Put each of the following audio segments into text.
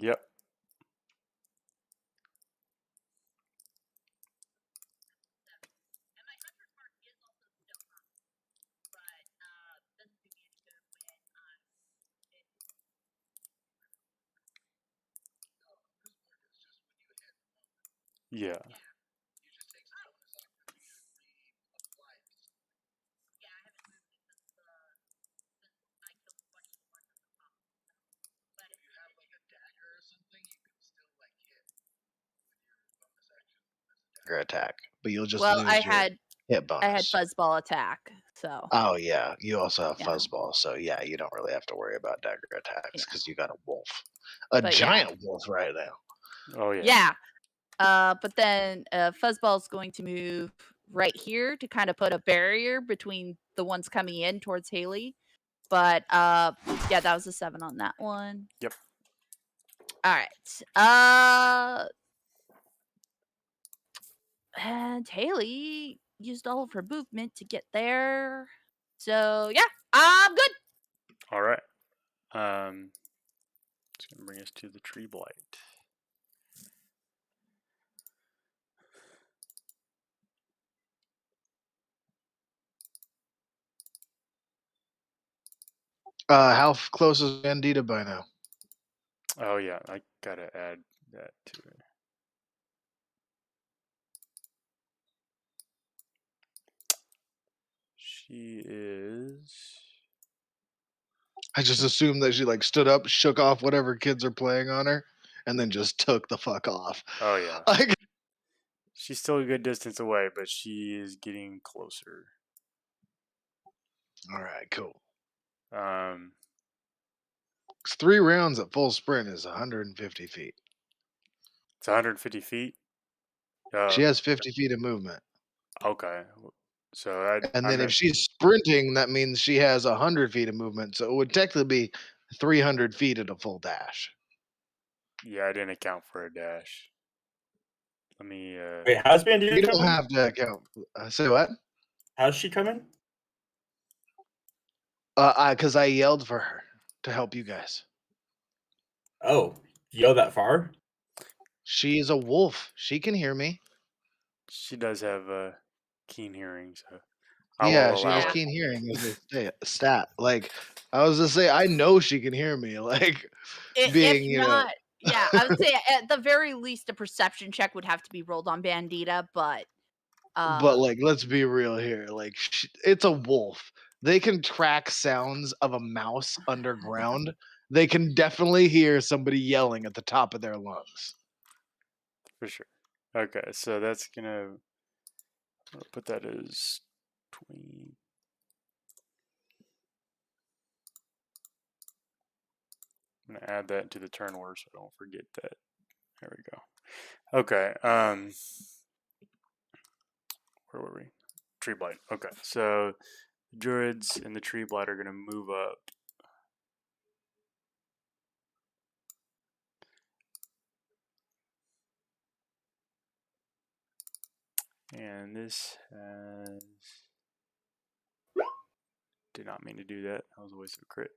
Yep. Yeah. Attack, but you'll just Well, lose your hit bonus. I had fuzzball attack, so. Oh yeah, you also have Yeah. fuzzball, so yeah, you don't really have to worry about dagger attacks because you got a wolf, But giant wolf right now. Oh yeah. Yeah. But then fuzzball is going to move right here to kind of put a barrier between the ones coming in towards Haley. But yeah, that was a 7 on that one. Yep. All right. And Haley used all of her movement to get there. So yeah, I'm good. All right. It's gonna bring us to the tree blight. How close is Bandita by now? Oh yeah, I gotta add that to it. She is. I just assumed that she like stood up, shook off whatever kids are playing on her, and then just took the fuck off. Oh yeah. Like, She's still a good distance away, but she is getting closer. all right, cool. Um, 3 rounds at full sprint is 150 feet. it's 150 feet. She has 50 feet of movement. Okay. So And then if she's sprinting, that means she has 100 feet of movement. So it would technically be 300 feet at a full dash. Yeah, I didn't account for a dash. Let me. Wait, how's Bandita You don't coming? have to account. Say what? How's she coming? Because I yelled for her to help you guys. Oh, you yelled that far? She is a wolf. She can hear me. She does have keen hearing, so Yeah, she allow has it. keen hearing as a stat. Like, I was to say, I know she can hear me. Like, being, If you not, know. yeah, I would say at the very least a perception check would have to be rolled on Bandita, but like, let's be real here. Like, it's a wolf. They can track sounds of a mouse underground. They can definitely hear somebody yelling at the top of their lungs. For sure. Okay, so that's gonna. I'll put that as 20. I'm gonna add that to the turn order so I don't forget that. There we go. Okay. Where were we? Tree blight. Okay, so the druids and the tree blight are gonna move up. And this has. Did not mean to do that. That was a waste of a crit.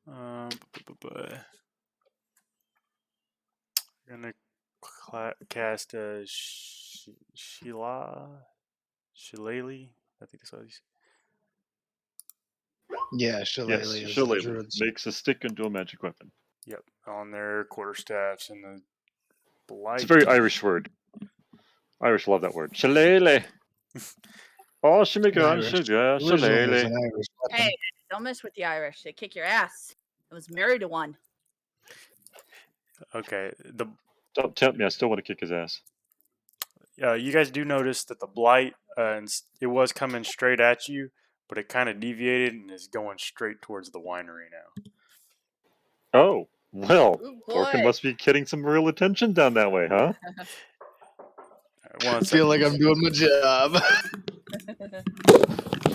I'm gonna cast a Shillelagh. I think that's what he's. Yeah, Shillelagh Yes, is Shillelagh the druids. makes a stick into a magic weapon. Yep, on their quarterstaffs and the blight. It's a very Irish word. Irish love that word. Shillelagh. Oh, she make on sugar. Originally is Shillelagh. an Irish weapon. Hey, don't mess with the Irish. They kick your ass. I was married to one. Okay, Don't tempt me. I still want to kick his ass. you guys do notice that the blight, it was coming straight at you, but it kind of deviated and is going straight towards the winery now. Oh, well, Ooh, Orkin boy. must be getting some real attention down that way, huh? I feel like I'm doing my job.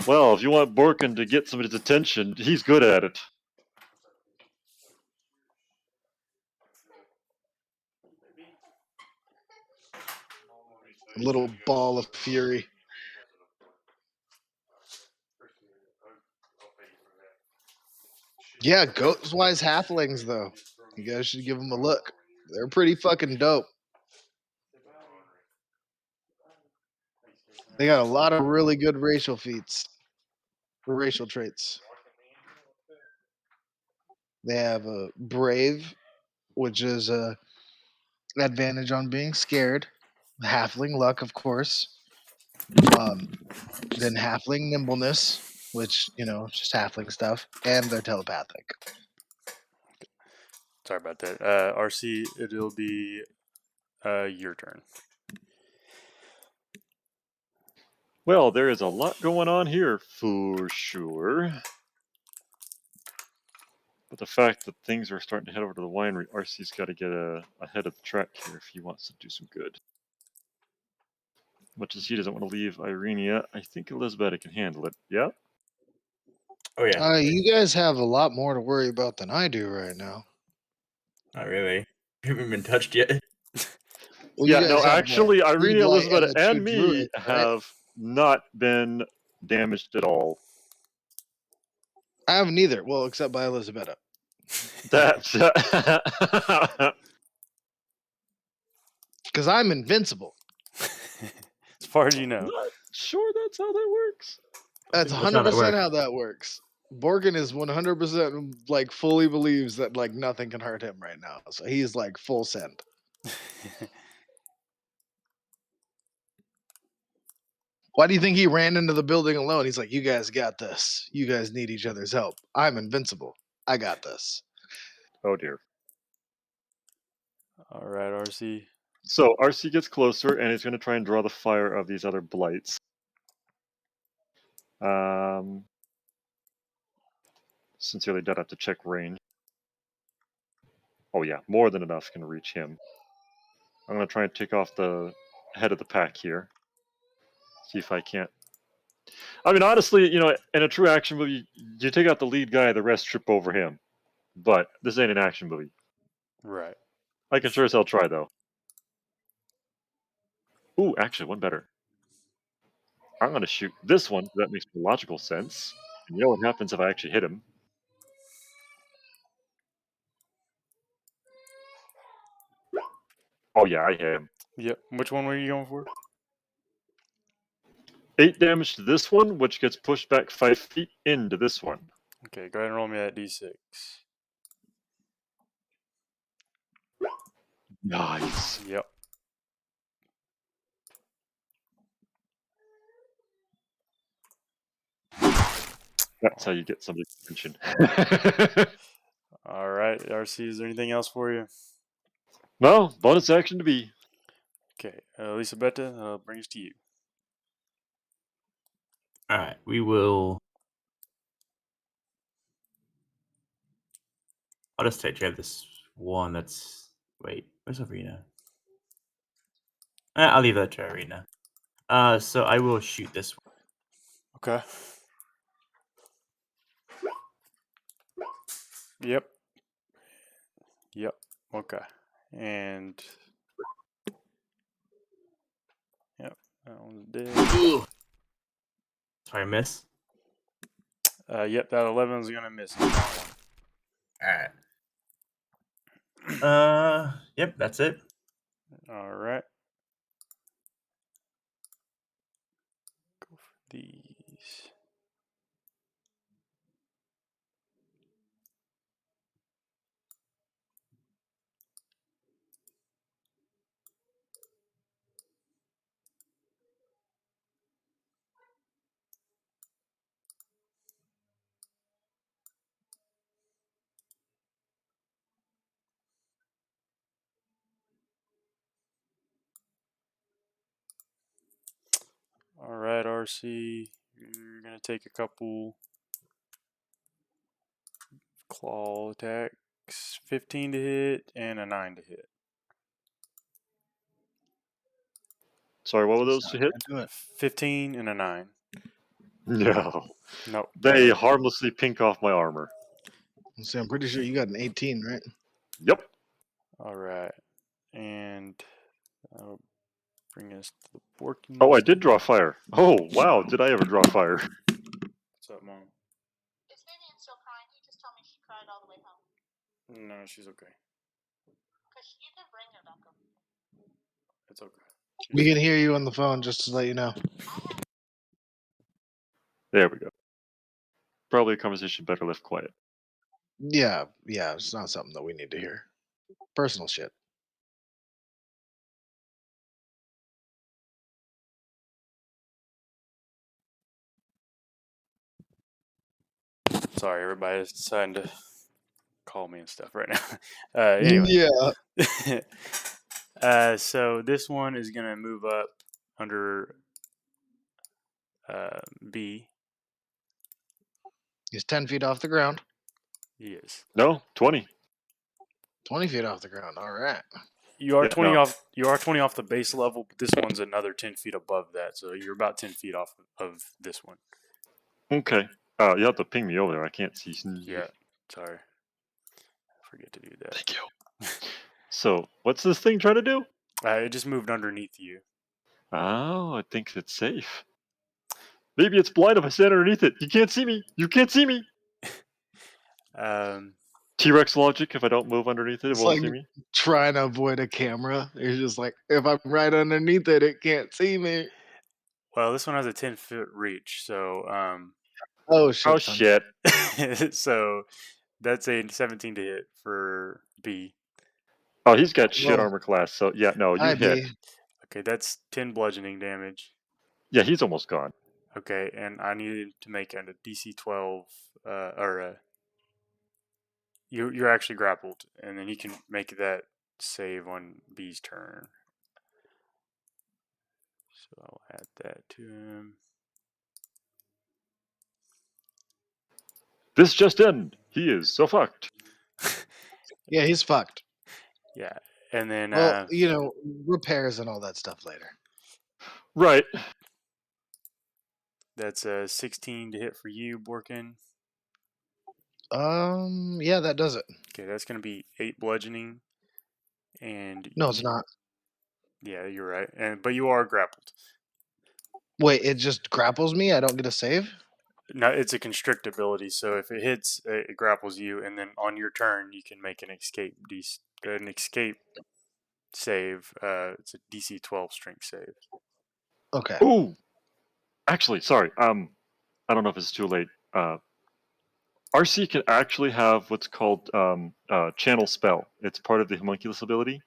Well, if you want Borkin to get some of his attention, he's good at it. Little ball of fury. Yeah, Ghost-wise halflings, though. You guys should give them a look. They're pretty fucking dope. They got a lot of really good racial feats. Or racial traits. They have a brave, which is a advantage on being scared. Halfling luck, of course. Then halfling nimbleness, which, just halfling stuff. And they're telepathic. Sorry about that. RC, it'll be your turn. Well, there is a lot going on here for sure. But the fact that things are starting to head over to the winery, RC's got to get ahead of the track here if he wants to do some good. Much as he doesn't want to leave Irenia, I think Elizabeth can handle it. Yeah? Oh yeah. You guys have a lot more to worry about than I do right now. Not really. We haven't been touched yet. Well, you Yeah, guys no, have the actually, three Irenia, blight Elizabeth, the two and me druids, right? have not been damaged at all. I haven't either. Well, except by Elizabeth. That's Because I'm invincible. As far as you know. not sure that's how that works. That's That's how that 100% works. how that works. Borgin is 100% like fully believes that like nothing can hurt him right now. So he's like full send. Why do you think he ran into the building alone? He's like, you guys got this. You guys need each other's help. I'm invincible. I got this. Oh dear. All right, RC. So RC gets closer and he's going to try and draw the fire of these other blights. Sincerely, I'd have to check range. Oh yeah, more than enough can reach him. I'm going to try and take off the head of the pack here. See if I can't. I mean, honestly, in a true action movie, you take out the lead guy, the rest trip over him. But this ain't an action movie. Right. I can sure as hell try, though. Ooh, actually, one better. I'm going to shoot this one. That makes logical sense. And you know what happens if I actually hit him? Oh, yeah, I hit him. Yep. Which one were you going for? 8 damage to this one, which gets pushed back 5 feet into this one. Okay, go ahead and roll me that d6. Nice. Yep. That's how you get somebody's attention. All right, RC, is there anything else for you? Well, bonus action to be. Okay, Elisabetta, I'll bring us to you. All right, we will. I'll just take care of this one. That's wait. Where's Arena? I'll leave that to Arena. So I will shoot this one. Okay. Yep. Yep. Okay. And yep, that one's dead. Sorry, I miss. Yep, that 11 is gonna miss on that one. All right. Yep, that's it. All right. Go for these. All right, RC, you're gonna take a couple claw attacks, 15 to hit and a 9 to hit. Sorry, what were those That's to not hit? gonna do it. 15 and a 9. No. Nope. They harmlessly pink off my armor. So I'm pretty sure you got an 18, right? Yep. All right, and Bring us to the Borky. Oh, I did draw fire. Oh, wow. Did I ever draw fire? What's up, Mom? Is Vivian still crying? You just told me she cried all the way home. No, she's okay. Because you can bring her back up. It's okay. We can hear you on the phone, just to let you know. There we go. Probably a conversation better left quiet. Yeah, it's not something that we need to hear. Personal shit. Sorry, everybody's deciding to call me and stuff right now. Anyway. Yeah. So this one is going to move up under B. He's 10 feet off the ground. Yes. No, 20. 20 feet off the ground. All right. You are Yeah, 20 no. off. You are 20 off the base level, but this one's another 10 feet above that. So you're about 10 feet off of this one. Okay. You have to ping me over there. I can't see. Yeah. Sorry. I forget to do that. Thank you. So, what's this thing trying to do? It just moved underneath you. Oh, it thinks it's safe. Maybe it's blind if I stand underneath it. You can't see me. You can't see me. T-Rex logic. If I don't move underneath it, it It's won't like see me. trying to avoid a camera. It's just like, if I'm right underneath it, it can't see me. Well, this one has a 10-foot reach, so Oh shit! Oh son. shit. so that's a 17 to hit for B. Oh, he's got shit Well, armor class. So yeah, no, you Hi, hit. B. Okay, that's 10 bludgeoning damage. Yeah, he's almost gone. Okay, and I needed to make a DC 12, you're actually grappled, and then you can make that save on B's turn. So I'll add that to him. This just in. He is so fucked. Yeah, he's fucked. Yeah, and then Well, repairs and all that stuff later. Right. that's a 16 to hit for you, Borkin. Yeah, that does it. Okay, that's going to be 8 bludgeoning, and No, it's not. Yeah, you're right, but you are grappled. Wait, it just grapples me? I don't get a save? No, it's a constrict ability, so if it hits, it grapples you, and then on your turn, you can make an escape save. It's a DC 12 strength save. Okay. Ooh. Actually, sorry. I don't know if it's too late. RC can actually have what's called channel spell. It's part of the homunculus ability,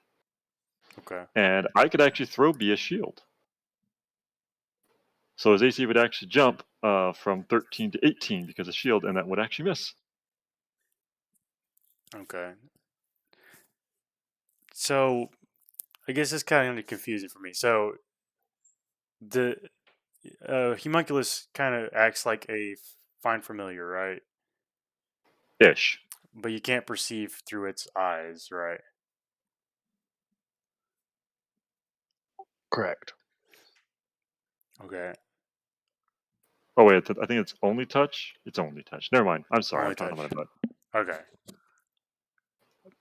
Okay. and I could actually throw B a shield. So his AC would actually jump from 13 to 18 because of shield, and that would actually miss. Okay. So, I guess it's kind of confusing for me. So, the homunculus kind of acts like a find familiar, right? Ish. But you can't perceive through its eyes, right? Correct. Okay. Oh wait, I think it's only touch. It's only touch. Never mind. I'm sorry. Only I'm talking touch. about it. Okay.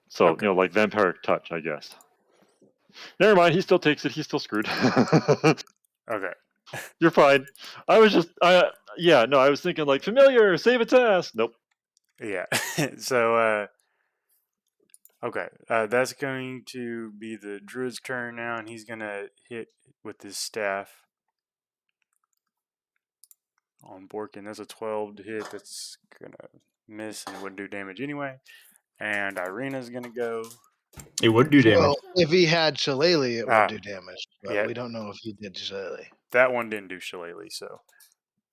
So Okay. like vampiric touch, I guess. Never mind. He still takes it. He's still screwed. Okay. You're fine. I was just, I was thinking like familiar, save its ass. Nope. Yeah. So, okay. That's going to be the druid's turn now, and he's going to hit with his staff on Borkin. That's a 12 to hit. That's going to miss and it wouldn't do damage anyway. And Irina's going to go. It would do damage. Well, if he had Shillelagh, it would do damage, but yeah. we don't know if he did Shillelagh. That one didn't do Shillelagh, so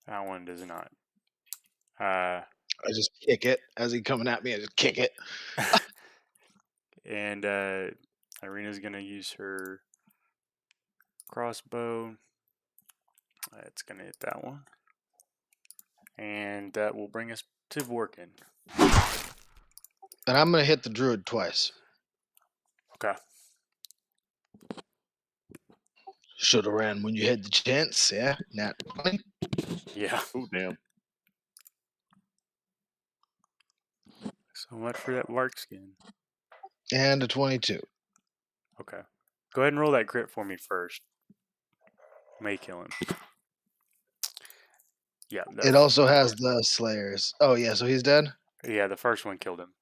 that one does not. I just kick it as he coming at me. I just kick it. And Irina's going to use her crossbow. It's going to hit that one. And that will bring us to Vorkin. And I'm going to hit the druid twice. Okay. Should have ran when you had the chance, yeah? Nat 20. Yeah. Oh damn. So much for that Lark skin. And a 22. Okay. Go ahead and roll that crit for me first. may kill him. Yeah. It also has the Slayers. Oh yeah, so he's dead. Yeah, the first one killed him.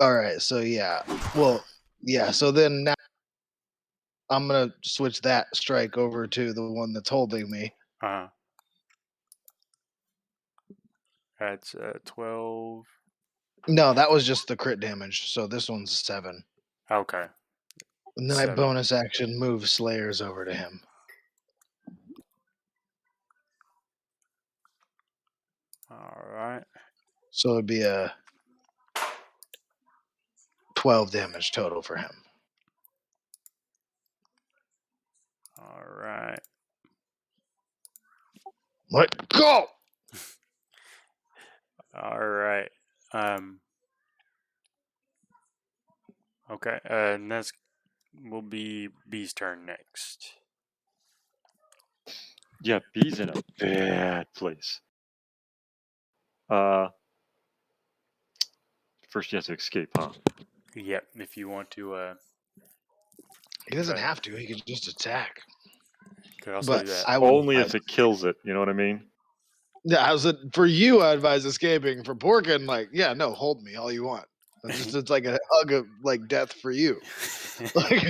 All right, so yeah. Well, yeah. So then now I'm gonna switch that strike over to the one that's holding me. Uh-huh. That's 12. No, that was just the crit damage. So this one's 7. Okay. And then I 7. bonus action move Slayers over to him. All right. So it'd be a 12 damage total for him. All right. Let go. All right. Okay. And that's will be B's turn next. Yeah, B's in a bad place. First he has to escape, huh? Yep. If you want to, He doesn't Right. have to. He could just attack. could also do But that. I would Only advise- if it kills it. You know what I mean? Yeah, I was for you. I advise escaping. For Porkin, like, yeah, no, hold me all you want. It's like a hug of like death for you. Like,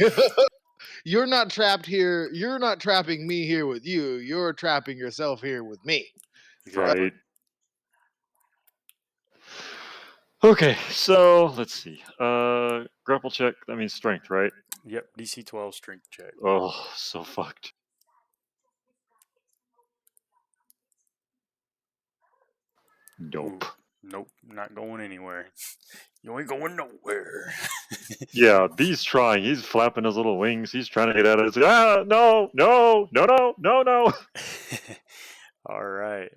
you're not trapped here. You're not trapping me here with you. You're trapping yourself here with me. Exactly. Right. Okay, so let's see. Grapple check, that means strength, right? Yep. DC 12 strength check. Oh, so fucked. Nope. Ooh, nope. Not going anywhere. You ain't going nowhere. Yeah, B's trying. He's flapping his little wings. He's trying to get out of it. It's like, ah, no, no, no, no, no, no. All right.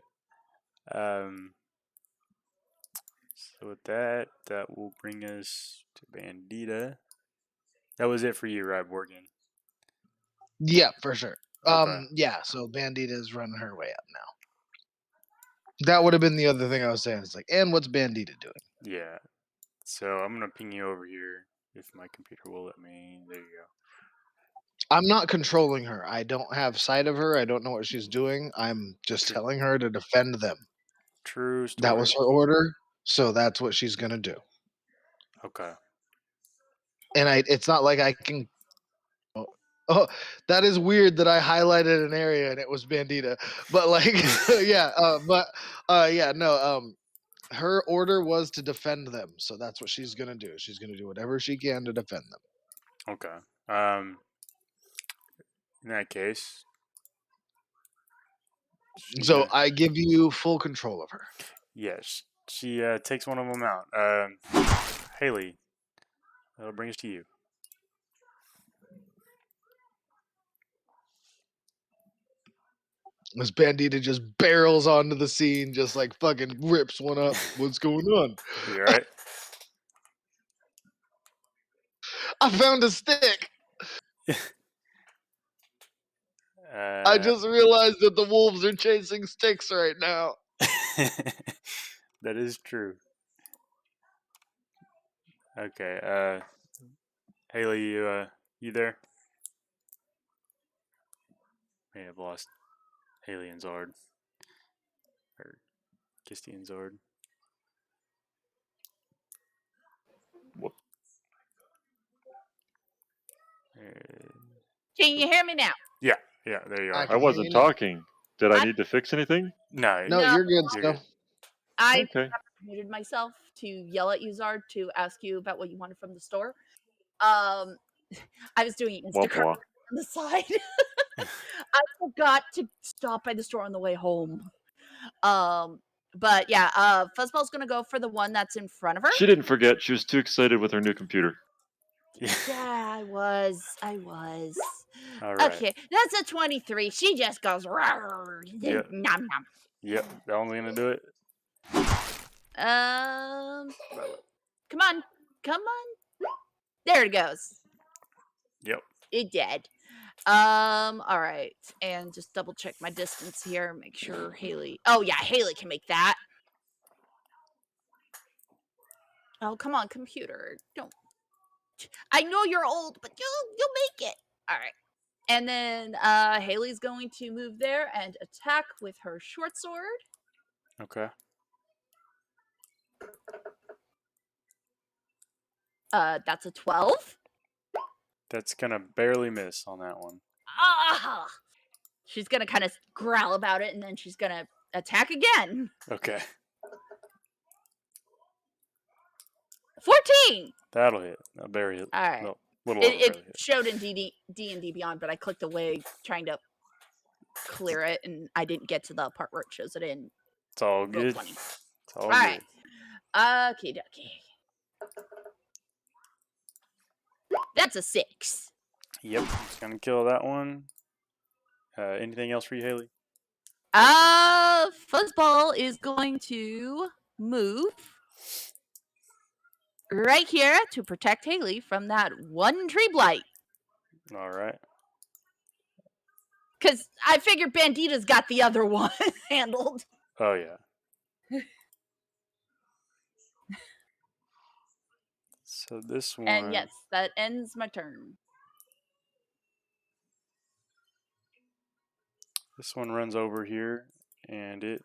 So with that, that will bring us to Bandita. That was it for you, right, Morgan? Yeah, for sure. Okay. Yeah. So Bandita's running her way up now. That would have been the other thing I was saying. It's like, and what's Bandita doing? Yeah. So I'm gonna ping you over here if my computer will let me. There you go. I'm not controlling her. I don't have sight of her. I don't know what she's doing. I'm just True. telling her to defend them. True story. That was her order, so that's what she's gonna do. Okay. And it's not like I can. Oh, that is weird that I highlighted an area and it was Bandita. But like, yeah, yeah, no. Her order was to defend them, so that's what she's gonna do. She's gonna do whatever she can to defend them. Okay. In that case, So I give you full control of her. yes, she takes one of them out. Haley, that'll bring us to you. This Bandita just barrels onto the scene, just like fucking rips one up. What's going on? You all right? I found a stick. I just realized that the wolves are chasing sticks right now. That is true. Okay. Haley, you there? May have lost Haley and Zard. Or Kisty and Zard. Whoop. Can you hear me now? Yeah, there you I are. I can hear wasn't you now. talking. Did I need to fix anything? No, No, No. you're good. You're Still. good. I Okay. muted myself to yell at you, Zard, to ask you about what you wanted from the store. I was doing Wah, Instacart wah. on the side. I forgot to stop by the store on the way home. But yeah, Fuzzball's gonna go for the one that's in front of her. She didn't forget. She was too excited with her new computer. Yeah, I was. All right. Okay, that's a 23. She just goes rawr, Yep. nom nom. Yep. That one's gonna do it. Come on. There it goes. Yep. It did. All right, and just double check my distance here. Make sure Haley. Oh yeah, Haley can make that. Oh come on, computer. Don't. I know you're old, but you'll make it. All right. And then Haley's going to move there and attack with her short sword. Okay. That's a 12. That's gonna barely miss on that one. Ah! She's gonna kind of growl about it, and then she's gonna attack again. Okay. 14. That'll hit. That'll barely hit. All right. No, little It, over it barely hit. showed in D&D Beyond, but I clicked away trying to clear it, and I didn't get to the part where it shows it in It's all good. Roll20. It's all All good. right. Okie dokie. That's a 6. Yep. Just gonna kill that one. Anything else for you, Haley? Fuzzball is going to move right here to protect Haley from that one tree blight. All right. Because I figured Bandita's got the other one handled. Oh yeah. So this one. And yes, that ends my turn. This one runs over here, and it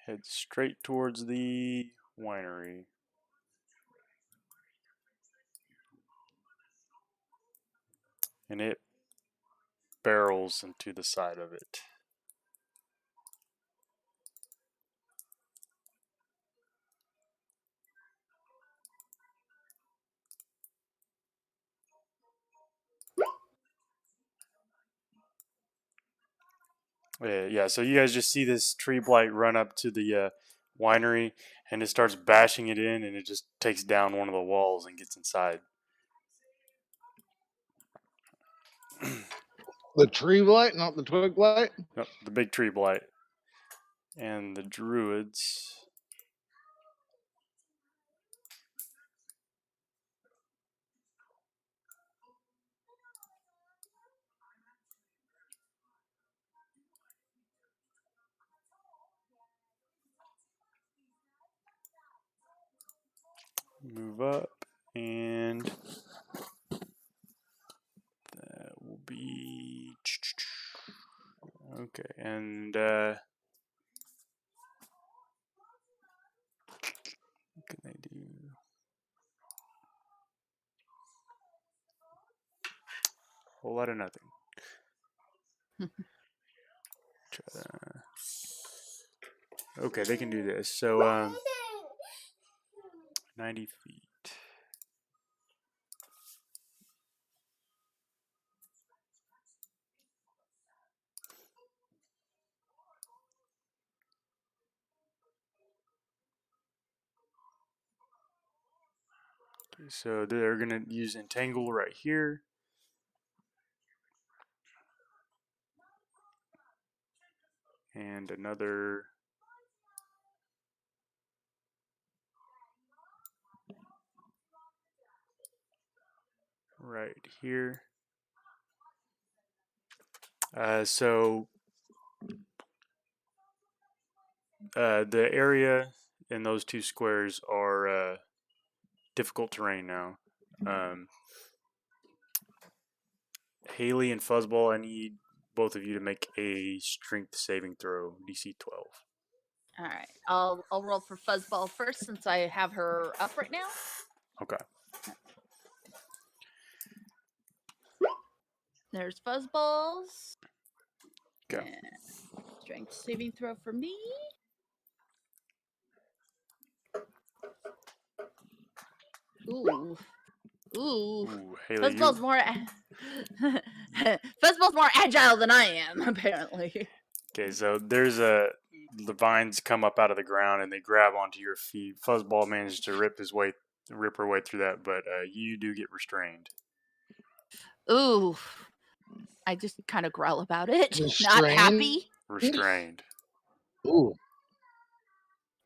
heads straight towards the winery. And it barrels into the side of it. Yeah, so you guys just see this tree blight run up to the winery, and it starts bashing it in, and it just takes down one of the walls and gets inside. The tree blight, not the twig blight. Yep, the big tree blight. And the druids. Move up, and that will be okay. And what can they do? Whole lot of nothing. Okay, they can do this. So 90 feet. Okay, so they're gonna use entangle right here. And another right here. So the area in those two squares are difficult terrain now. Haley and Fuzzball, I need both of you to make a strength saving throw, DC 12. All right. I'll roll for Fuzzball first since I have her up right now. Okay. There's Fuzzballs. Go. And strength saving throw for me. Ooh. Haley, Fuzzball's more Fuzzball's more agile than I am, apparently. Okay, so there's the vines come up out of the ground and they grab onto your feet. Fuzzball managed to rip her way through that, but you do get restrained. Ooh. I just kind of growl about it. Restrained? Not happy. Restrained. Ooh.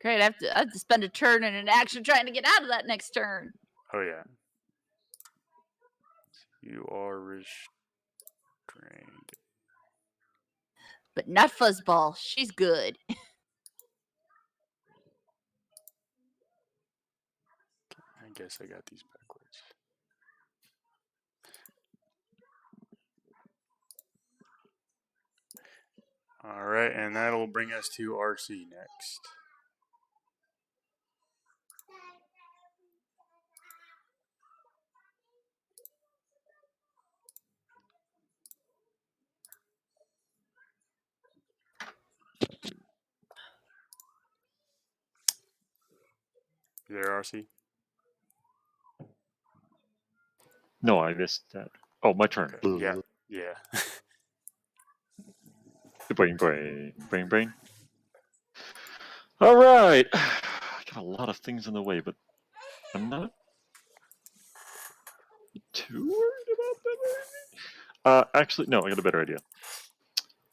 Great, I have to spend a turn and an action trying to get out of that next turn. Oh yeah. You are restrained. But not Fuzzball. She's good. I guess I got these backwards. All right, and that'll bring us to RC next. You there, RC? No, I missed that. Oh, my turn. Okay. Yeah. Yeah. Brain, brain, brain, brain. All right. I got a lot of things in the way, but I'm not too worried about that. Actually, no, I got a better idea.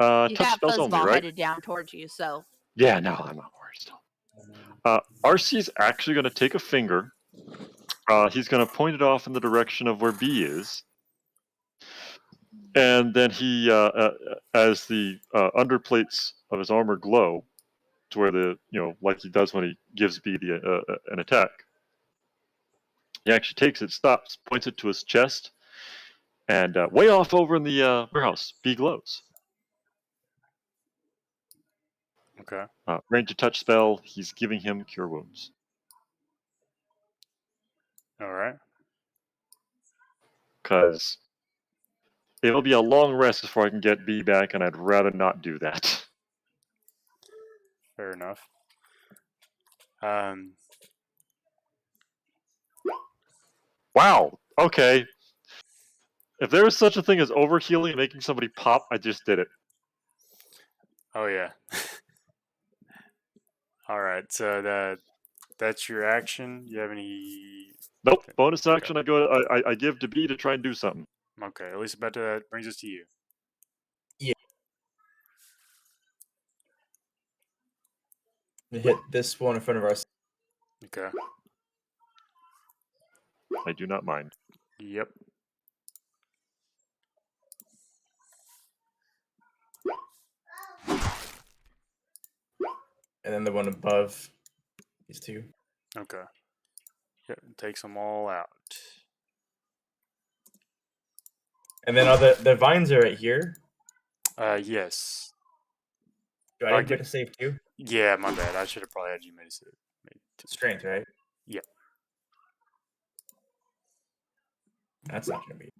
You Touch got spells only, Fuzzball right? headed down towards you, so Yeah, no, I'm not worried still. RC's actually going to take a finger. He's going to point it off in the direction of where B is. And then he, as the underplates of his armor glow, to where the, like he does when he gives B an attack, he actually takes it, stops, points it to his chest, and way off over in the warehouse, B glows. Okay. Range of touch spell, he's giving him cure wounds. All right. Because it'll be a long rest before I can get B back, and I'd rather not do that. Fair enough. Wow. Okay. If there was such a thing as overhealing and making somebody pop, I just did it. Oh yeah. All right. So that's your action. You have any? Nope. Bonus action. I give to B to try and do something. Okay. Elisabetta, that brings us to you. Hit this one in front of us. Okay. I do not mind. Yep. And then the one above these two. Okay. Yep. Takes them all out. And then the vines are right here. Yes. Do I need to make a save too? Yeah, my bad. I should have probably had you made a save. Strength, right? Yep. That's not gonna be.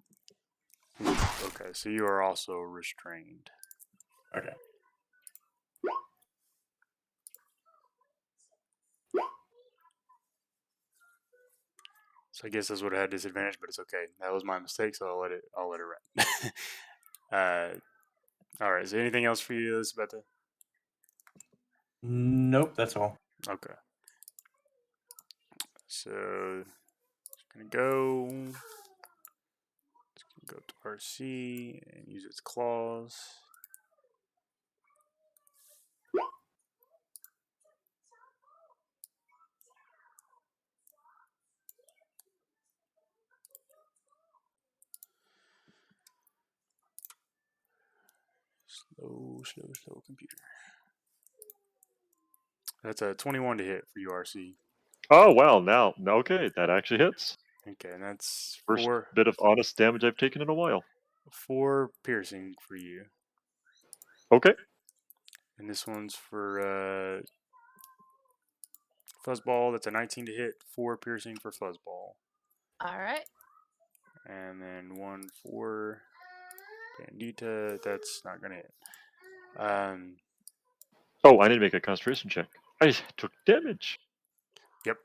Okay, so you are also restrained. Okay. So I guess this would have had disadvantage, but it's okay. That was my mistake, so I'll let it run. All right. Is there anything else for you, Elisabetta? Nope, that's all. Okay. So it's gonna go. It's gonna go to RC and use its claws. Slow, computer. That's a 21 to hit for URC. Oh, wow. Now, okay, that actually hits. Okay, and that's First four bit of honest damage I've taken in a while. 4 piercing for you. Okay. And this one's for Fuzzball. That's a 19 to hit. 4 piercing for Fuzzball. all right. And then 1 for Bandita. That's not gonna hit. Oh, I need to make a concentration check. I took damage. Yep.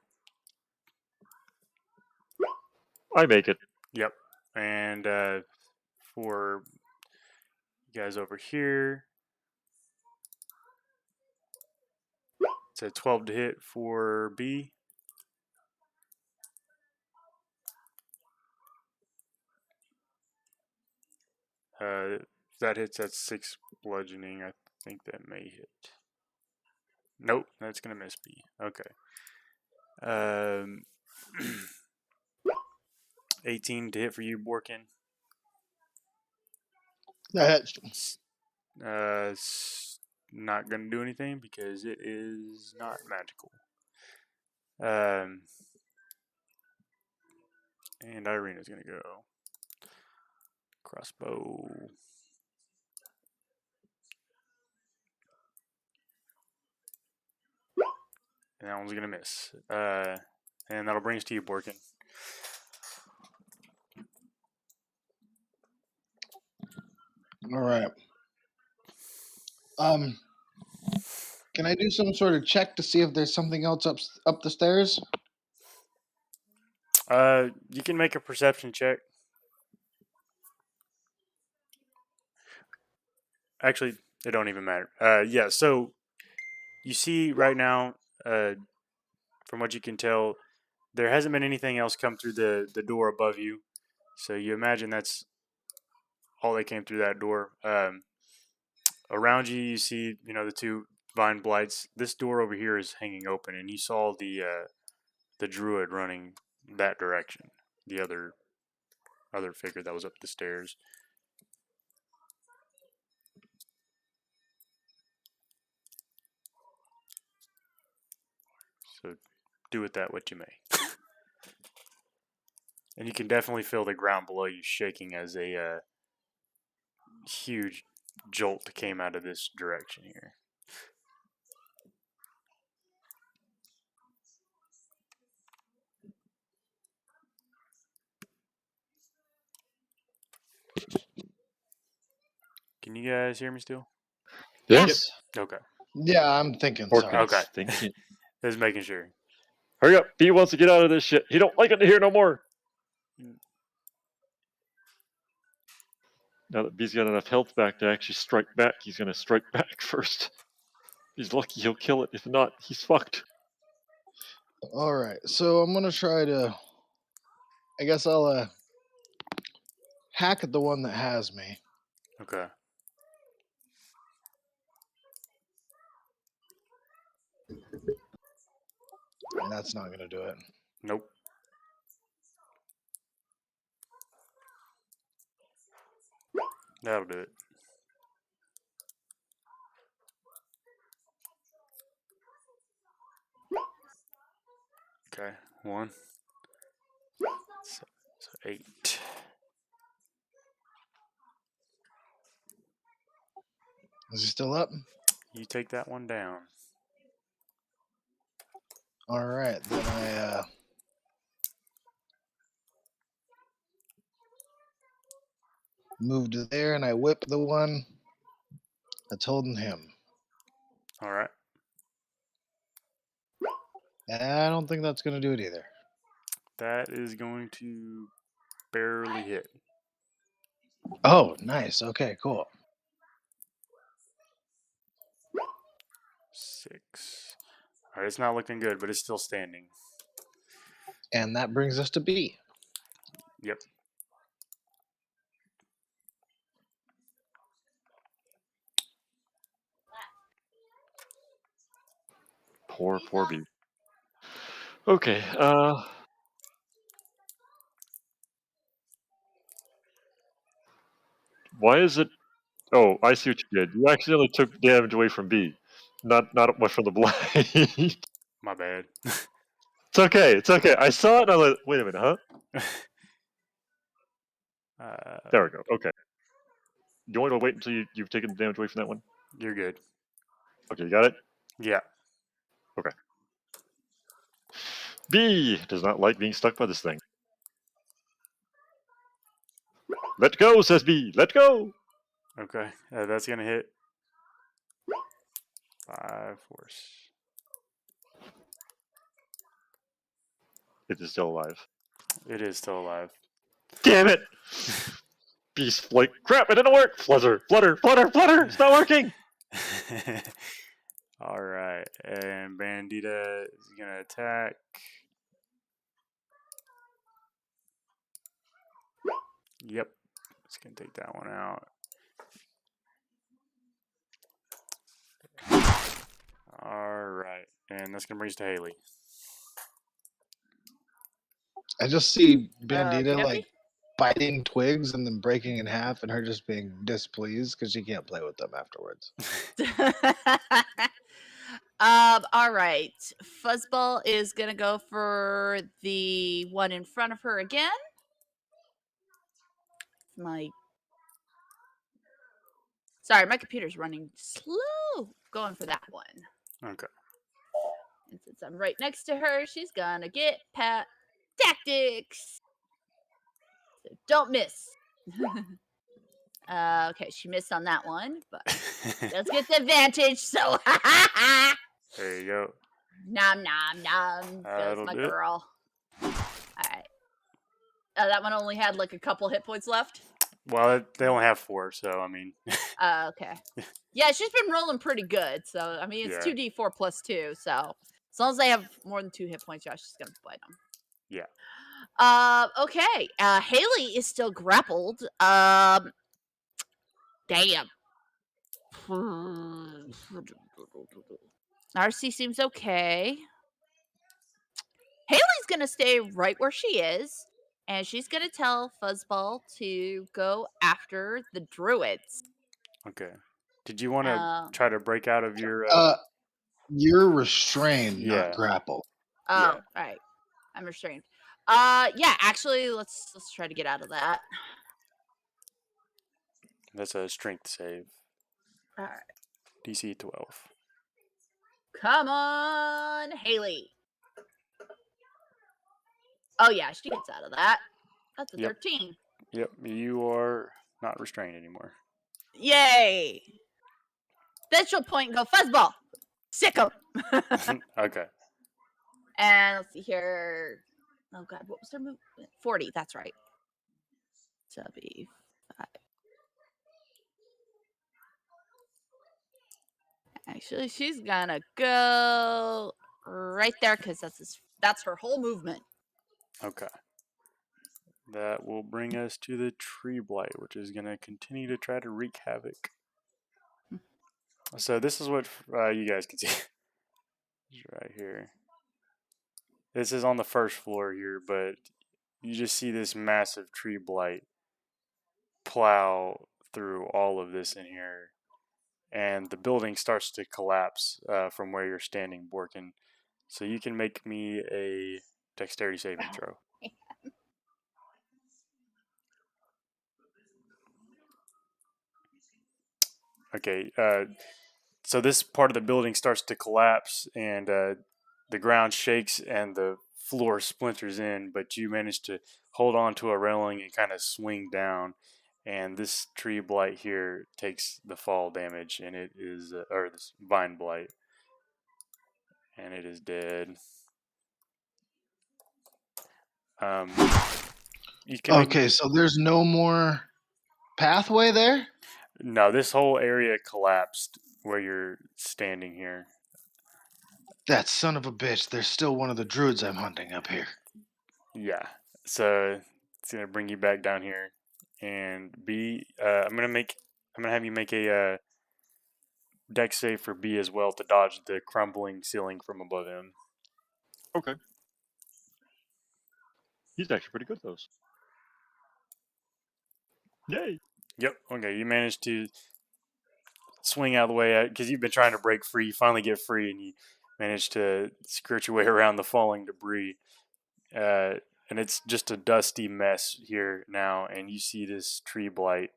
I make it. Yep. And for you guys over here, it's a 12 to hit for B. If that hits, that's 6 bludgeoning. I think that may hit. Nope, that's gonna miss B. Okay. 18 to hit for you, Borkin. That's It's not gonna do anything because it is not magical. And Irina's gonna go. Crossbow. And that one's gonna miss. And that'll bring us to you, Borkin. All right. Can I do some sort of check to see if there's something else up the stairs? You can make a perception check. Actually, it don't even matter. Yeah. So you see right now, from what you can tell, there hasn't been anything else come through the door above you. So you imagine that's all that came through that door. Around you, you see, the two vine blights. This door over here is hanging open, and you saw the druid running that direction. The other figure that was up the stairs. So do with that what you may. And you can definitely feel the ground below you shaking as a huge jolt came out of this direction here. Can you guys hear me still? Yes. Okay. Yeah, I'm thinking. Or Sorry. can Okay. thinking. Just making sure. Hurry up. B wants to get out of this shit. He don't like it to hear no more. Now that B's got enough health back to actually strike back, he's going to strike back first. He's lucky he'll kill it. If not, he's fucked. All right. So I'm gonna try to. I guess I'll hack at the one that has me. Okay. And that's not gonna do it. Nope. That'll do it. Okay. 1. So 8. Is he still up? You take that one down. All right. Then I move to there and I whip the one that's holding him. All right. And I don't think that's gonna do it either. That is going to barely hit. Oh, nice. Okay, cool. 6. All right. It's not looking good, but it's still standing. And that brings us to B. Yep. Poor B. Okay. Why is it? Oh, I see what you did. You accidentally took damage away from B, not much from the blight. My bad. It's okay. It's okay. I saw it and I was like, wait a minute, huh? There we go. Okay. You want to wait until you've taken the damage away from that one? You're good. Okay, you got it? Yeah. Okay. B does not like being stuck by this thing. Let go, says B. Let go. Okay. That's going to hit. 5 force. It is still alive. It is still alive. Damn it! B's like, crap, it didn't work! Flutter, flutter, flutter, flutter! It's not working! All right. And Bandita is going to attack. Yep. It's going to take that one out. All right. And that's going to bring us to Haley. I just see Bandita okey-dokey. like biting twigs and then breaking in half, and her just being displeased because she can't play with them afterwards. All right. Fuzzball is gonna go for the one in front of her again. Sorry, my computer's running slow. Going for that one. Okay. And since I'm right next to her, she's gonna get Pat tactics. So don't miss. Okay, she missed on that one, but let's get the advantage. So There you go. nom nom nom. Goes That'll my do it. girl. All right. That one only had like a couple hit points left. Well, they only have 4, so I mean. Okay. Yeah, she's been rolling pretty good. So I mean, it's Yeah. 2d4 plus 2. So as long as they have more than 2 hit points, Josh is gonna bite them. Yeah. Okay. Haley is still grappled. Damn. RC seems okay. Haley's gonna stay right where she is, and she's gonna tell Fuzzball to go after the druids. Okay. Did you want to Um, try to break out of your? You're restrained, not Yeah. grappled. Oh, Yeah. all right. I'm restrained. Yeah, actually, let's try to get out of that. That's a strength save. All right. DC 12. Come on, Haley. Oh yeah, she gets out of that. That's a Yep. 13. Yep. You are not restrained anymore. Yay! Then she'll point and go, Fuzzball! Sick 'em! Okay. And let's see here. Oh god, what was her move? 40, that's right. So that'll be 5. Actually, she's gonna go right there because that's her whole movement. Okay. That will bring us to the tree blight, which is going to continue to try to wreak havoc. So this is what you guys can see. It's right here. This is on the first floor here, but you just see this massive tree blight plow through all of this in here, and the building starts to collapse from where you're standing, Borkin. So you can make me a dexterity saving throw. Okay, so this part of the building starts to collapse, and the ground shakes and the floor splinters in, but you manage to hold on to a railing and kind of swing down, and this tree blight here takes the fall damage, and it is, or this vine blight, and it is dead. You can make, Okay, so there's no more pathway there? no, this whole area collapsed where you're standing here. That son of a bitch. There's still one of the druids I'm hunting up here. Yeah. So it's gonna bring you back down here, and B. I'm gonna have you make a dex save for B as well to dodge the crumbling ceiling from above him. Okay. He's actually pretty good, those. Yay! Yep. Okay. You managed to swing out of the way because you've been trying to break free. You finally get free, and you manage to skirt your way around the falling debris. And it's just a dusty mess here now, and you see this tree blight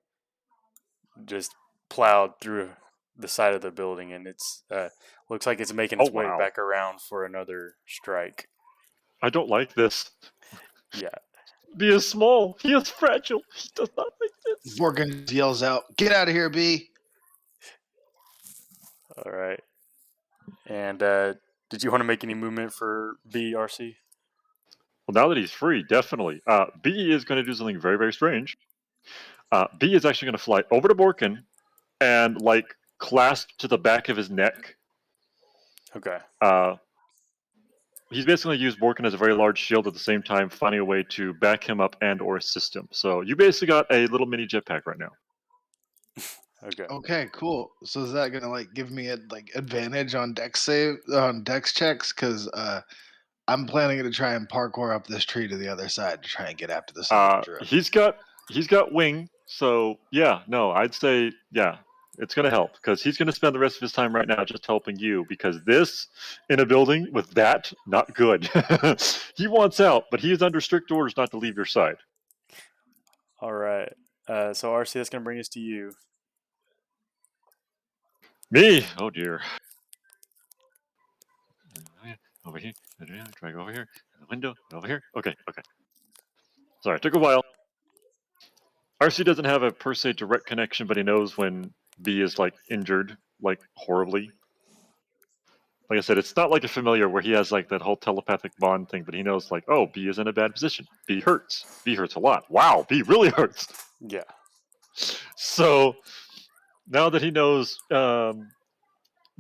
just plowed through the side of the building, and it's looks like it's making its way wow. back around for another strike. I don't like this. Yeah. B is small. He is fragile. He does not like this. Borgin yells out, "Get out of here, B!" All right. And did you want to make any movement for BRC? Well, now that he's free, definitely. B is going to do something very, very strange. B is actually going to fly over to Borkin and, like, clasp to the back of his neck. Okay. He's basically used Borkin as a very large shield at the same time, finding a way to back him up and or assist him. So you basically got a little mini jetpack right now. Okay. Okay, cool. So is that gonna like give me a advantage on dex checks? Because I'm planning to try and parkour up this tree to the other side to try and get after this other druid. He's got wing, so yeah, no, I'd say yeah, it's gonna help because he's gonna spend the rest of his time right now just helping you because this in a building with that not good. He wants out, but he is under strict orders not to leave your side. All right. So RC, that's gonna bring us to you. Me? Oh dear. over here, drag over here, the window, over here. Okay. Sorry, it took a while. RC doesn't have a per se direct connection, but he knows when B is like injured, like horribly. Like I said, it's not like a familiar where he has like that whole telepathic bond thing, but he knows like, oh, B is in a bad position. B hurts. B hurts a lot. Wow, B really hurts. Yeah. So now that he knows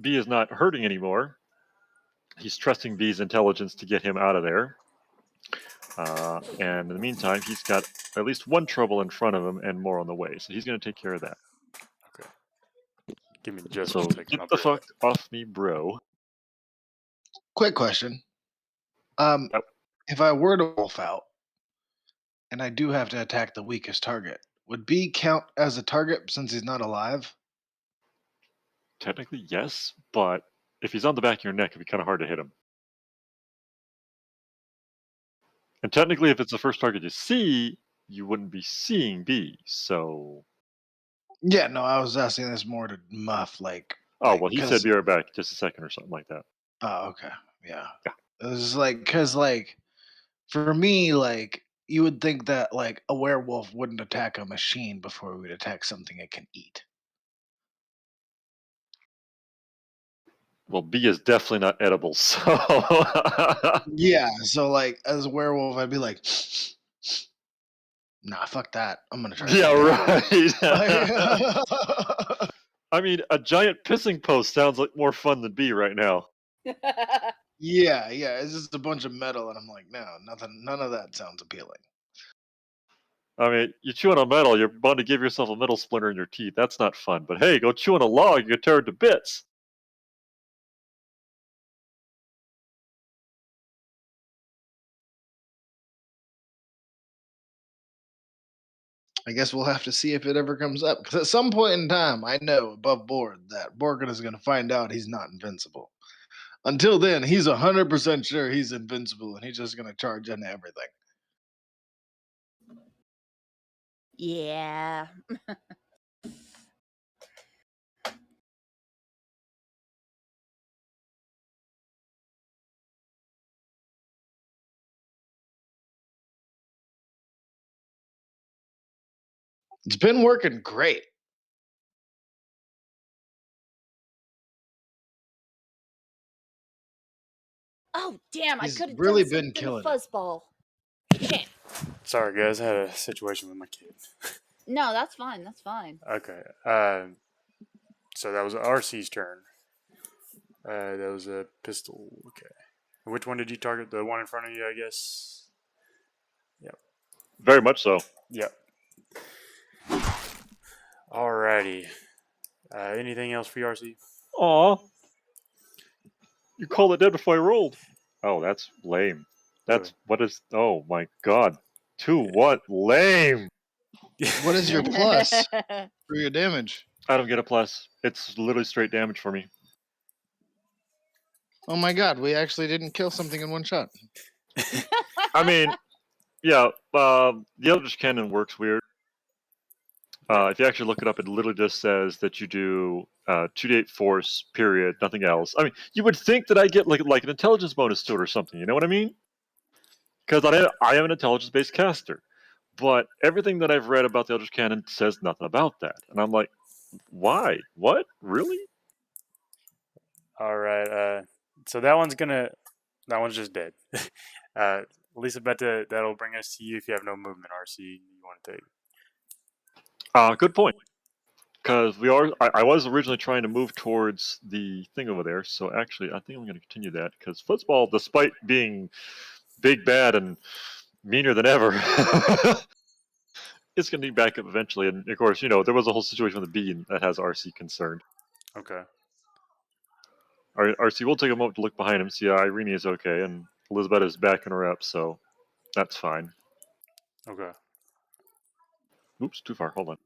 B is not hurting anymore, he's trusting B's intelligence to get him out of there. And in the meantime, he's got at least one trouble in front of him and more on the way. So he's going to take care of that. Okay. Give me just So one second. get the fuck off me, bro. Quick question. Yep. If I were to wolf out, and I do have to attack the weakest target, would B count as a target since he's not alive? Technically, yes, but if he's on the back of your neck, it'd be kind of hard to hit him. And technically, if it's the first target you see, you wouldn't be seeing B. So, Yeah, no, I was asking this more to muff, oh well, he said 'cause- be right back, just a second or something like that. Oh, okay, yeah. Yeah. It was because for me, you would think that a werewolf wouldn't attack a machine before it would attack something it can eat. Well, B is definitely not edible, so Yeah, so as a werewolf, I'd be like, nah, fuck that. I'm gonna try. To yeah, take it right. out." I mean, a giant pissing post sounds like more fun than B right now. Yeah, it's just a bunch of metal, and I'm like, no, nothing, none of that sounds appealing. I mean, you chew on a metal, you're bound to give yourself a metal splinter in your teeth. That's not fun. But hey, go chew on a log, you get tear it to bits. I guess we'll have to see if it ever comes up. Because at some point in time, I know above board that Borgin is going to find out he's not invincible. Until then, he's 100% sure he's invincible, and he's just going to charge into everything. Yeah. It's been working great. Oh, damn, He's I could have really done been something to killing it. Fuzzball. Shit. Sorry, guys. I had a situation with my kid. No, that's fine. That's fine. Okay. So that was RC's turn. That was a pistol. Okay. Which one did you target? The one in front of you, I guess. Yep. Very much so. Yep. Alrighty. Anything else for you, RC? Aw. You called it dead before I rolled. Oh, that's lame. That's what is. Oh my god. 2-1. Lame. What is your plus for your damage? I don't get a plus. It's literally straight damage for me. Oh my god, we actually didn't kill something in one shot. I mean, yeah, the Eldritch Cannon works weird. If you actually look it up, it literally just says that you do 2d8 force, period, nothing else. I mean, you would think that I get like an intelligence bonus to it or something. You know what I mean? Because I am an intelligence-based caster. But everything that I've read about the Eldritch Cannon says nothing about that. And I'm like, why? What? Really? All right. So that one's just dead. Lisa Betta, that'll bring us to you if you have no movement. RC, you want to take? Good point. Because I was originally trying to move towards the thing over there. So actually, I think I'm going to continue that. Because Fuzzball, despite being big, bad, and meaner than ever, it's going to be back up eventually. And of course, there was a whole situation with the bee that has RC concerned. Okay. RC will take a moment to look behind him, see Irene is okay, and Elizabeth is backing her up, so that's fine. Okay. Oops, too far. Hold on.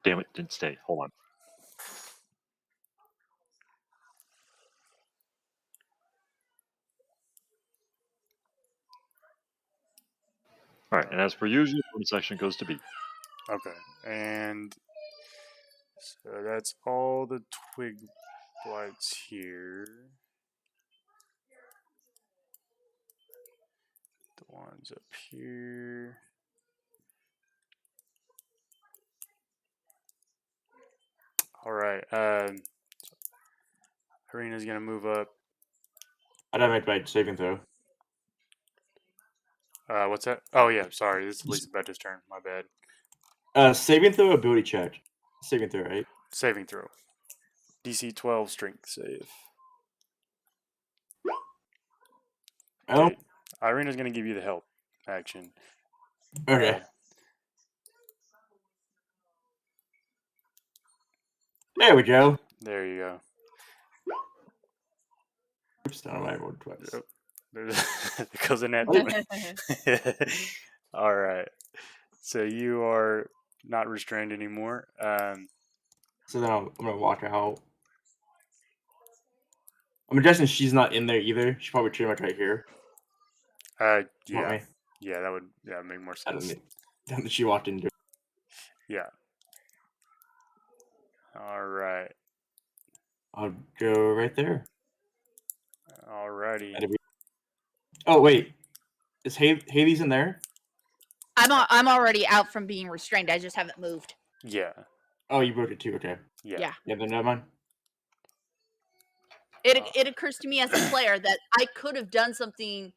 Damn it, didn't stay. Hold on. All right, and as per usual, bonus action goes to B. Okay. And So that's all the twig blights here. The ones up here. All right. Arena's gonna move up. I didn't make my saving throw. What's that? Oh yeah, sorry. This is Elizabeth's turn. My bad. Saving throw, ability check. Saving throw, right? Saving throw. DC 12 strength save. Oh, Okay. Irina's gonna give you the help action. okay. There we go. There you go. Oops, I don't know why I rolled twice. Yep. Because of that. All right. So you are not restrained anymore. So then I'm gonna walk out. I'm guessing she's not in there either. She's probably pretty much right here. Want Yeah, me? yeah, that would make more I don't sense. know. She walked in. Yeah. All right. I'll go right there. Alrighty. Oh wait, is Haley's in there? I'm already out from being restrained. I just haven't moved. Yeah. Oh, you broke it too. Okay. Yeah. Yeah, then never mind. It occurs to me as a player that I could have done something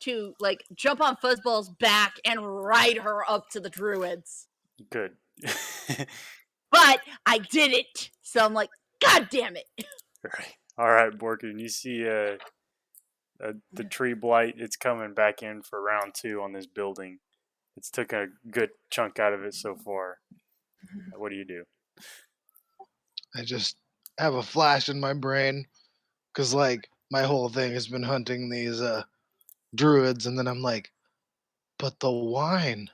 to like jump on Fuzzball's back and ride her up to the druids. Good. But I didn't. So I'm like, God damn it. All right, Borkin. You see the tree blight. It's coming back in for round 2 on this building. It's took a good chunk out of it so far. What do you do? I just have a flash in my brain because, like, my whole thing has been hunting these druids, and then I'm like, but the wine.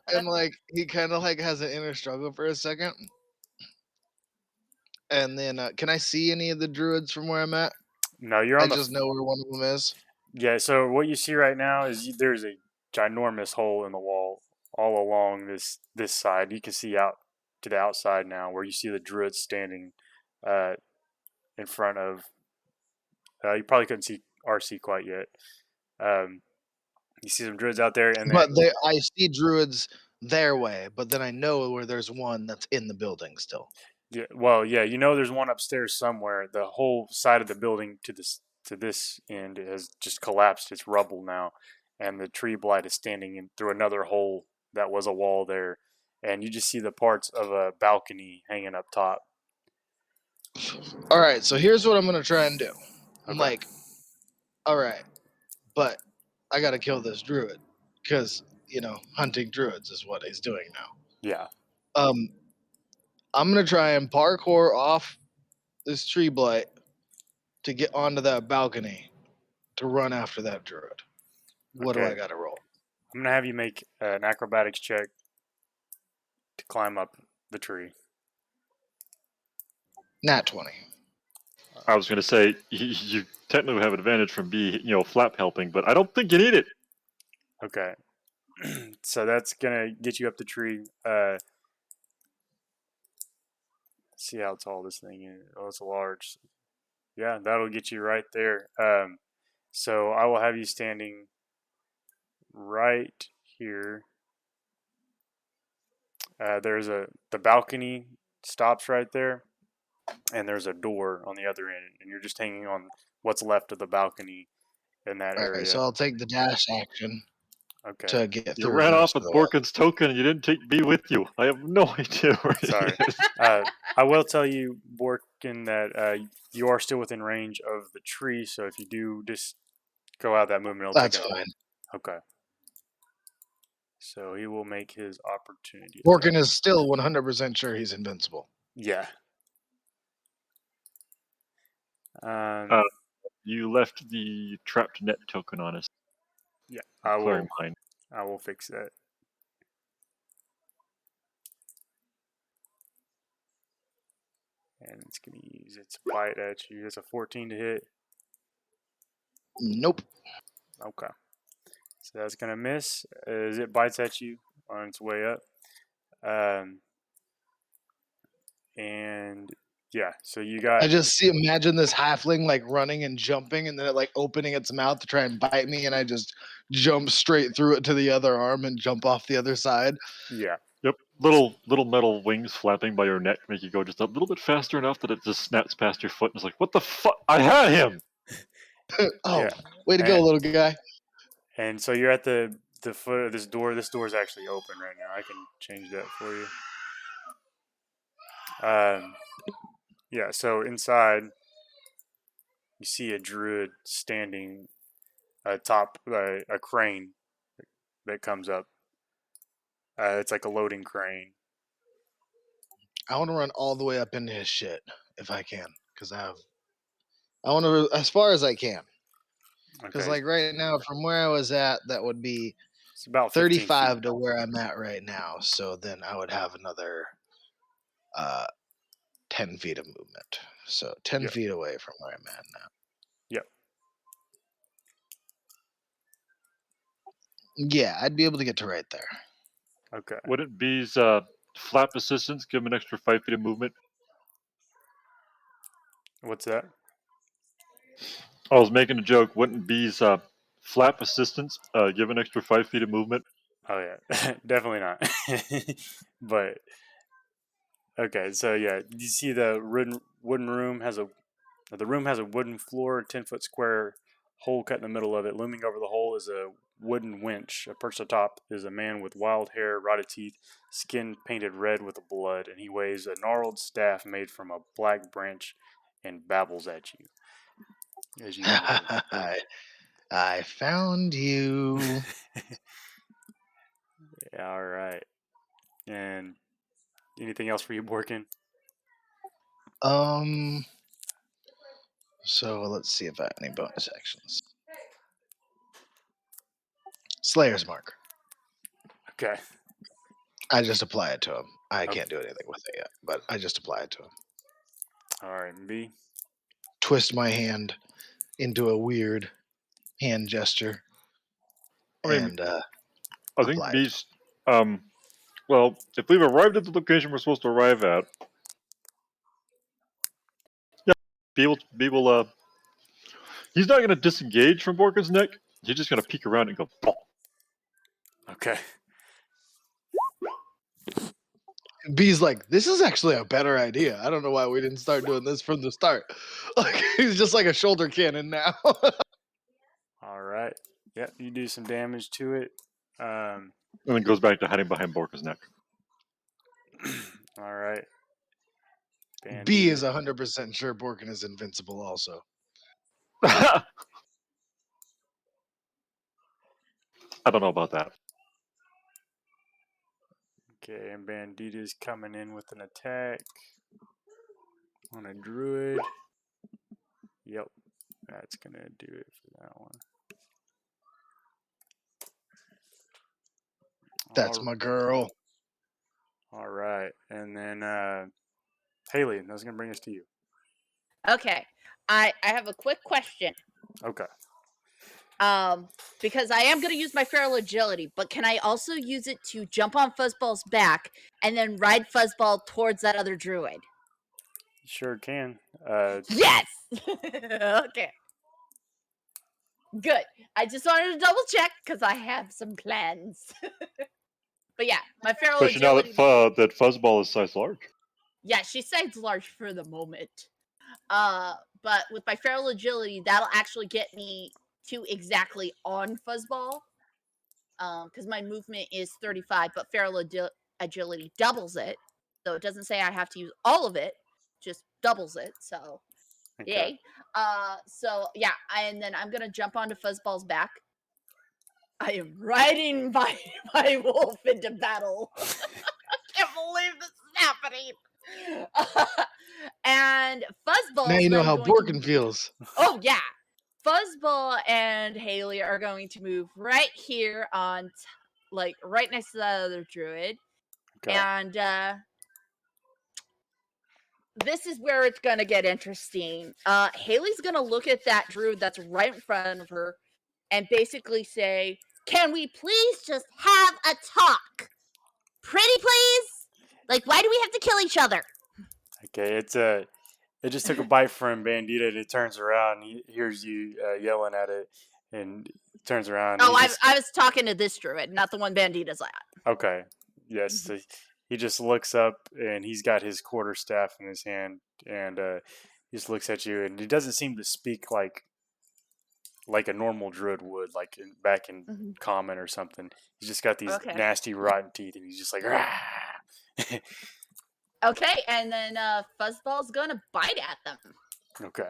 And like he kind of like has an inner struggle for a second, and then can I see any of the druids from where I'm at? No, you're I on the. just know where one of them is. Yeah. So what you see right now is there's a ginormous hole in the wall all along this side. You can see out to the outside now, where you see the druids standing in front of. You probably couldn't see RC quite yet. You see some druids out there, and then But I see druids their way, but then I know where there's one that's in the building still. yeah, well, yeah, you know, there's one upstairs somewhere. The whole side of the building to this end has just collapsed. It's rubble now, and the tree blight is standing in through another hole that was a wall there, and you just see the parts of a balcony hanging up top. All right, so here's what I'm gonna try and do. I'm Okay. like, all right, but I gotta kill this druid because hunting druids is what he's doing now. Yeah. I'm gonna try and parkour off this tree blight to get onto that balcony to run after that druid. What do I Okay. gotta roll? I'm gonna have you make an acrobatics check to climb up the tree. Nat 20. I was going to say you technically have an advantage from flap helping, but I don't think you need it. Okay. So that's gonna get you up the tree. See how tall this thing is. Oh, it's large. Yeah, that'll get you right there. So I will have you standing right here. The balcony stops right there, and there's a door on the other end, and you're just hanging on what's left of the balcony in that All area. right, so I'll take the dash action Okay. to get You through. ran the off rest with of the way. Borkin's token and you didn't take me with you. I have no idea where he Sorry. is. I will tell you, Borkin, that you are still within range of the tree, so if you do just go out that movement, it'll That's take fine. Okay. So he will make his opportunity attack. Borkin is still 100% sure he's invincible. Yeah. You left the trapped net token on us. Yeah, Clearing mine. I will fix that. And it's going to use its bite at you. It's a 14 to hit. Nope. Okay. So that's going to miss as it bites at you on its way up. And yeah, so you got. I just imagine this halfling like running and jumping, and then it like opening its mouth to try and bite me, and I just jump straight through it to the other arm and jump off the other side. Yeah. Yep. Little metal wings flapping by your neck make you go just a little bit faster enough that it just snaps past your foot and it's like, what the fuck? I had him! Oh, Yeah. way to go, little guy. And so you're at the foot of this door. This door is actually open right now. I can change that for you. Yeah, so inside you see a druid standing atop a crane that comes up. It's like a loading crane. I want to run all the way up into his shit if I can, because I want to as far as I can. Because Okay. like right now, from where I was at, that would be It's about 15 35 feet. to where I'm at right now. So then I would have another 10 feet of movement. So 10 Yep. feet away from where I'm at now. Yep. Yeah, I'd be able to get to right there. Okay. Wouldn't B's flap assistance give him an extra 5 feet of movement? What's that? I was making a joke. Wouldn't B's flap assistance give an extra 5 feet of movement? Oh yeah, definitely not. But okay, so yeah, you see the wooden room has a wooden floor, 10-foot square hole cut in the middle of it. Looming over the hole is a wooden winch. Perched atop is a man with wild hair, rotted teeth, skin painted red with blood, and he waves a gnarled staff made from a black branch and babbles at you. As you I found you. Yeah, all right. And anything else for you, Borkin? So let's see if I have any bonus actions. Slayer's Mark. Okay. I just apply it to him. I Okay. can't do anything with it yet, but I just apply it to him. All right, B. Twist my hand into a weird hand gesture. I mean, and I think apply it. B's. Well, if we've arrived at the location we're supposed to arrive at, yeah, B will. He's not going to disengage from Borkin's neck. He's just going to peek around and go, "Bah." Okay. B's like, this is actually a better idea. I don't know why we didn't start doing this from the start. Like he's just like a shoulder cannon now. All right. Yep, you do some damage to it. And then goes back to hiding behind Borkin's neck. All right. B is 100% sure Borkin is invincible also. I don't know about that. Okay, and Bandita's coming in with an attack on a druid. Yep, that's gonna do it for that one. That's my girl. All right, and then Haley, that's gonna bring us to you. Okay, I have a quick question. Okay. Because I am going to use my feral agility, but can I also use it to jump on Fuzzball's back and then ride Fuzzball towards that other druid? Sure can. Yes! Okay. Good. I just wanted to double check because I have some plans. But yeah, my feral Especially now agility. that Fuzzball is size large. Yeah, she's size large for the moment. But with my feral agility, that'll actually get me to exactly on Fuzzball. Because my movement is 35, but feral agility doubles it. So it doesn't say I have to use all of it, just doubles it. So, okay. yay. So yeah, and then I'm gonna jump onto Fuzzball's back. I am riding my wolf into battle. I can't believe this is happening. And Fuzzball. Now you know how Borkin feels. Oh yeah. Fuzzball and Haley are going to move right here on, like, right next to that other druid. Okay. And this is where it's going to get interesting. Haley's going to look at that druid that's right in front of her and basically say, can we please just have a talk? Pretty please? Like, why do we have to kill each other? Okay, it just took a bite from Bandita, and it turns around, and he hears you yelling at it, and turns around. Oh, And I was talking to this druid, not the one Bandita's at. okay, yes. So he just looks up, and he's got his quarterstaff in his hand, and he just looks at you, and he doesn't seem to speak like a normal druid would, like back in common or something. He's just got these nasty, rotten teeth, and he's just like, rah! Okay, and then Fuzzball's gonna bite at them. Okay.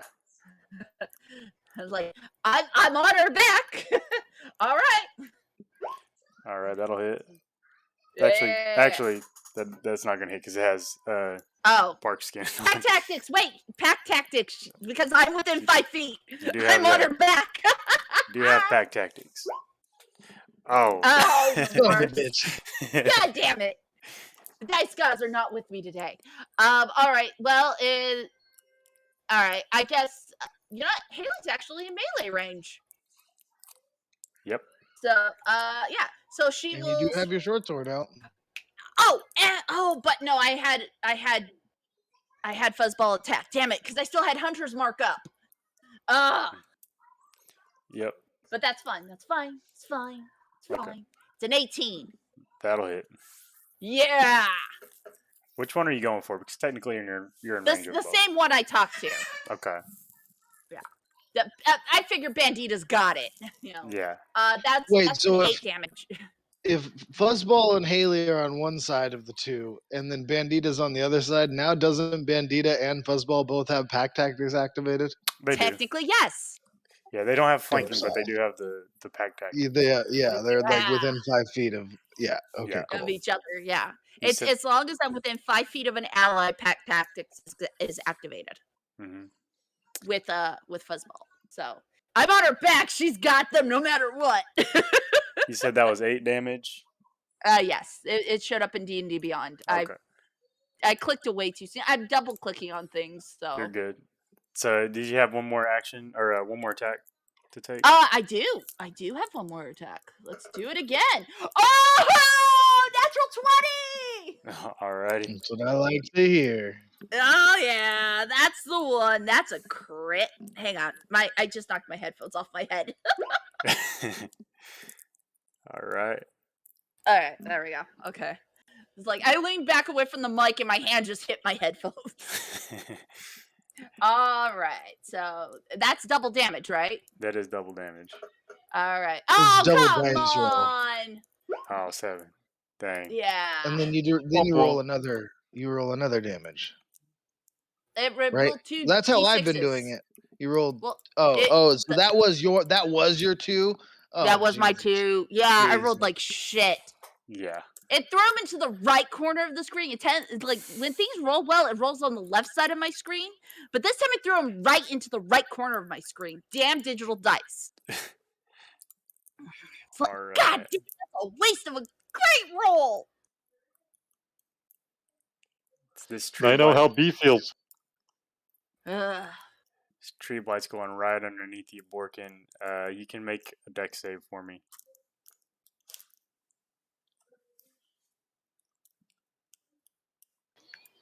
I was like, I'm on her back. All right. All right, that'll hit. Yeah. Actually, that's not gonna hit because it has bark skin. Pack tactics. Wait, pack tactics because I'm within 5 feet. I'm on that. her back. Do you have pack tactics? Oh. Bitch. God damn it. The dice gods are not with me today. All right. Well, all right. I guess you know what? Haley's actually in melee range. Yep. So, yeah. So she will. You do have your short sword out. But no, I had Fuzzball attack. Damn it, because I still had Hunter's mark up. Yep. But that's fine. That's fine. It's fine. It's fine. Okay. It's an 18. That'll hit. Yeah. Which one are you going for? Because technically you're in range of The both. same one I talked to. Okay. Yeah. I figure Bandita's got it. You know. Yeah. That's so 8 damage. If Fuzzball and Haley are on one side of the two, and then Bandita's on the other side, now doesn't Bandita and Fuzzball both have pack tactics activated? They do. Technically, yes. Yeah, they don't have flanking, but they do have the pack tactics. They're like within 5 feet of Of each other. Yeah. You It's said- as long as I'm within 5 feet of an ally, pack tactics is activated Mhm. with Fuzzball. So I'm on her back. She's got them no matter what. You said that was 8 damage. Yes, it showed up in D&D Beyond. Okay. I clicked away too soon. I'm double clicking on things, so. You're good. So did you have one more action or one more attack to take? I do. I do have one more attack. Let's do it again. Oh, natural 20! Alrighty. That's what I like to hear. Oh yeah, that's the one. That's a crit. Hang on, I just knocked my headphones off my head. All right. All right, there we go. Okay, it's like I leaned back away from the mic and my hand just hit my headphones. All right, so that's double damage, right? That is double damage. All right. Oh, double come dice roll. on. Oh, 7. Dang. Yeah. And then you roll another. You roll another damage. Right. Right. That's how I've been doing it. You rolled. Well, So that was your 2. Oh, that was my Jesus. 2. Yeah, I Jesus. rolled like shit. Yeah. It threw him into the right corner of the screen. It's like when things roll well, it rolls on the left side of my screen. But this time it threw him right into the right corner of my screen. Damn digital dice. It's like, All right. God damn, that's a waste of a great roll. It's this tree. I know blight. how B feels. Ugh. This tree blight's going right underneath you, Borkin. You can make a dex save for me.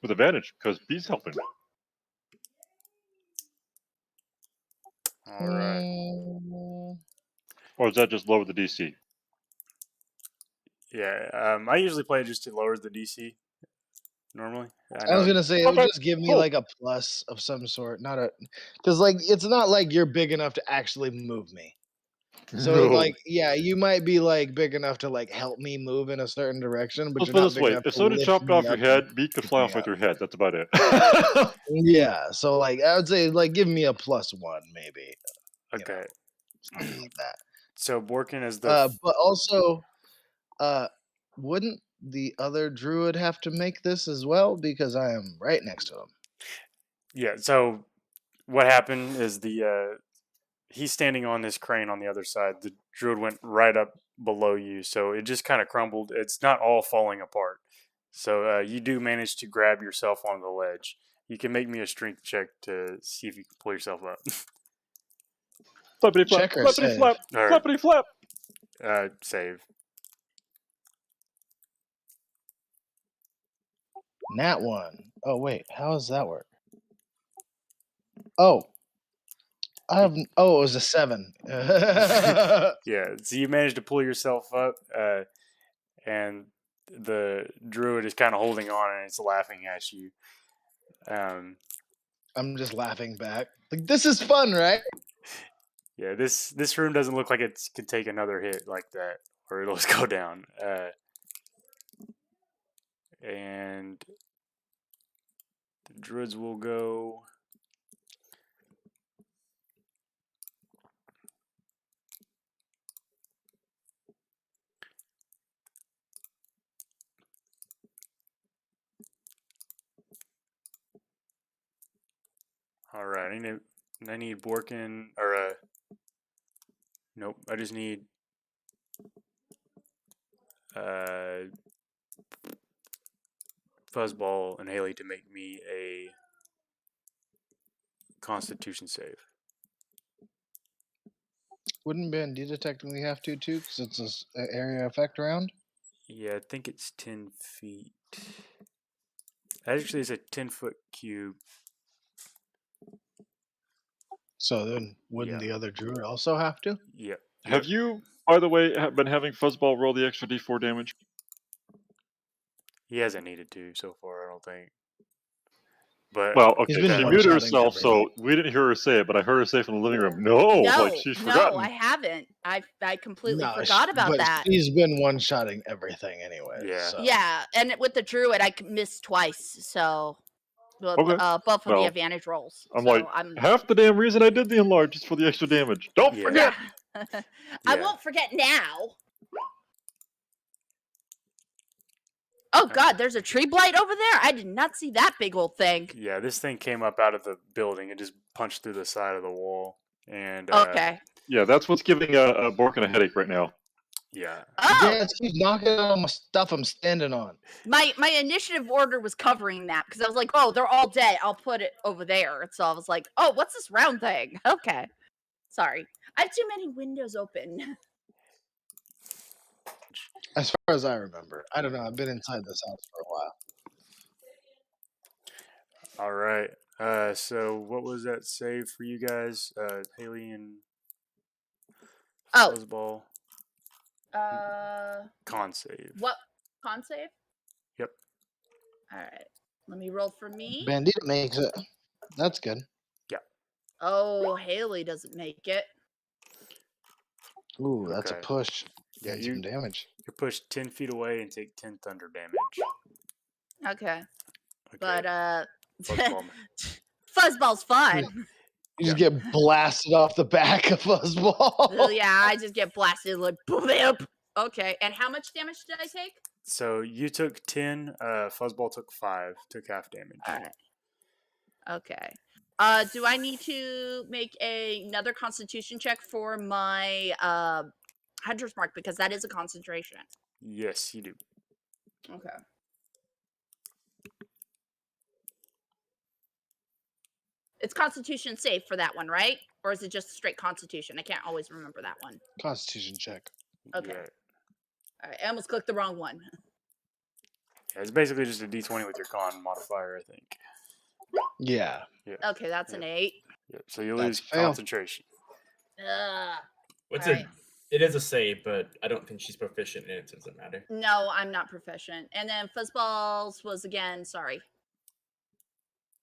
With advantage, because B's helping. All right. Or is that just lower the DC? Yeah. I usually play it just to lower the DC. Normally. I was gonna say it would Okay, just give me cool. like a plus of some sort, not a, because like it's not like you're big enough to actually move me. So No. like, yeah, you might be like big enough to like help me move in a certain direction, but Let's you're put it not this big way: enough if to somebody lift chopped me off your up head, and B could pick fly me off with up. your head. That's about it. Yeah, so like I would say like give me a +1 maybe, Okay. something like that. So Borkin is the. But also, wouldn't the other druid have to make this as well because I am right next to him? Yeah. So what happened is he's standing on this crane on the other side. The druid went right up below you, so it just kind of crumbled. It's not all falling apart. So you do manage to grab yourself on the ledge. You can make me a strength check to see if you can pull yourself up. Flappity flap, Check or flappity save? flap, Or, flappity flap. save. Nat 1. Oh, wait. How does that work? Oh. Oh, it was a 7. Yeah, so you managed to pull yourself up, and the druid is kind of holding on and it's laughing at you. I'm just laughing back. Like, this is fun, right? Yeah, this room doesn't look like it can take another hit like that, or it'll just go down. And the druids will go. All right, I need Borkin or nope. I just need Fuzzball and Haley to make me a Constitution save. Wouldn't Bandita technically have to, too? Because it's an area effect round? Yeah, I think it's 10 feet. Actually, it's a 10-foot cube. So then, wouldn't Yeah. the other druid also have to? Yeah. Have you, by the way, been having Fuzzball roll the extra d4 damage? He hasn't needed to so far, I don't think. But Well, He's okay, been she one-shotting muted herself, everything. so we didn't hear her say it, but I heard her say from the living room, no, like she's no, forgotten. I haven't. I completely No, forgot about but that. she's been one-shotting everything anyway. Yeah. So. Yeah, and with the druid, I missed twice. So, well, Okay. both of Well, the advantage rolls. I'm so like, I'm half the damn reason I did the enlarge is for the extra damage. Don't Yeah. forget! yeah. I Yeah. won't forget now. Oh God, there's a tree blight over there. I did not see that big old thing. Yeah, this thing came up out of the building. It just punched through the side of the wall. And Okay. Yeah, that's what's giving Borkin a headache right now. yeah. Oh, Yeah, it's keep knocking out my stuff I'm standing on. my initiative order was covering that because I was like, oh, they're all dead. I'll put it over there. So I was like, oh, what's this round thing? Okay. Sorry, I have too many windows open. As far as I remember. I don't know. I've been inside this house for a while. All right. So what was that save for you guys? Haley and Oh, Fuzzball. Con save. what con save? Yep. All right, let me roll for me. Bandita makes it. That's good. Oh, Haley doesn't make it. Ooh, that's a Okay. push. Yeah, And some damage. You're pushed 10 feet away and take 10 thunder damage. Okay, Okay. but Fuzzball. Fuzzball's fun. You just get blasted off the back of Fuzzball. Yeah, I just get blasted like boop. Okay, and how much damage did I take? So you took 10. Fuzzball took 5. Took half damage. All right. Okay. Do I need to make another Constitution check for my Hunter's Mark because that is a concentration? Yes, you do. Okay. It's Constitution safe for that one, right? Or is it just straight Constitution? I can't always remember that one. Constitution check. Okay. Yeah. All right. I almost clicked the wrong one. Yeah, it's basically just a d20 with your con modifier, I think. Yeah. Yeah. Okay, that's an 8. Yeah. So you That's lose a fail. concentration. What's Alright. It is a save, but I don't think she's proficient in it, so it doesn't matter. No, I'm not proficient. And then Fuzzballs was again, sorry.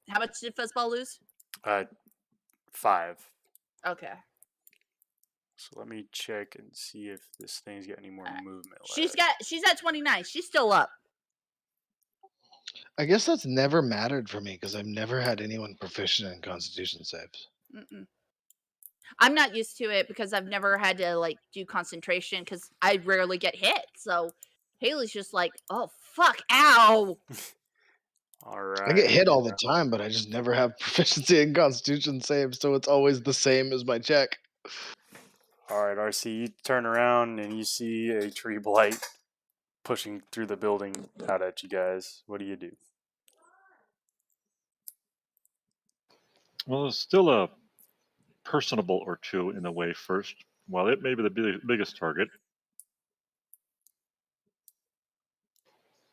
How much did Fuzzball lose? 5. Okay. So let me check and see if this thing's got any more movement left. She's at 29. She's still up. I guess that's never mattered for me because I've never had anyone proficient in Constitution saves. Mm-mm. I'm not used to it because I've never had to like do concentration because I rarely get hit. So Haley's just like, oh fuck, ow. All right. I get hit all the time, but I just never have proficiency in Constitution saves, so it's always the same as my check. All right, RC, you turn around and you see a tree blight pushing through the building out at you guys. What do you do? Well, there's still a personable or two in the way first. While it may be the biggest target,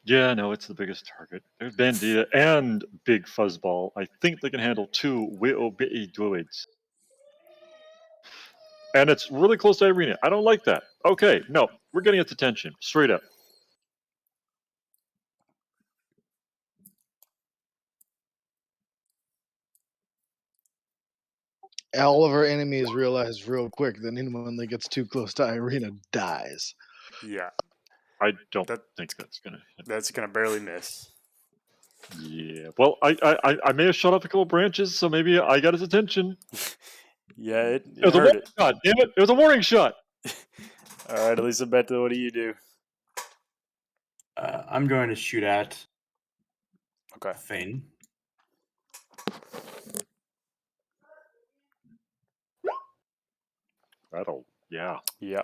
Yeah, no, it's the biggest target. There's Bandita and Big Fuzzball. I think they can handle 2 Wereravens druids. And it's really close to Irina. I don't like that. Okay, no, we're getting its attention. Straight up. All of our enemies realize real quick that anyone that gets too close to Irina dies. Yeah, I don't That- think that's gonna hit. that's gonna barely miss. Yeah. Well, I may have shot off a couple branches, so maybe I got his attention. Yeah, It it was a hurt warning it. shot. Damn it! It was a warning shot. All right, Elizabeth, what do you do? I'm going to shoot at Okay. Thane. That'll. Yeah. Yeah.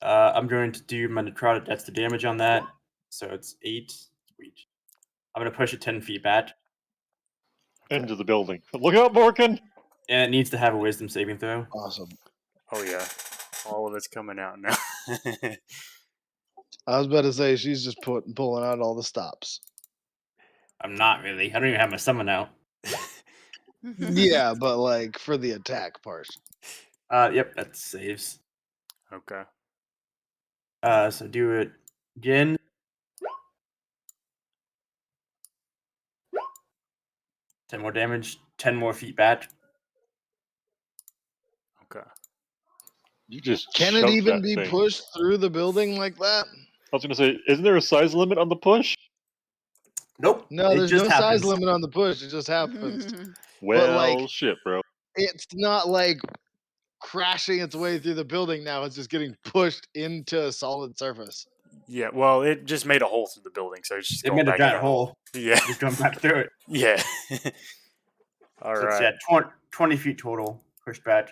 I'm going to do my necrotic. That's the damage on that. So it's 8. Sweet. I'm going to push it 10 feet back. Into the building. Look out, Morgan! And it needs to have a wisdom saving throw. Awesome. Oh yeah. All of it's coming out now. I was about to say she's just pulling out all the stops. I'm not really. I don't even have my summon out. Yeah, but like for the attack part. Yep, that saves. Okay. So do it again. Ten more damage. 10 more feet back. Okay. You just Can it shoved even that be thing. pushed through the building like that? I was gonna say, isn't there a size limit on the push? Nope. No, it there's just no happens. size limit on the push. It just happens. Well, like- shit, bro. It's not like crashing its way through the building now. It's just getting pushed into a solid surface. Yeah. Well, it just made a hole through the building, so it's just It going made a back in giant the hole. Yeah. Just going back through it. Yeah. All So it's right. 20 feet total pushed back.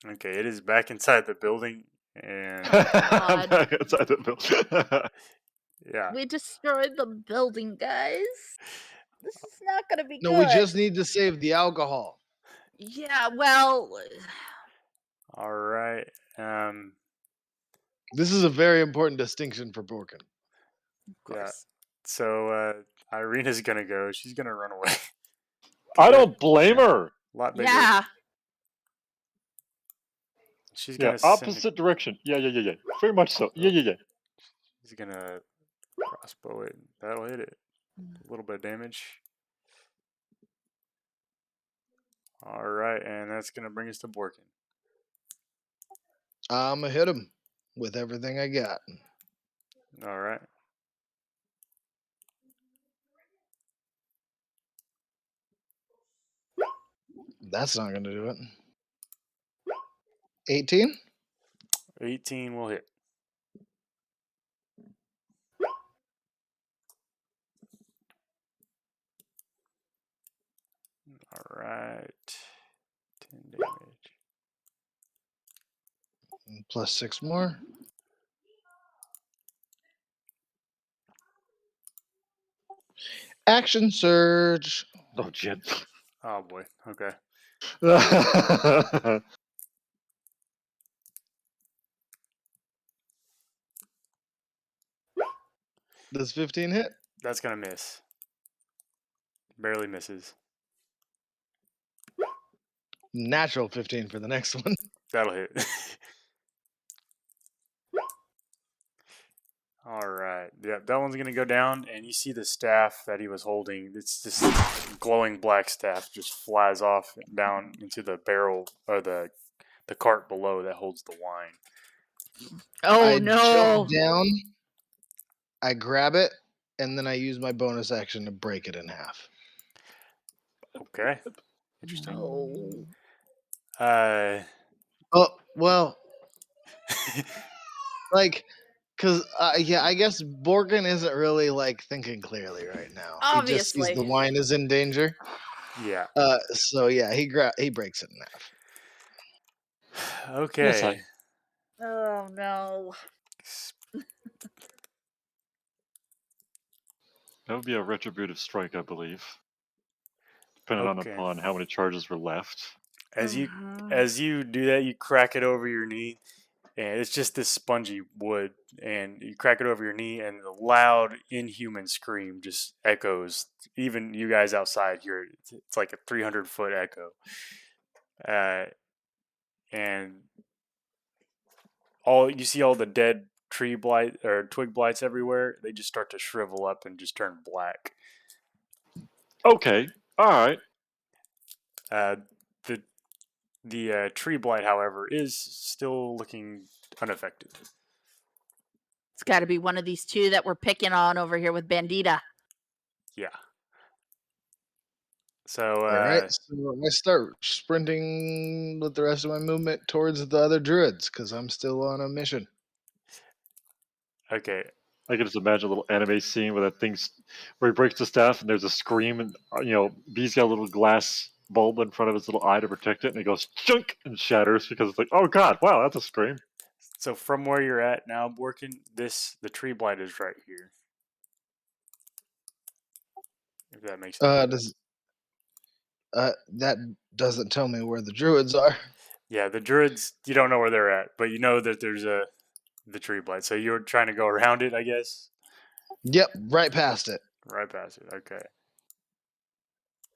Okay. It is back inside the building, and Back inside the building. yeah. We destroyed the building, guys. This is not gonna be No, good. we just need to save the alcohol. Yeah, well, All right. This is a very important distinction for Borkin. of Yeah. course. So Irina's gonna go. She's gonna run away. I don't blame her. A lot bigger. Yeah. She's Yeah, gonna send opposite direction. Yeah. Very much so. Yeah. She's gonna crossbow it. That'll hit it. A little bit of damage. All right, and that's gonna bring us to Borkin. I'm going to hit him with everything I got. All right. That's not going to do it. 18? 18 will hit. All right. 10 damage. Plus 6 more. Action surge. Oh, shit. Oh boy. Okay. Does 15 hit? That's gonna miss. Barely misses. Natural 15 for the next one. That'll hit. All right. Yeah, that one's gonna go down, and you see the staff that he was holding. It's this glowing black staff just flies off down into the barrel or the cart below that holds the wine. Oh I no. jump down, I grab it, and then I use my bonus action to break it in half. Okay. Interesting. No. Oh, well, like, because, yeah, I guess Borkin isn't really, like, thinking clearly right now. He just sees Obviously. the wine is in danger. yeah. So, yeah, he breaks it in half. Okay. Oh no. That would be a retributive strike, I believe. Depending Okay. upon how many charges were left. As you do that, you crack it over your knee, and it's just this spongy wood, and you crack it over your knee, and the loud, inhuman scream just echoes. Even you guys outside hear it. It's like a 300-foot echo, and all you see all the dead tree blight or twig blights everywhere. They just start to shrivel up and just turn black. Okay. All right. Uh, the tree blight, however, is still looking unaffected. It's got to be one of these two that we're picking on over here with Bandita. Yeah. So All right, so I start sprinting with the rest of my movement towards the other druids because I'm still on a mission. okay. I can just imagine a little anime scene where where he breaks the staff and there's a scream and B's got a little glass bulb in front of his little eye to protect it and it goes chunk and shatters because it's like, oh god, wow, that's a scream. So from where you're at now, Borkin, the tree blight is right here. If that makes any sense. That doesn't tell me where the druids are. Yeah, the druids, you don't know where they're at, but you know that there's the tree blight. So you're trying to go around it, I guess. Yep, right past it. Right past it. Okay.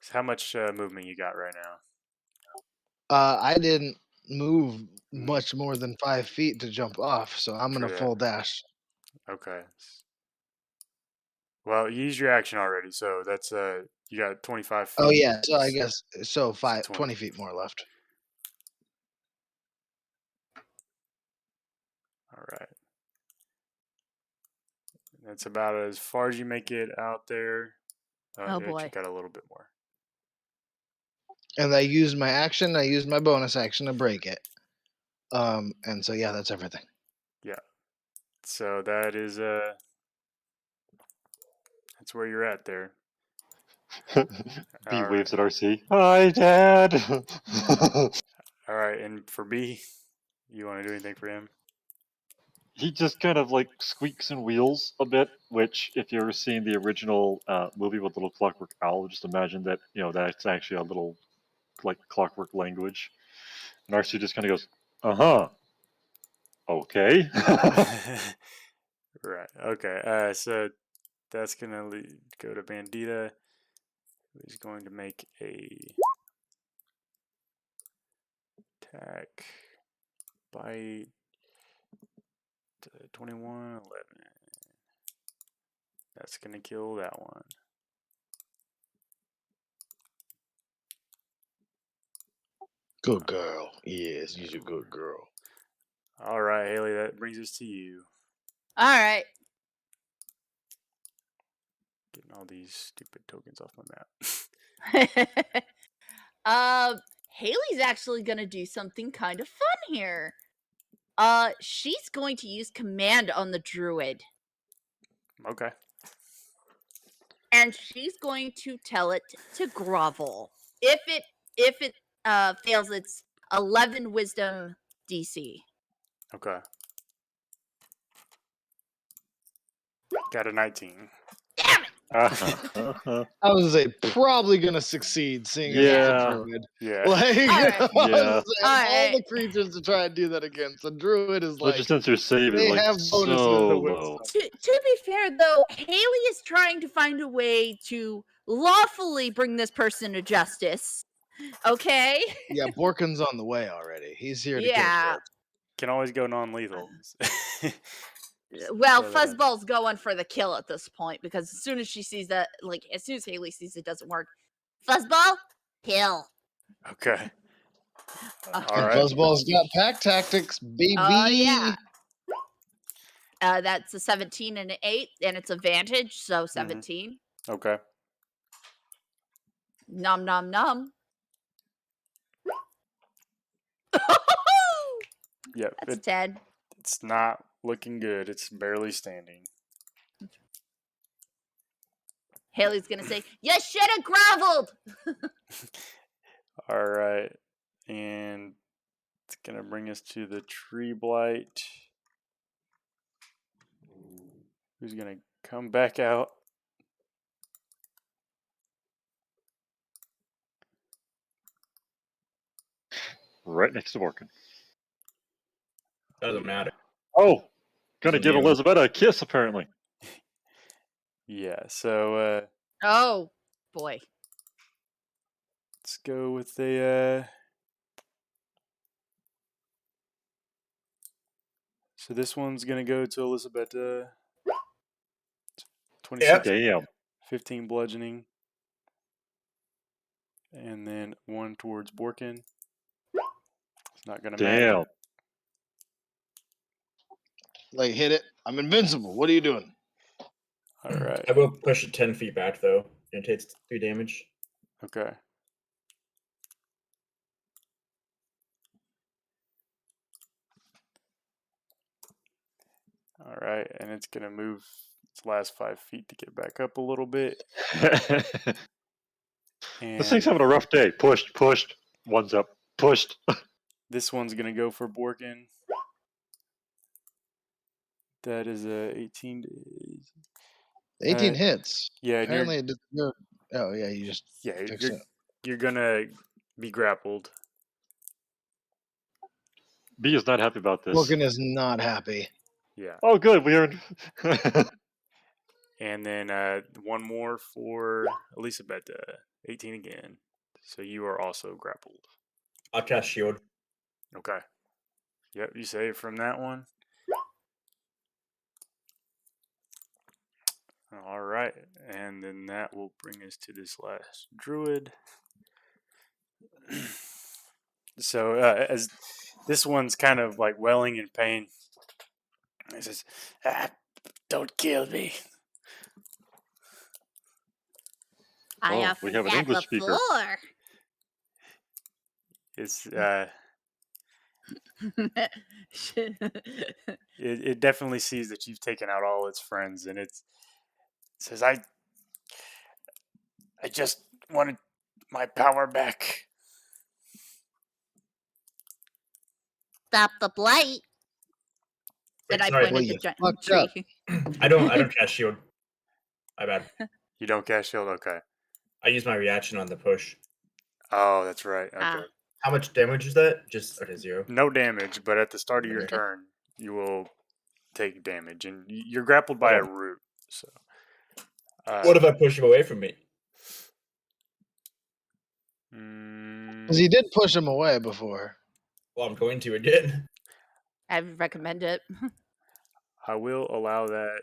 So how much movement you got right now? I didn't move Mm, much more than 5 feet to jump off, so I'm True gonna that. full dash. Okay. Well, you used your action already, so that's you got 25 feet. Oh yeah, so I guess so. 20. 20 feet more left. All right. That's about as far as you make it out there. Oh, You actually boy. got a little bit more. And I used my action. I used my bonus action to break it. And so yeah, that's everything. Yeah. So that is that's where you're at there. B All waves right. at RC. Hi, Dad. All right, and for B, you want to do anything for him? He just kind of like squeaks and wheels a bit, which if you've ever seen the original movie with Little Clockwork Owl, just imagine that that's actually a little like clockwork language. And RC just kind of goes, okay. Right. Okay. So that's gonna go to Bandita, who's going to make a attack bite. 21, 11. That's gonna kill that one. Good girl. Yes, you're a good girl. All right, Haley. That brings us to you. All right. Getting all these stupid tokens off my map. Haley's actually gonna do something kind of fun here. She's going to use command on the druid, Okay. and she's going to tell it to grovel. If it fails its 11 wisdom DC. Okay. Got a 19. Damn it! I was probably gonna succeed, seeing as it's Yeah. a druid. Yeah. Like, Alright. I was saying, all Alright. the creatures to try and do that against. A druid is like, Especially since your save is they like have bonuses so to low. wisdom. To be fair, though, Haley is trying to find a way to lawfully bring this person to justice. Okay? Yeah, Borkin's on the way already. He's here to get Yeah. killed. Can always go non-lethal. Well, throw that in. Fuzzball's going for the kill at this point because as soon as she sees that, like, as soon as Haley sees it doesn't work, Fuzzball, kill. Okay. All And right. Fuzzball's got pack tactics, baby. Oh, yeah. That's a 17 and an 8, and it's advantage, so 17. Okay. Nom nom nom. Yep. That's a 10. It's not looking good. It's barely standing. Haley's gonna say, "You should have groveled." All right. And it's going to bring us to the tree blight. Who's going to come back out? Right next to Borkin. Doesn't matter. Oh, gonna Doesn't give matter. Elizabeth a kiss apparently. Yeah. So Oh boy. let's go with a. So this one's gonna go to Elizabeth. 26, Damn. 15 bludgeoning, and then 1 towards Borkin. It's not gonna matter. Damn. Like, hit it. I'm invincible. What are you doing? All right. I will push it 10 feet back though. It takes 3 damage. Okay. All right, and it's gonna move its last 5 feet to get back up a little bit. This thing's And having a rough day. Pushed, pushed. One's up. Pushed. this one's gonna go for Borkin. That is a 18. 18 hits. Yeah, and Apparently, it doesn't go. Oh yeah, you just fix it. you're gonna be grappled. B is not happy about this. Morgan is not happy. Yeah, Oh, good. We earned. and then 1 more for Elizabeth. 18 again. So you are also grappled. I'll cast shield. Okay. Yep, you save from that one. All right, and then that will bring us to this last druid. So as this one's kind of like welling in pain, he says, "Don't kill me." I Oh, offered we have an that English speaker. before. It's it definitely sees that you've taken out all its friends, and it says, I just wanted my power back." Stop the blight. And I sorry. pointed Well, the you giant fucked up. tree. I don't cast shield. My bad. You don't cast shield? Okay. I use my reaction on the push. Oh, that's right. Okay. Ah. How much damage is that? Just okay, 0. No damage, but at the start of your Okay. turn, you will take damage, and you're grappled by a Okay. root. So, What if I push him away from me? Because he did push him away before. Well, I'm going to again. I recommend it. I will allow that.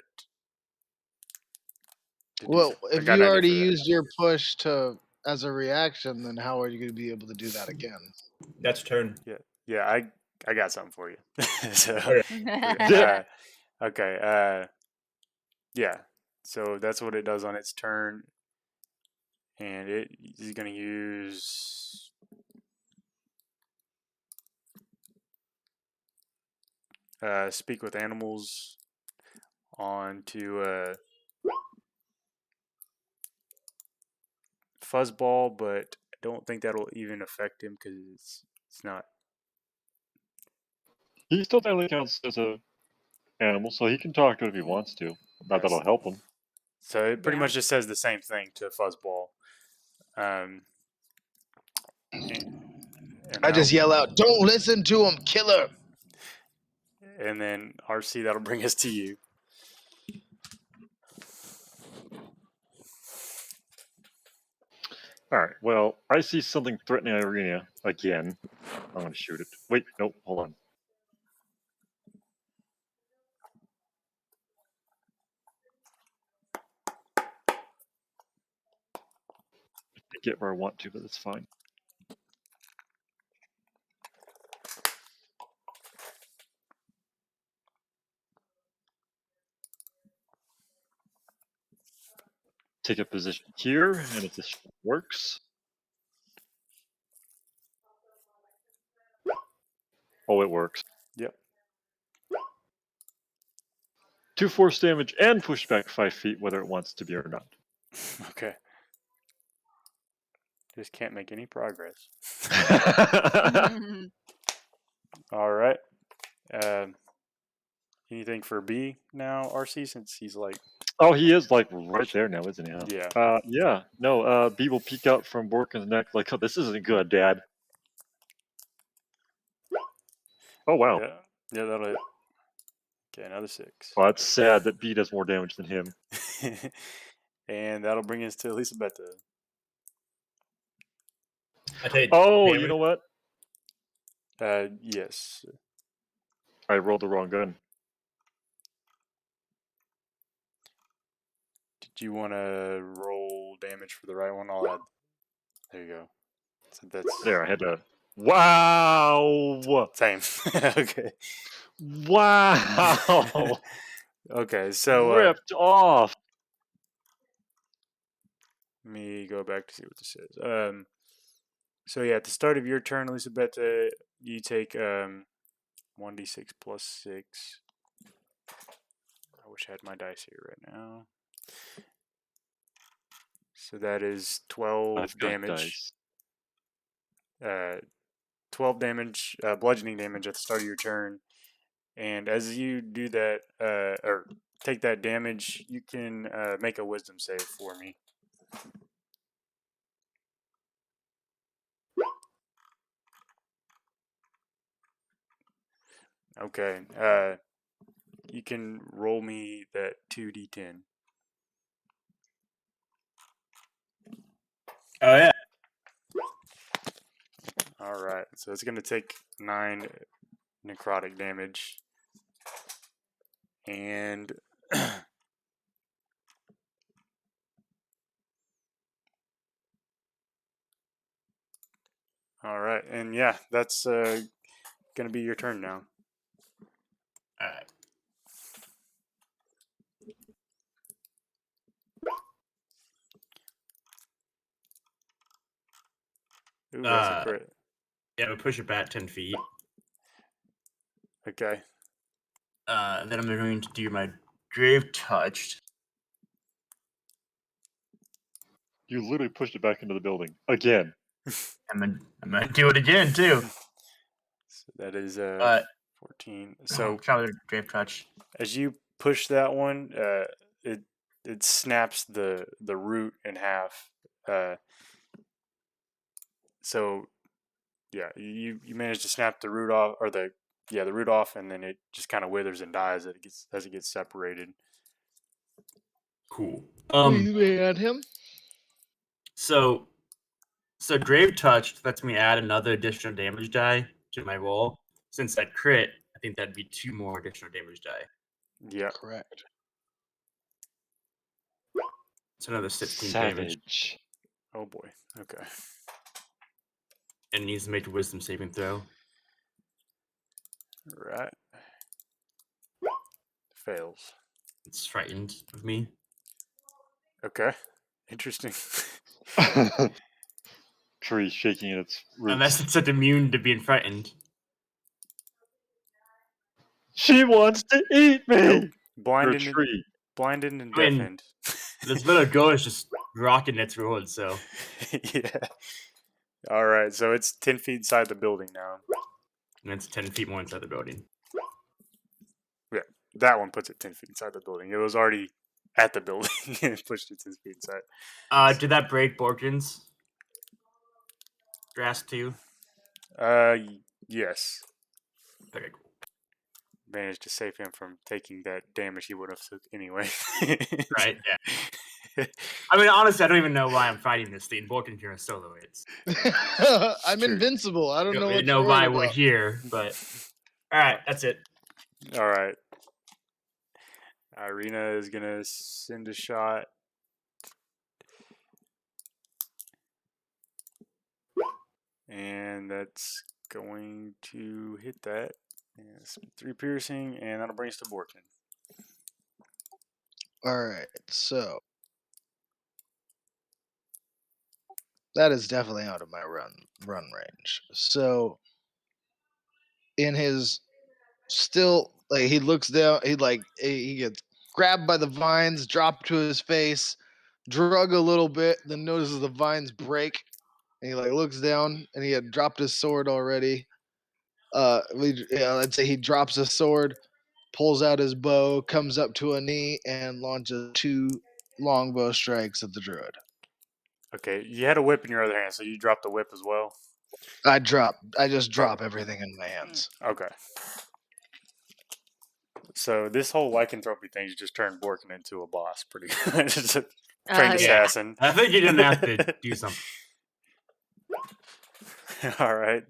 to do Well, so. I if got you an idea already for that. used your push to as a reaction, then how are you going to be able to do that again? That's turn. Yeah, I got something for you. So, Okay. okay. Yeah. So that's what it does on its turn, and it is going to use. Speak with animals onto Fuzzball, but I don't think that'll even affect him because it's not. He still technically counts as a animal, so he can talk to it if he wants to. Not that'll help him. So it pretty Yeah. much just says the same thing to Fuzzball. And I just yell out, "Don't listen to him, killer!" And then RC, that'll bring us to you. All right. Well, I see something threatening Irina again. I'm going to shoot it. Wait, nope. Hold on. I get where I want to, but it's fine. Take a position here, and if this works. Oh, it works. Yep. 2 force damage and push back 5 feet, whether it wants to be or not. Okay. Just can't make any progress. All right. Anything for B now, RC, since he's like. Oh, he is like right there now, isn't he? Huh? Yeah. Yeah. No. B will peek out from Borkin's neck, like, "Oh, this isn't good, Dad." Oh wow. Yeah. Yeah, that'll hit. Okay, another 6. Well, that's sad that B does more damage than him. And that'll bring us to Elisabetta. I take Oh, damage. you know what? Yes. I rolled the wrong gun. Did you want to roll damage for the right one? I'll add. There you go. So that's There, I had to. Wow! same. Okay. Wow! Okay, so Ripped off. let me go back to see what this says. So yeah, at the start of your turn, Elisabetta, you take 1d6 plus 6. I wish I had my dice here right now. So that is 12 I've got damage. dice. 12 damage, bludgeoning damage at the start of your turn. And as you do that, or take that damage, you can make a wisdom save for me. Okay. You can roll me that 2d10. Oh yeah. All right. So it's going to take 9 necrotic damage. And all right. And yeah, that's going to be your turn now. All right. Ooh, that's a crit. Yeah, we push it back 10 feet. Okay. Then I'm going to do my Grave Touched. You literally pushed it back into the building again. I'm gonna do it again too. So that is 14. So So try with Grave Touch. as you push that one, it snaps the root in half. So yeah, you manage to snap the root off, or the root off, and then it just kind of withers and dies as it gets separated. Cool. We may add him. So Grave Touched lets me add another additional damage die to my roll. Since that crit, I think that'd be 2 more additional damage die. Yeah. Correct. It's another 16 damage. Savage. Oh boy. Okay. And needs to make a wisdom saving throw. Right. Fails. It's frightened of me. Okay. Interesting. Tree shaking in its roots. Unless it's immune to being frightened. She wants to eat me. Nope. You're a Blinded, tree. blinded and I mean, deafened. This little girl is just rocking its road, so. Yeah. All right. So it's 10 feet inside the building now. And it's 10 feet more inside the building. Yeah. That one puts it 10 feet inside the building. It was already at the building and it pushed it 10 feet inside. Did that break Borkin's grass too? Yes. Okay, cool. Managed to save him from taking that damage he would have took anyway. Right, yeah. I mean, honestly, I don't even know why I'm fighting this thing. Borkin here is solo hits. I'm True. invincible. I don't know what know you're why worried we're about. here, but all right, that's it. All right. Irina is gonna send a shot. And that's going to hit that. Yes, 3 piercing, and that'll bring us to Borkin. All right, so that is definitely out of my run range. So in his still, like, he looks down, he gets grabbed by the vines, dropped to his face, drug a little bit, then notices the vines break, and he looks down, and he had dropped his sword already. Let's say he drops his sword, pulls out his bow, comes up to a knee, and launches 2 longbow strikes at the druid. Okay, you had a whip in your other hand, so you dropped the whip as well? I just drop everything in my hands. Okay. So this whole lycanthropy thing's just turned Borkin into a boss, pretty much. It's a trained Yeah. assassin. I think you're gonna have to do something. All right,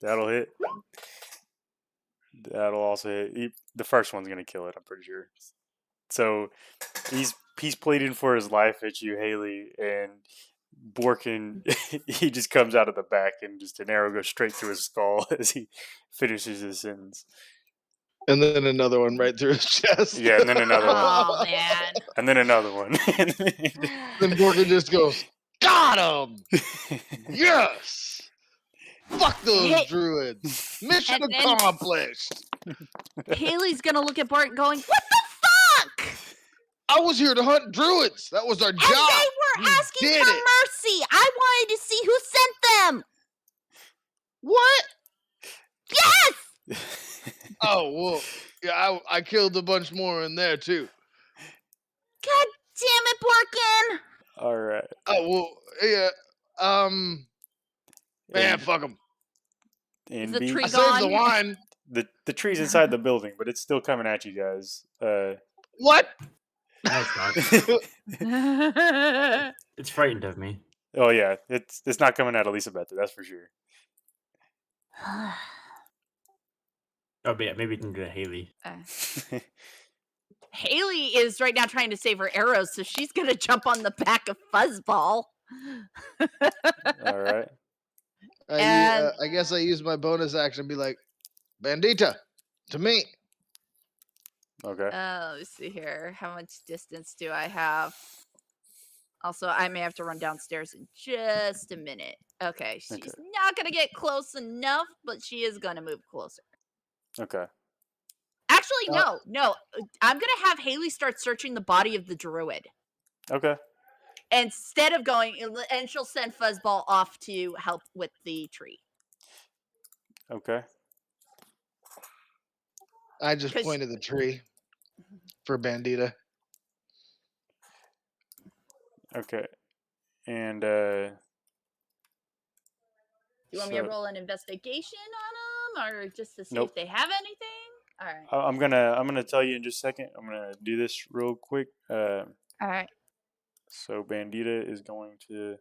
that'll hit. That'll also hit. The first one's gonna kill it. I'm pretty sure. So he's pleading for his life at you, Haley, and Borkin. He just comes out of the back and just an arrow goes straight through his skull as he finishes his sentence. And then another one right through his chest. Yeah, and then another one, Oh man. and then another one. Then Borkin just goes, got him! Yes! Fuck those Hey- druids! Mission And then- accomplished! Haley's gonna look at Bart going, "What the fuck?" I was here to hunt druids! That was our And job! they were You asking did for it. mercy. I wanted to see who sent them. What? Yes. Oh, well, yeah, I killed a bunch more in there, too. God damn it, Borkin. All right. Oh, well, yeah, man, And, fuck them. and the B- tree I saved the gone? wine. the tree's inside the building, but it's still coming at you guys. What? No, it's not. It's frightened of me. Oh yeah, it's not coming at Elisabetta, that's for sure. Oh, but yeah, maybe we can go to Haley. Haley is right now trying to save her arrows, so she's gonna jump on the back of Fuzzball. All right. And- I guess I use my bonus action and be like, Bandita, to me. Okay. Let's see here. How much distance do I have? Also, I may have to run downstairs in just a minute. Okay, she's Okay. not gonna get close enough, but she is gonna move closer. Okay. Actually, no. I'm gonna have Haley start searching the body of the druid Okay. instead of going, and she'll send Fuzzball off to help with the tree. Okay. I just 'Cause- pointed the tree for Bandita. Okay. And You want me to so- roll an investigation on them, or just to see Nope. if they have anything? All right. I'm gonna tell you in just a second. I'm gonna do this real quick. All right. So Bandita is going to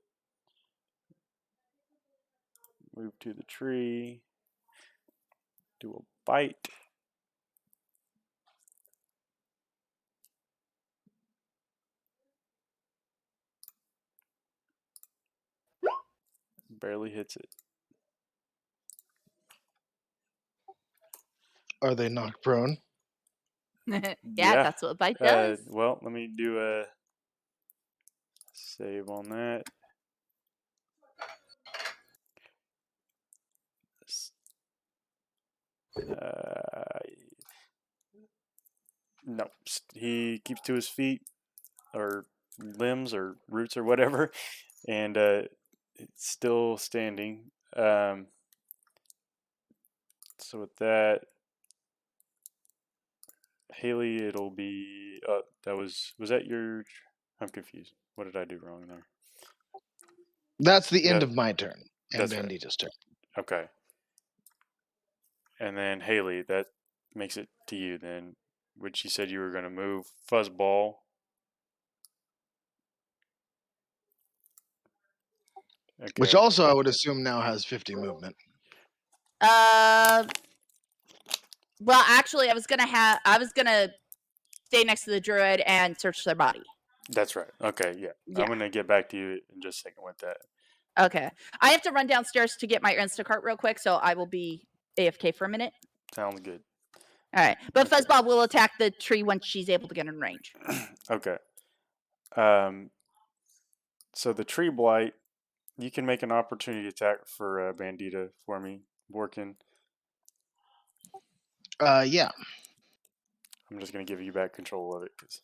move to the tree, do a bite. Barely hits it. Are they knocked prone? yeah, Yeah, that's what bite does. Well, let me do a save on that. No, he keeps to his feet or limbs or roots or whatever, and it's still standing. So with that, Haley, it'll be. Was that your? I'm confused. What did I do wrong there? That's the end Yeah, of my turn and that's right. Bandita's turn. Okay. And then Haley, that makes it to you then, which you said you were going to move Fuzzball. Okay. Which also I would assume now has 50 movement. Well, actually, I was gonna stay next to the druid and search their body. That's right. Okay, yeah. Yeah. I'm going to get back to you in just a second with that. Okay. I have to run downstairs to get my Instacart real quick, so I will be AFK for a minute. Sounds good. All right. But Fuzzball will attack the tree once she's able to get in range. Okay. So the tree blight, you can make an opportunity attack for Bandita for me, Borkin. Yeah. I'm just going to give you back control of it. 'Cause,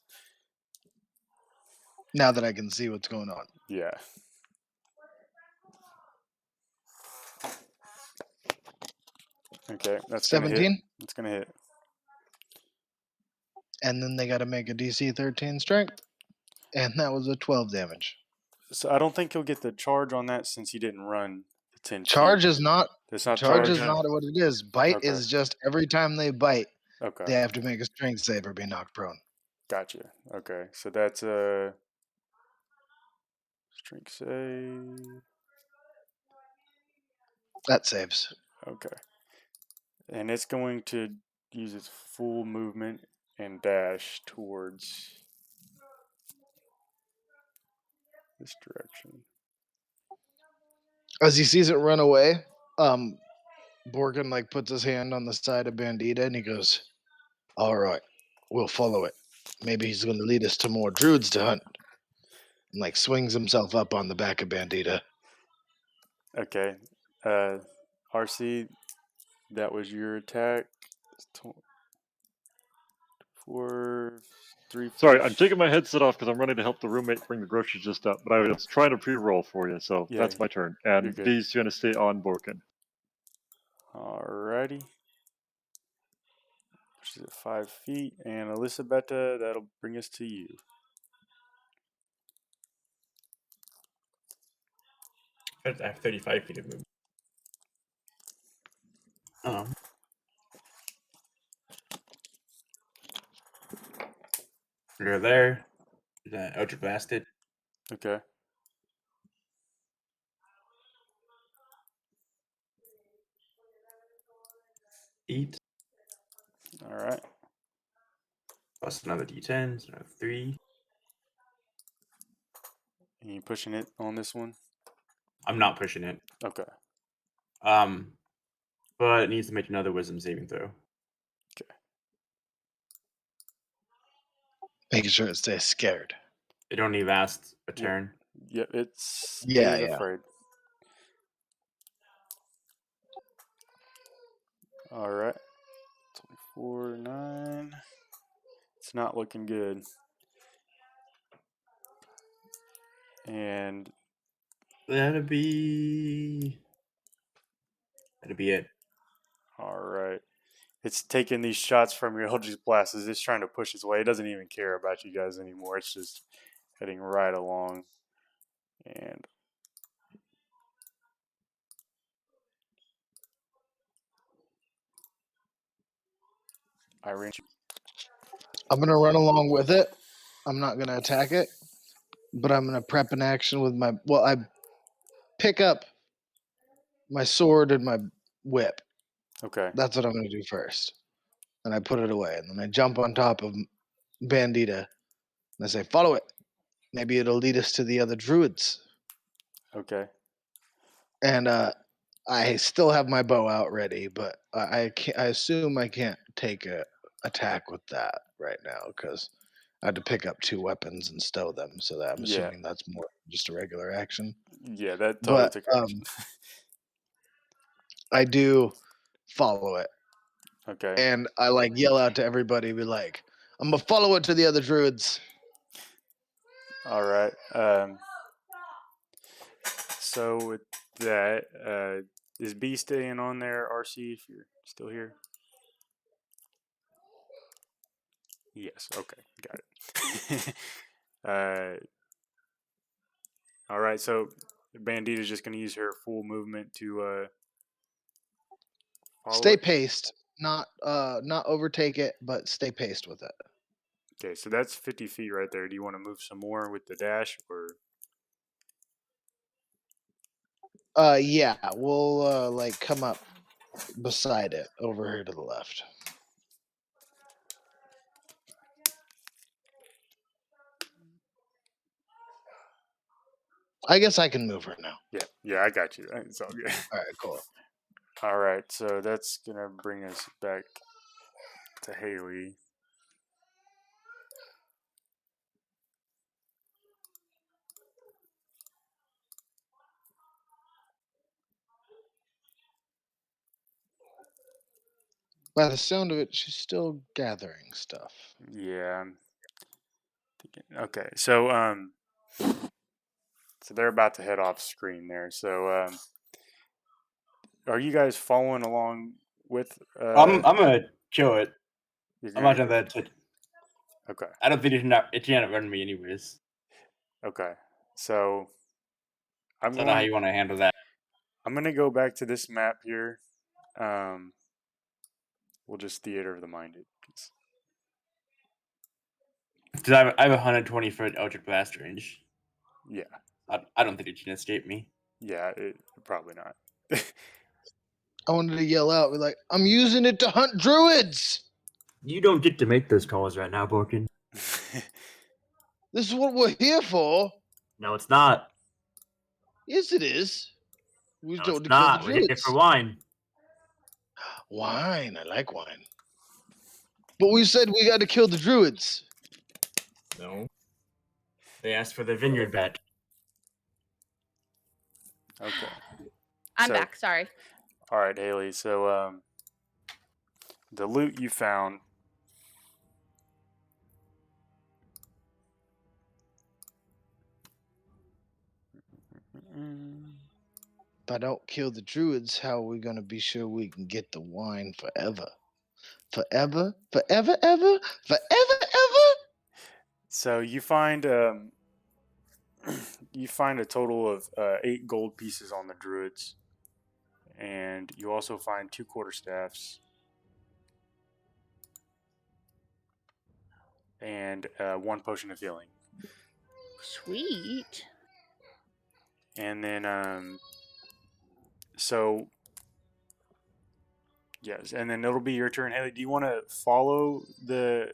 Now that I can see what's going on. yeah. Okay, that's gonna hit. 17. It's going to hit. And then they got to make a DC 13 strength. And that was a 12 damage. So I don't think he'll get the charge on that since he didn't run the 10 feet. Charge is not It's not charge charge. is not what it is. Bite Okay. is just every time they bite, Okay. They have to make a strength save or be knocked prone. Gotcha. Okay. So that's a strength save. That saves. Okay. And it's going to use its full movement and dash towards this direction. As he sees it run away, Borkin like puts his hand on the side of Bandita and he goes, "All right, we'll follow it. Maybe he's going to lead us to more druids to hunt." And like swings himself up on the back of Bandita. Okay. RC, that was your attack. 4, 3, 4. Sorry, I'm taking my headset off because I'm running to help the roommate bring the groceries just up. But I was trying to pre-roll for you, so Yeah, that's my turn. you're And good. V's going to stay on Borkin. Alrighty. She's at 5 feet. And Elisabetta, that'll bring us to you. I have 35 feet of movement. You're there. Ultra blasted. Okay. Eight. Alright. Plus another D10, so another 3. And you pushing it on this one? I'm not pushing it. Okay. But it needs to make another wisdom saving throw. Making sure it stays scared. It only lasts a turn. Yep, it Yeah, is yeah. afraid. Alright. 24, 9. It's not looking good. And That'll be it. alright. It's taking these shots from your Eldritch Blast as it's trying to push its way. It doesn't even care about you guys anymore. It's just heading right along. And Irene. I'm gonna run along with it. I'm not gonna attack it, but I'm gonna prep an action with my. Well, I pick up my sword and my whip. Okay. That's what I'm gonna do first, and I put it away, and then I jump on top of Bandita, and I say, "Follow it. Maybe it'll lead us to the other druids." Okay. And I still have my bow out ready, but I can't, I assume I can't take a attack with that right now because I had to pick up 2 weapons and stow them. So that I'm Yeah. assuming that's more just a regular action. Yeah, that totally But took action. I do follow it, Okay. and I like yell out to everybody, be like, "I'm gonna follow it to the other druids." Alright. So with that, is B staying on there, RC, if you're still here? Yes. Okay. Got it. All right. So Bandita's just going to use her full movement to follow Stay it. paced, not overtake it, but stay paced with it. Okay. So that's 50 feet right there. Do you want to move some more with the dash or? Yeah, we'll like come up beside it over here to the left. I guess I can move her now. Yeah. Yeah, I got you. It's all good. All right, cool. All right. So that's going to bring us back to Haley. By the sound of it, she's still gathering stuff. Yeah. I'm thinking. Okay. So they're about to head off screen there. So are you guys following along with? I'm gonna kill it. You're I'm gonna- not gonna that. Okay. I don't think it can't run me anyways. Okay. So I don't know how you want to handle that. I'm gonna go back to this map here. We'll just Theater of the Minded. Because I have 120-foot Eldritch Blast range. Yeah, I don't think it can escape me. yeah, probably not. I wanted to yell out, be like, I'm using it to hunt druids. You don't get to make those calls right now, Borkin. This is what we're here for. No, it's not. Yes, it is. We No, told it's to kill the not. We're hitting it druids. for wine. Wine. I like wine. But we said we got to kill the druids. No. They asked for the vineyard bet. Okay. I'm So- back. Sorry. All right, Haley. So the loot you found. If I don't kill the druids, how are we going to be sure we can get the wine forever? Forever? Forever, ever? Forever, ever? So you find you find a total of 8 gold pieces on the druids, and you also find 2 quarterstaffs and 1 potion of healing. Sweet. And then so yes, and then it'll be your turn, Haley. Do you want to follow the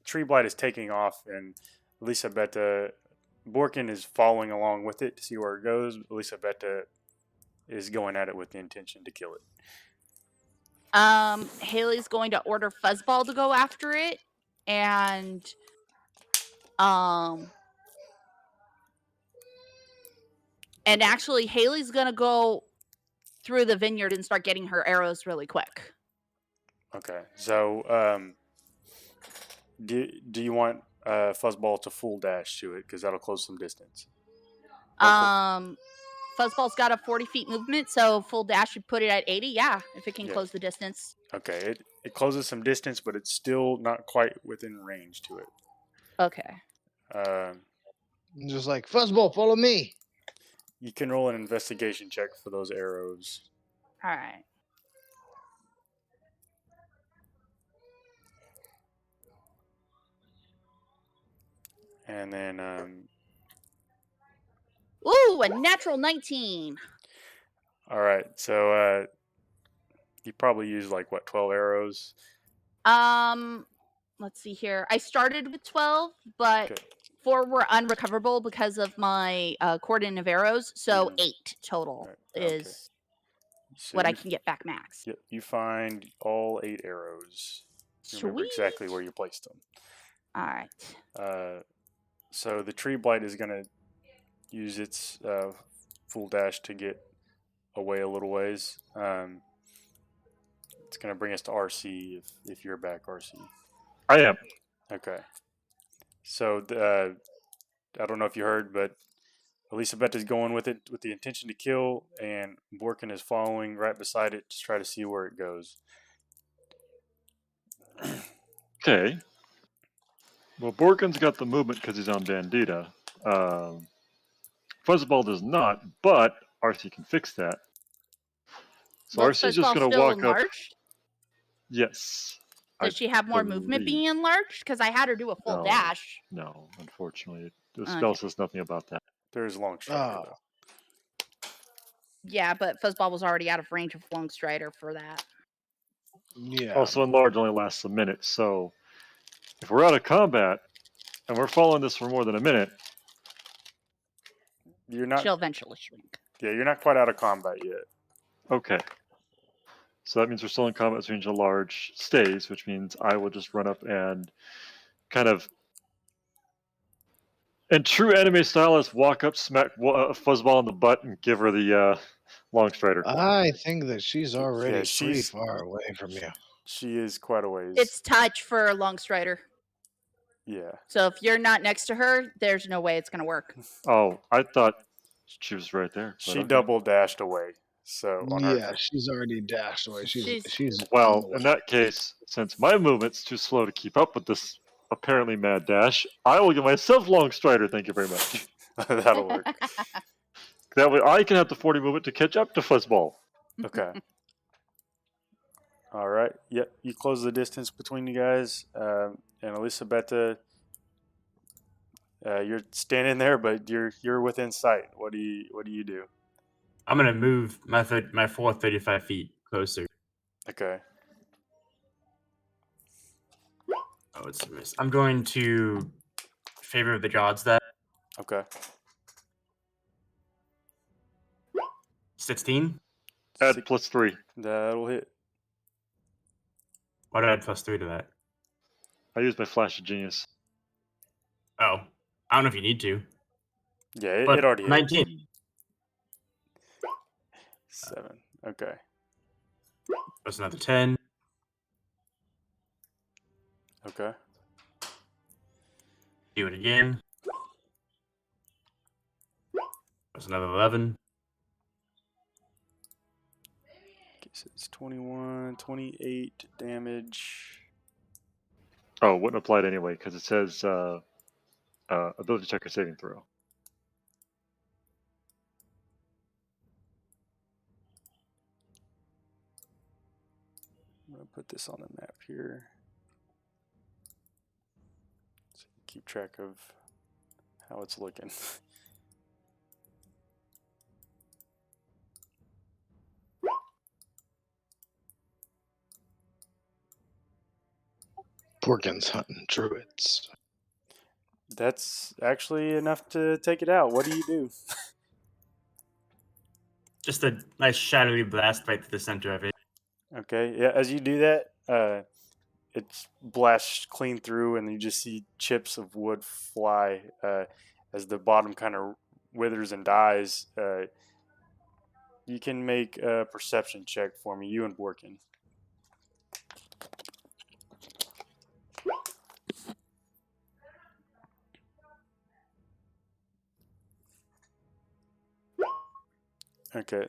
tree blight is taking off, and Elisabetta Borkin is following along with it to see where it goes. Elisabetta is going at it with the intention to kill it. Haley's going to order Fuzzball to go after it, and actually Haley's gonna go through the vineyard and start getting her arrows really quick. Okay, so do you want Fuzzball to full dash to it, because that'll close some distance? Fuzzball's got a 40 feet movement, so full dash should put it at 80. Yeah, if it can Yeah. close the distance. Okay, it closes some distance, but it's still not quite within range to it. Okay. Just like, Fuzzball, follow me. You can roll an investigation check for those arrows. All right. And then Ooh, a natural 19. all right, so you probably use like what, 12 arrows? Let's see here. I started with 12, but Okay. 4 were unrecoverable because of my cordon of arrows, so Mhm. 8 total Right, okay. is So what I you, can get back max. yep, you find all 8 arrows. You remember Sweet. exactly where you placed them. All right. So the tree blight is going to use its full dash to get away a little ways. It's going to bring us to RC if you're back, RC. I am. Okay. So I don't know if you heard, but Elisabetta is going with it with the intention to kill, and Borkin is following right beside it to try to see where it goes. Okay. Well, Borkin's got the movement because he's on Bandita. Fuzzball does not, but RC can fix that. So Well, RC's just Fuzzball's going to still walk up. enlarged. Yes. Does she have more movement believe- being enlarged? Because I had her do a full No. dash. No, unfortunately. The Okay. spell says nothing about that. There's long strider though. Yeah, but Fuzzball was already out of range of Long Strider for that. Yeah. Also, enlarge only lasts a minute, so if we're out of combat and we're following this for more than a minute, You're not. She'll eventually shrink. Yeah, you're not quite out of combat yet. okay. So that means we're still in combat range. A large stays, which means I will just run up and kind of, in true anime style, is walk up, smack a Fuzzball in the butt, and give her the long strider. I think that she's already pretty she's- far away from you. She is quite a ways. It's touch for Long Strider. Yeah. So if you're not next to her, there's no way it's going to work. Oh, I thought she was right there. but She okay. double dashed away. So on Yeah, her. she's already dashed away. She's on the Well, way. in that case, since my movement's too slow to keep up with this apparently mad dash, I will give myself long strider. Thank you very much. That'll work. That way I can have the 40 movement to catch up to Fuzzball. Okay. All right. Yep. You close the distance between you guys, and Elisabetta. You're standing there, but you're within sight. What do you do? I'm gonna move my full 35 feet closer. Okay. Oh, it's a miss. I'm going to favor of the gods. That Okay. 16. Add +3. That'll hit. Why did I add +3 to that? I use my flash of genius. Oh, I don't know if you need to. Yeah, it But already hit. 19. 7. Okay. That's another 10. Okay. Do it again. That's another 11. Okay, so it's 21, 28 damage. Oh, wouldn't apply it anyway because it says ability check or saving throw. I'm gonna put this on the map here. So you keep track of how it's looking. Porkins hunting druids. That's actually enough to take it out. What do you do? Just a nice shadowy blast right to the center of it. Okay, yeah, as you do that, it blasts clean through, and you just see chips of wood fly as the bottom kind of withers and dies. You can make a perception check for me, you and Borkin. Okay,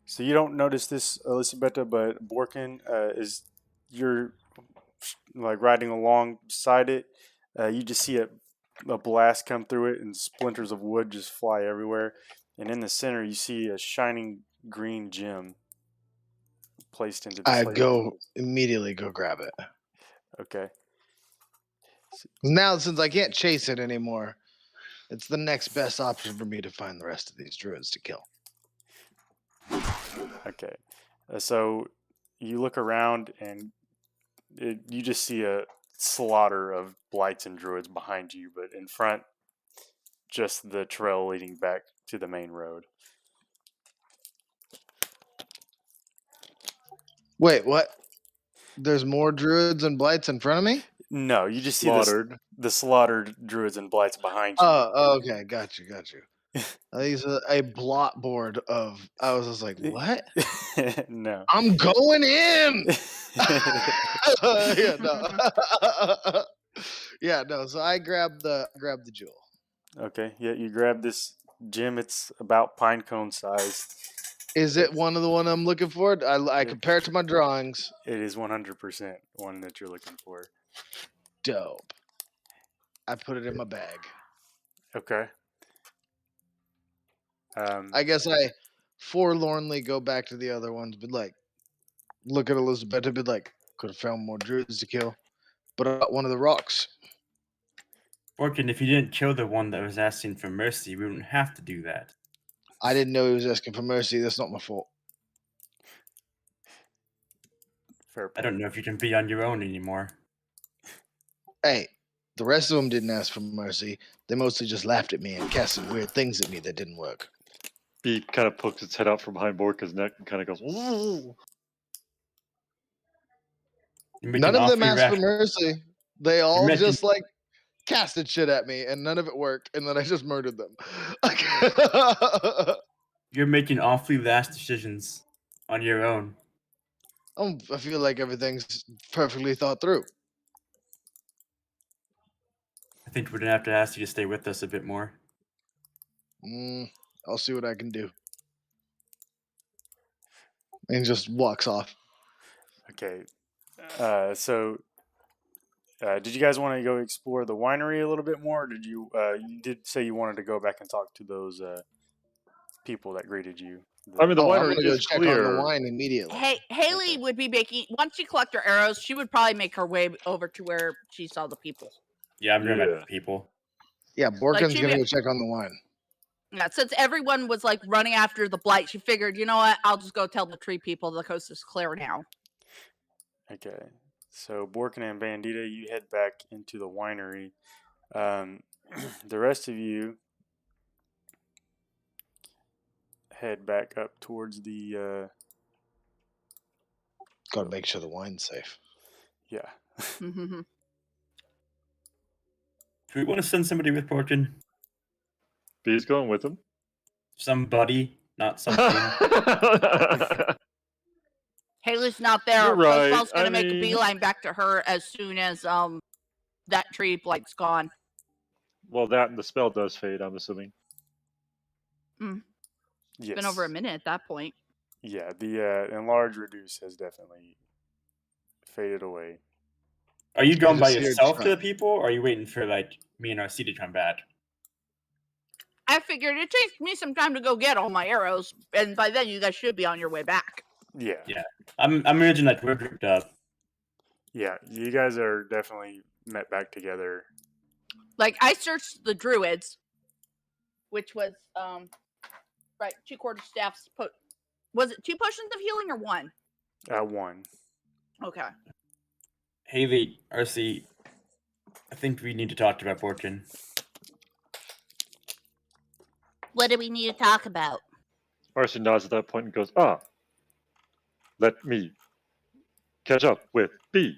so you don't notice this, Elisabetta, but Borkin is you're like riding alongside it. You just see a blast come through it, and splinters of wood just fly everywhere. And in the center, you see a shining green gem placed into the I slate. immediately go grab it. Okay. Now, since I can't chase it anymore, it's the next best option for me to find the rest of these druids to kill. Okay. So you look around, and you just see a slaughter of blights and druids behind you, but in front, just the trail leading back to the main road. Wait, what? There's more druids and blights in front of me? No, you just see Slaughtered. the slaughtered druids and blights behind you. Oh, okay, got you. These are a blot board of. I was just like, what? No. I'm going in. Yeah, no. Yeah, no. So I grabbed the jewel. Okay, yeah, you grab this gem. It's about pine cone sized. Is it one of the one I'm looking for? I compare it to my drawings. It is 100% one that you're looking for. Dope. I put it in my bag. Okay. I guess I forlornly go back to the other ones, but like, look at Elizabeth and be like, could have found more druids to kill, but I got one of the rocks. Orkin, if you didn't kill the one that was asking for mercy, we wouldn't have to do that. I didn't know he was asking for mercy. That's not my fault. Fair point. I don't know if you can be on your own anymore. Hey, the rest of them didn't ask for mercy. They mostly just laughed at me and casted weird things at me that didn't work. He kind of pokes its head out from behind Borka's neck and kind of goes, "Ooh." None of them asked for mercy. They all making- just like casted shit at me, and none of it worked. And then I just murdered them. You're making awfully rash decisions on your own. I feel like everything's perfectly thought through. I think we're gonna have to ask you to stay with us a bit more. I'll see what I can do. And just walks off. Okay. So, did you guys want to go explore the winery a little bit more? Or you did say you wanted to go back and talk to those people that greeted you? I mean, the I'm winery gonna go is check on the clear. wine immediately. Haley Okay. would be making once she collects her arrows, she would probably make her way over to where she saw the people. Yeah, I'm doing Yeah. my people. Yeah, Borkin's she'd gonna be- go check on the wine. Yeah, since everyone was like running after the blight, she figured, you know what? I'll just go tell the tree people the coast is clear now. Okay. So Borkin and Bandita, you head back into the winery. The rest of you head back up towards the Gotta make sure the wine's safe. yeah. Do we want to send somebody with Porkin? B's going with him. Somebody, not something. Haley's not there. You're right. Fuzzball's gonna I make a mean- beeline back to her as soon as that tree blight's gone. Well, that and the spell does fade, I'm assuming. It's Yes. been over a minute at that point. Yeah, the enlarge reduce has definitely faded away. Are you going by just hear yourself to Strahd. the people, or are you waiting for like me and RC to come back? I figured it takes me some time to go get all my arrows, and by then you guys should be on your way back. Yeah. Yeah. I'm imagining that we're grouped up. Yeah, you guys are definitely met back together. Like I searched the druids, which was right 2/4 staffs. Was it 2 potions of healing or 1? At one. Okay. Haley, RC, I think we need to talk about Porkin. What do we need to talk about? Arson nods at that point and goes, "Ah, let me catch up with B."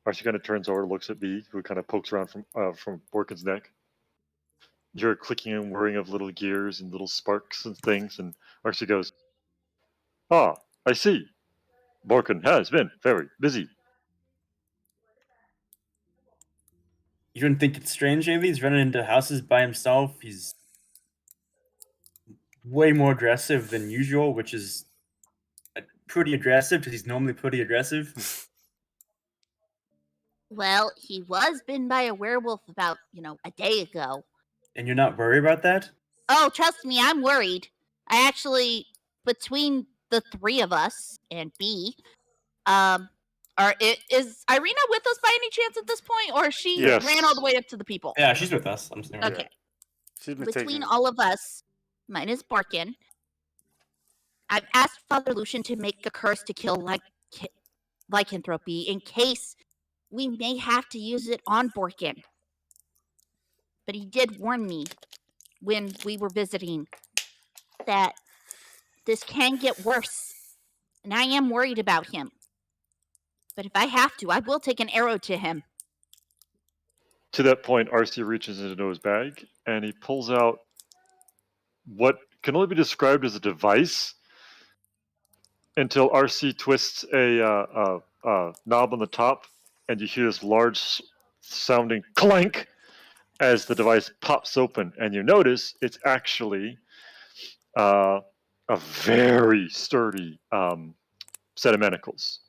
Arson kind of turns over, looks at B, who kind of pokes around from Borkin's neck. You're clicking and whirring of little gears and little sparks and things, and Arson goes, "Ah, I see. Borkin has been very busy." You don't think it's strange, Haley? He's running into houses by himself. He's way more aggressive than usual, which is pretty aggressive because he's normally pretty aggressive. Well, he was bitten by a werewolf about, a day ago. And you're not worried about that? Oh, trust me, I'm worried. I actually, between the 3 of us and B, is Irina with us by any chance at this point, or she Yes. ran all the way up to the people? Yeah, she's with us. I'm saying. Okay. She's been between taking all of us, minus Barkin, I've asked Father Lucian to make a curse to kill lycanthropy in case we may have to use it on Borkin. But he did warn me when we were visiting that this can get worse, and I am worried about him. But if I have to, I will take an arrow to him. To that point, RC reaches into his bag and he pulls out what can only be described as a device until RC twists a knob on the top, and you hear this large sounding clank as the device pops open, and you notice it's actually a very sturdy set of manacles.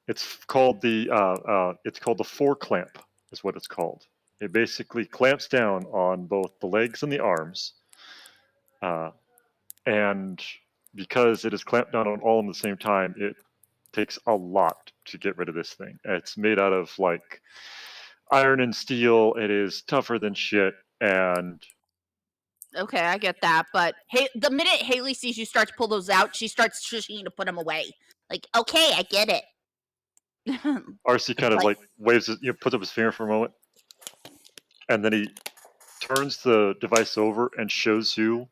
It's called the fore clamp, is what it's called. It basically clamps down on both the legs and the arms, and because it is clamped down on all at the same time, it takes a lot to get rid of this thing. It's made out of like iron and steel. It is tougher than shit, and Okay, I get that. But the minute Haley sees you start to pull those out, she starts shushing you to put them away. Like, okay, I get it. RC kind of Like- like waves, puts up his finger for a moment, and then he turns the device over and shows you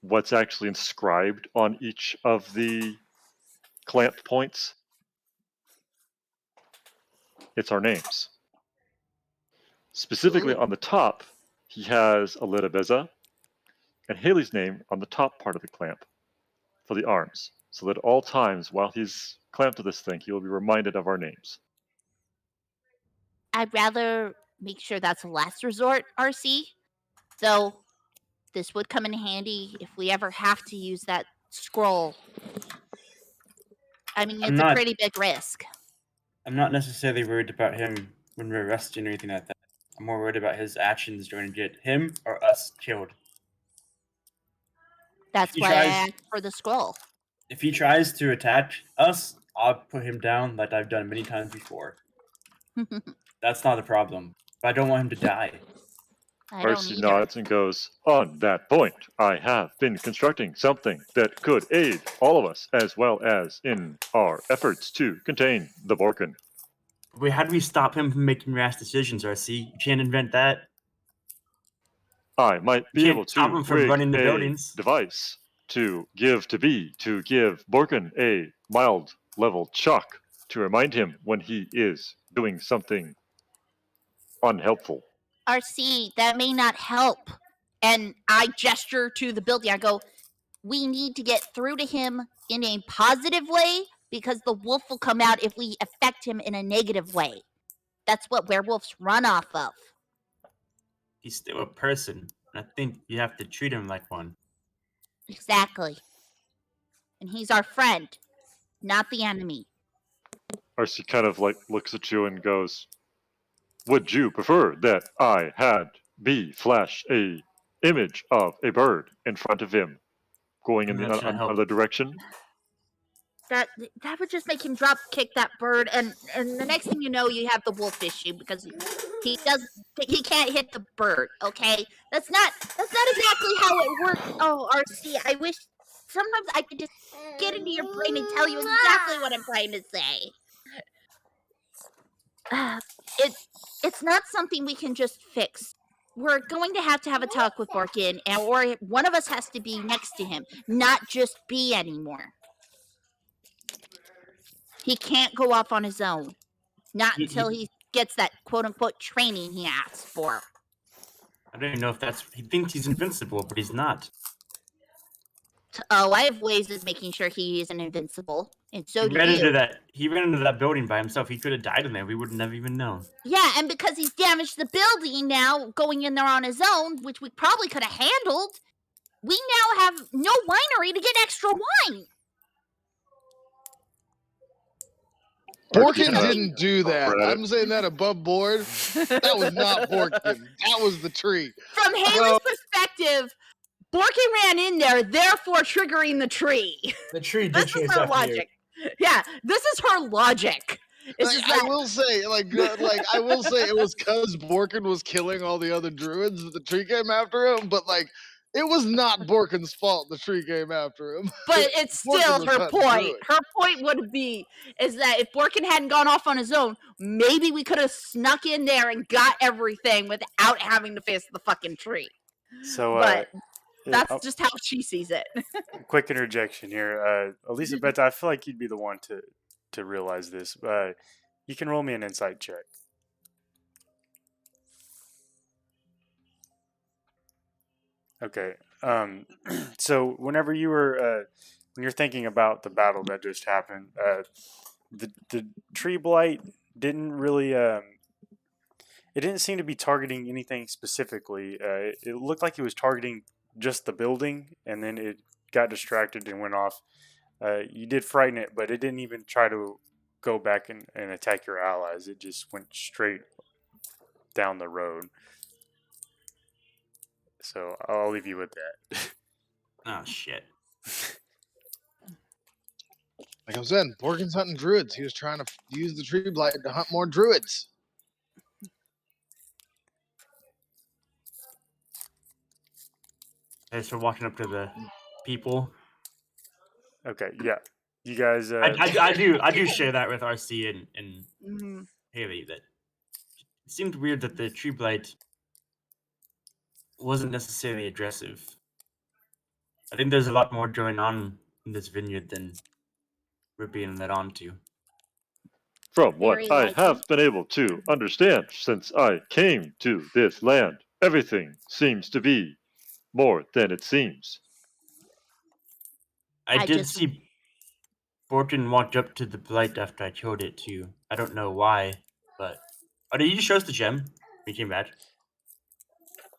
what's actually inscribed on each of the clamp points. It's our names. Specifically Ooh. on the top, he has Alidabeza and Haley's name on the top part of the clamp for the arms, so that at all times while he's clamped to this thing, he will be reminded of our names. I'd rather make sure that's a last resort, RC. Though, this would come in handy if we ever have to use that scroll. I mean, I'm it's not- a pretty big risk. I'm not necessarily worried about him when we're arrested or anything like that. I'm more worried about his actions trying to get him or us killed. That's he why I tries- asked for the scroll. If he tries to attack us, I'll put him down like I've done many times before. That's not a problem. But I don't want him to die. I don't Arcee either. nods and goes, on that point, I have been constructing something that could aid all of us as well as in our efforts to contain the Borkin. Wait, how do we stop him from making rash decisions, RC? You can't invent that. I might You be can't able stop to him from rig running the a buildings. device to give Borkin a mild level shock to remind him when he is doing something unhelpful. RC, that may not help. And I gesture to the building. I go, we need to get through to him in a positive way because the wolf will come out if we affect him in a negative way. That's what werewolves run off of. He's still a person. And I think you have to treat him like one. Exactly. And he's our friend, not the enemy. Arcee kind of like looks at you and goes, would you prefer that I had B flash a image of a bird in front of him going in That's the gonna help. other direction? That would just make him drop kick that bird, and the next thing you know, you have the wolf issue because he can't hit the bird. Okay, that's not exactly how it works. Oh, RC, I wish sometimes I could just get into your brain and tell you exactly what I'm trying to say. It's not something we can just fix. We're going to have a talk with Borkin, or one of us has to be next to him, not just B anymore. He can't go off on his own. Not until he gets that quote-unquote training he asks for. I don't even know if that's... He thinks he's invincible, but he's not. Oh, I have ways of making sure he isn't invincible. And so He do ran you. into that building by himself. He could have died in there. We wouldn't have even known. Yeah, and because he's damaged the building now, going in there on his own, which we probably could have handled, we now have no winery to get extra wine. Borkin Arcee didn't do that. Credit. I'm saying that above board. That was not Borkin. That was the tree. From Haley's perspective, Borkin ran in there, therefore triggering the tree. The tree This did is chase her after you. logic. Yeah, this is her logic. It's Like, just that I will say, I will say it was because Borkin was killing all the other druids that the tree came after him, but like, it was not Borkin's fault the tree came after him. but it's Borkin still was her hunting point. druids. Her point would be is that if Borkin hadn't gone off on his own, maybe we could have snuck in there and got everything without having to face the fucking tree. So, But that's yeah, just how she sees it. quick interjection here. Elisa Beta, I feel like you'd be the one to realize this. You can roll me an insight check. Okay. So whenever you were when you're thinking about the battle that just happened, the tree blight didn't really it didn't seem to be targeting anything specifically. It looked like it was targeting just the building, and then it got distracted and went off. You did frighten it, but it didn't even try to go back and attack your allies. It just went straight down the road. So I'll leave you with that. Oh, shit. Like I said, Borkin's hunting druids. He was trying to use the tree blight to hunt more druids. Okay, so walking up to the people. Okay, yeah. You guys I do share that with RC and Mhm. Haley, that it seemed weird that the tree blight wasn't necessarily aggressive. I think there's a lot more going on in this vineyard than we're being let on to. From what Very I likely. have been able to understand since I came to this land, everything seems to be more than it seems. I I did just- see Borkin walked up to the blight after I killed it too. I don't know why, but did you show us the gem when you came back?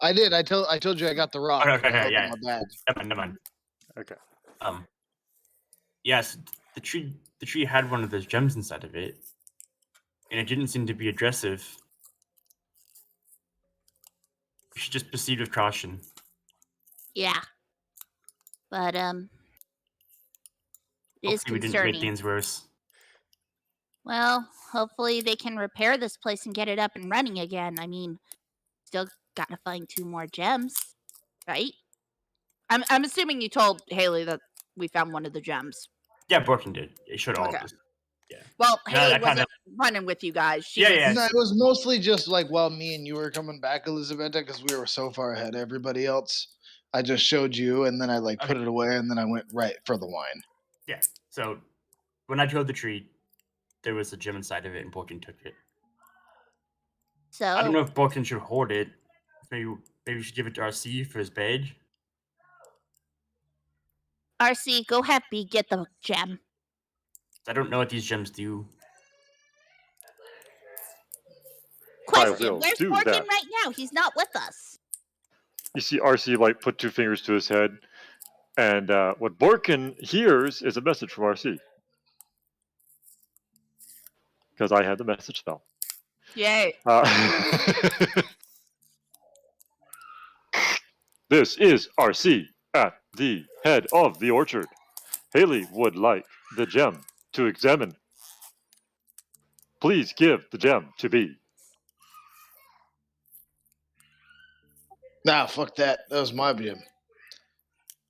I did. I told you I got the rock. Okay, I held yeah. my badge. Never mind. okay. Yes, the tree had one of those gems inside of it, and it didn't seem to be aggressive. We should just proceed with caution. Yeah. But it is Hopefully we didn't make concerning. things worse. Well, hopefully they can repair this place and get it up and running again. I mean, still gotta find 2 more gems, right? I'm assuming you told Haley that we found one of the gems. Yeah, Borkin did. It showed all Okay. of us. Yeah. Well, No, Haley that kinda- wasn't running with you guys. She Yeah, was, yeah. No, it was mostly just like while me and you were coming back, Elizabeth, because we were so far ahead of everybody else. I just showed you, and then I like put Okay. it away, and then I went right for the wine. Yeah. So when I drove the tree, there was a gem inside of it, and Borkin took it. I don't know So if Borkin should hoard it. Maybe we should give it to RC for his badge. RC, go have B get the gem. I don't know what these gems do. Question: will where's do Morgan that. right now? He's not with us. You see RC like put 2 fingers to his head, and what Borkin hears is a message from RC. Because I had the message spell. yay. This is RC at the head of the orchard. Haley would like the gem to examine. Please give the gem to B. Nah, fuck that. That was my gem.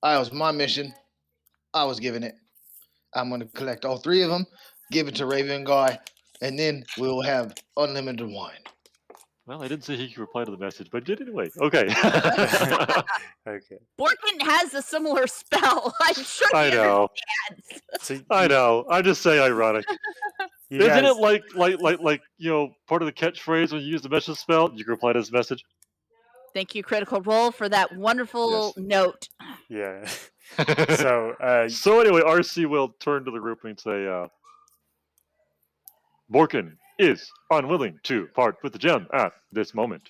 That was my mission. I was giving it. I'm gonna collect all 3 of them, give it to Raven Guy, and then we'll have unlimited wine. Well, I didn't say he could reply to the message, but did anyway. Okay. Okay. Borkin has a similar spell. I'm sure I he know. understands. So I know. I'm just saying ironic. you Isn't guys, it like part of the catchphrase when you use the message spell, you can reply to this message? Thank you, Critical Role, for that wonderful note. Yeah. So So anyway, RC will turn to the group and say, Borkin is unwilling to part with the gem at this moment,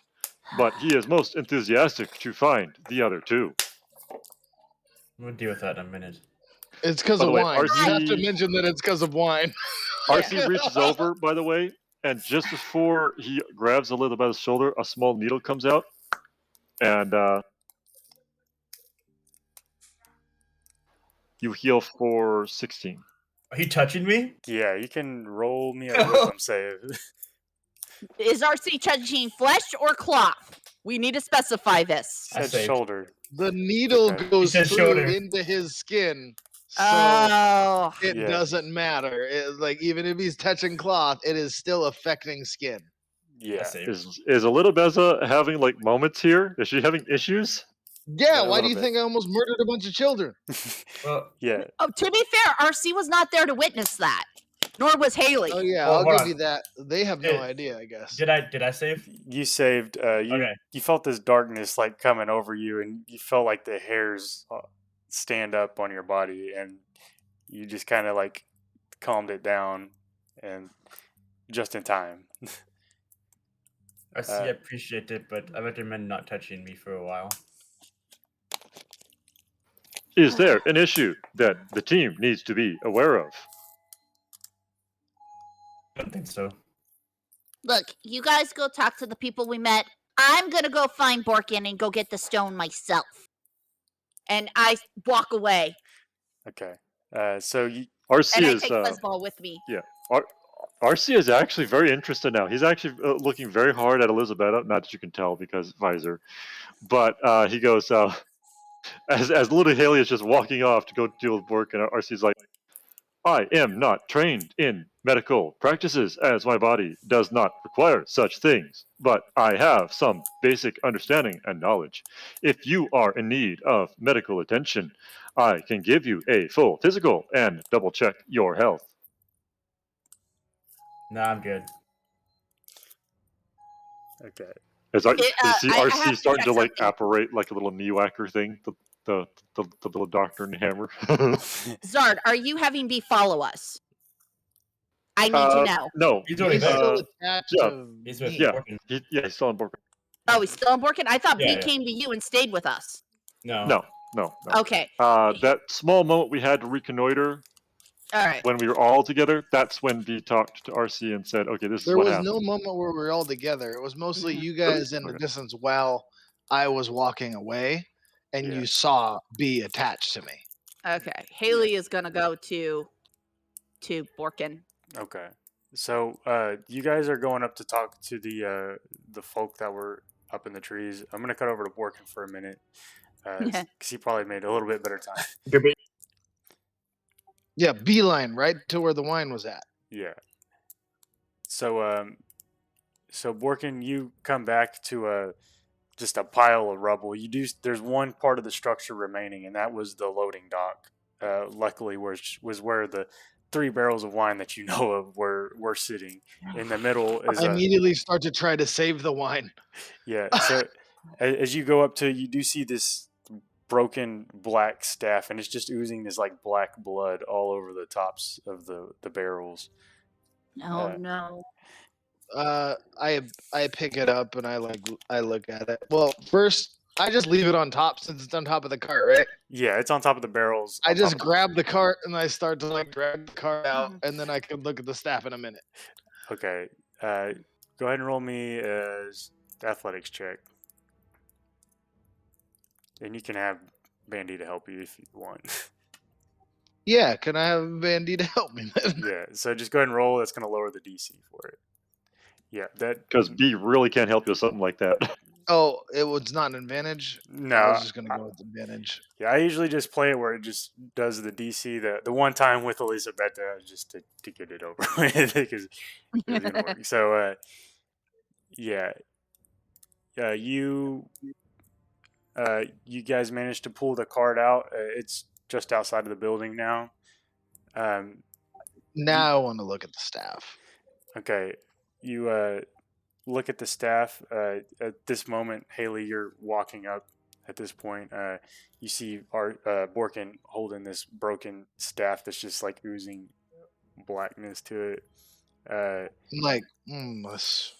but he is most enthusiastic to find the other 2. We'll deal with that in a minute. It's because By of the way, wine. You have to RC mention that it's because of wine. RC reaches over, by the way, and just before he grabs Elizabeth by the shoulder, a small needle comes out, and you heal for 16. Are you touching me? yeah, you can roll me a wisdom save. Is RC touching flesh or cloth? We need to specify this. I Said saved. shoulder. The needle Okay. goes said through shoulder. into his skin, so Oh, it Yeah. doesn't matter. Like even if he's touching cloth, it is still affecting skin. I Yeah. saved. Is a little Beza having like moments here? Is she having issues? Yeah, A why do little you bit. think I almost murdered a bunch of children? Well, Yeah. oh, to be fair, RC was not there to witness that, nor was Haley. Oh yeah, Well, I'll hold give on. you that. They have no Did- idea, I guess. did I save? You saved. Okay. You felt this darkness like coming over you, and you felt like the hairs stand up on your body, and you just kind of like calmed it down, and just in time. I see. I appreciate it, but I recommend not touching me for a while. Is there an issue that the team needs to be aware of? I don't think so. Look, you guys go talk to the people we met. I'm gonna go find Borkin and go get the stone myself. And I walk away, Okay. So you, RC and I is take Fuzzball with me. RC is actually very interested now. He's actually looking very hard at Elizabeth. Not that you can tell because visor, but he goes as little Haley is just walking off to go deal with work, and RC's like, I am not trained in medical practices as my body does not require such things, but I have some basic understanding and knowledge. If you are in need of medical attention, I can give you a full physical and double check your health. Nah, I'm good. okay. Is I see have RC to starting to check like something. apparate like a little Newacker thing? The little doctor and hammer. Zard, are you having B follow us? I need to know. No. He's already He's there. still attached yeah, to He's with me. yeah. Borkin. He's still on board. Oh, he's still on Borkin? I thought Yeah, B yeah. came to you and stayed with us. No. Okay. That small moment we had to reconnoiter All right. when we were all together, that's when V talked to RC and said, okay, this is There what was happened. no moment where we were all together. It was mostly you guys in the Okay. distance while I was walking away, and Yeah. you saw B attached to me. Okay. Haley is gonna go to Borkin. Okay. So you guys are going up to talk to the folk that were up in the trees. I'm gonna cut over to Borkin for a minute, because he probably made a little bit better time. Yeah, beeline right to where the wine was at. Yeah. So Borkin, you come back to just a pile of rubble. There's one part of the structure remaining, and that was the loading dock. Luckily, was where the 3 barrels of wine that you know of were sitting. In the middle is I immediately start to try to save the wine. yeah. So as you go up to it, you do see this broken black staff, and it's just oozing this like black blood all over the tops of the barrels. Oh no. I pick it up and I look at it. Well, first I just leave it on top since it's on top of the cart, right? Yeah, it's on top of the barrels. I on top just of- grab the cart and I start to like drag the cart out, and then I can look at the staff in a minute. Okay. Go ahead and roll me as athletics check, and you can have Bandy to help you if you want. Yeah, can I have Bandy to help me then? Yeah. So just go ahead and roll. That's going to lower the DC for it. Yeah. Because B really can't help you with something like that. Oh, it was not an advantage. No. I was just gonna go with advantage. Yeah, I usually just play it where it just does the DC. The one time with Elizabeth, just to get it over with because it was gonna work. So yeah, you guys managed to pull the cart out. It's just outside of the building now. Now I want to look at the staff. Okay, you look at the staff. At this moment, Haley, you're walking up. At this point, you see Borkin holding this broken staff that's just like oozing blackness to it. I'm like, this.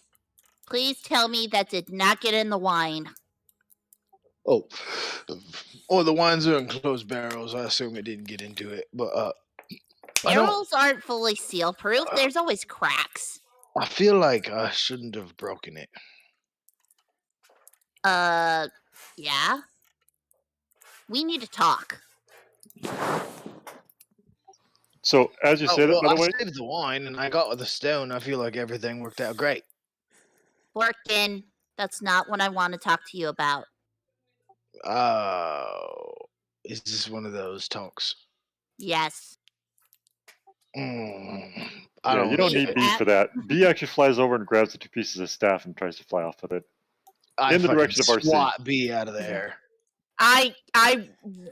Please tell me that did not get in the wine. Oh, the wines are in closed barrels. I assume it didn't get into it, but I don't. Barrels aren't fully seal proof. There's always cracks. I feel like I shouldn't have broken it. Yeah. We need to talk. So as you said it, by I the way, saved the wine and I got with the stone. I feel like everything worked out great. Borkin, that's not what I want to talk to you about. Is this one of those talks? Yes. I yeah, don't you don't need need B for that. B actually flies over and grabs the 2 pieces of staff and tries to fly off with it. I in the direction of our swat B out of there. I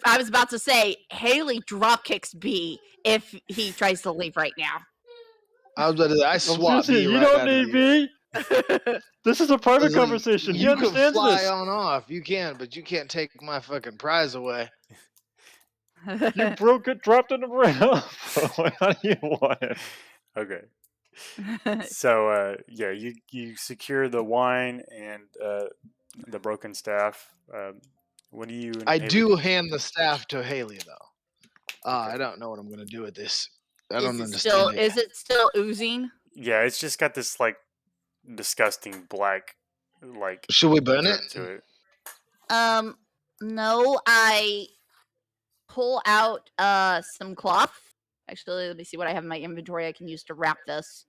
was about to say Haley drop kicks B if he tries to leave right now. I was about to say, I swat seriously, B you right don't out of need the B. This is a private conversation. He You can understands fly this. on off. You can, but you can't take my fucking prize away. You broke it, dropped it around. How do you want it? Okay. So yeah, you secure the wine and the broken staff. What do you? and I Haley do hand the staff to Haley though. Okay. I don't know what I'm gonna do with this. I Is don't it understand it. Is it still oozing? Yeah, it's just got this like disgusting black like Should we burn drip it? to it. No, I pull out some cloth. Actually, let me see what I have in my inventory I can use to wrap this.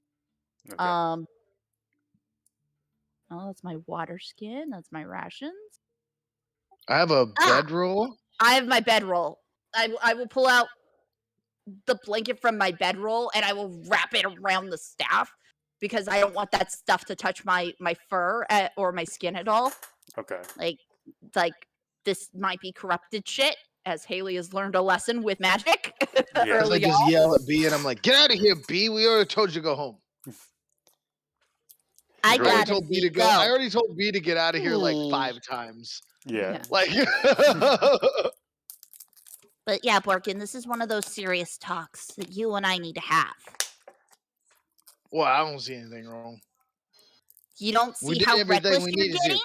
Okay. Oh, that's my water skin. That's my rations. I have a bedroll. I have my bedroll. I will pull out the blanket from my bedroll and I will wrap it around the staff because I don't want that stuff to touch my fur or my skin at all. Okay. Like this might be corrupted shit, as Haley has learned a lesson with magic. Yeah. I early just on. yell at B and I'm like, "Get out of here, B! We already told you to go home." I Great. gotta told B to go. I already told B to get out of here like 5 times. Yeah. Like, But yeah, Borkin, this is one of those serious talks that you and I need to have. well, I don't see anything wrong. You don't We see did how everything reckless we you're needed to. getting?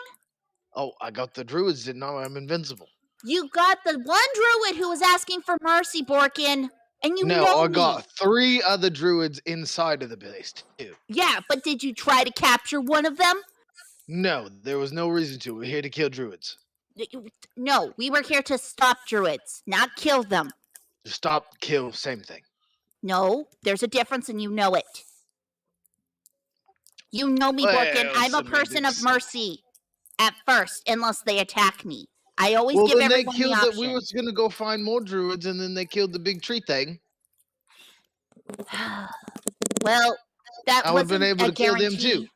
Oh, I got the druids. Didn't know I'm invincible. You got the one druid who was asking for mercy, Borkin, and you No, know I me. got 3 other druids inside of the base too. Yeah, but did you try to capture one of them? No, there was no reason to. We're here to kill druids. No, we were here to stop druids, not kill them. Stop, kill, same thing. No, there's a difference and you know it. You know me, Borkin. I'm a person of mercy at first, unless they attack me. I always give then they everyone the killed option. We was gonna go find more druids, and then they killed the big tree thing. Well, that I would have wasn't been able a to kill them guarantee. too.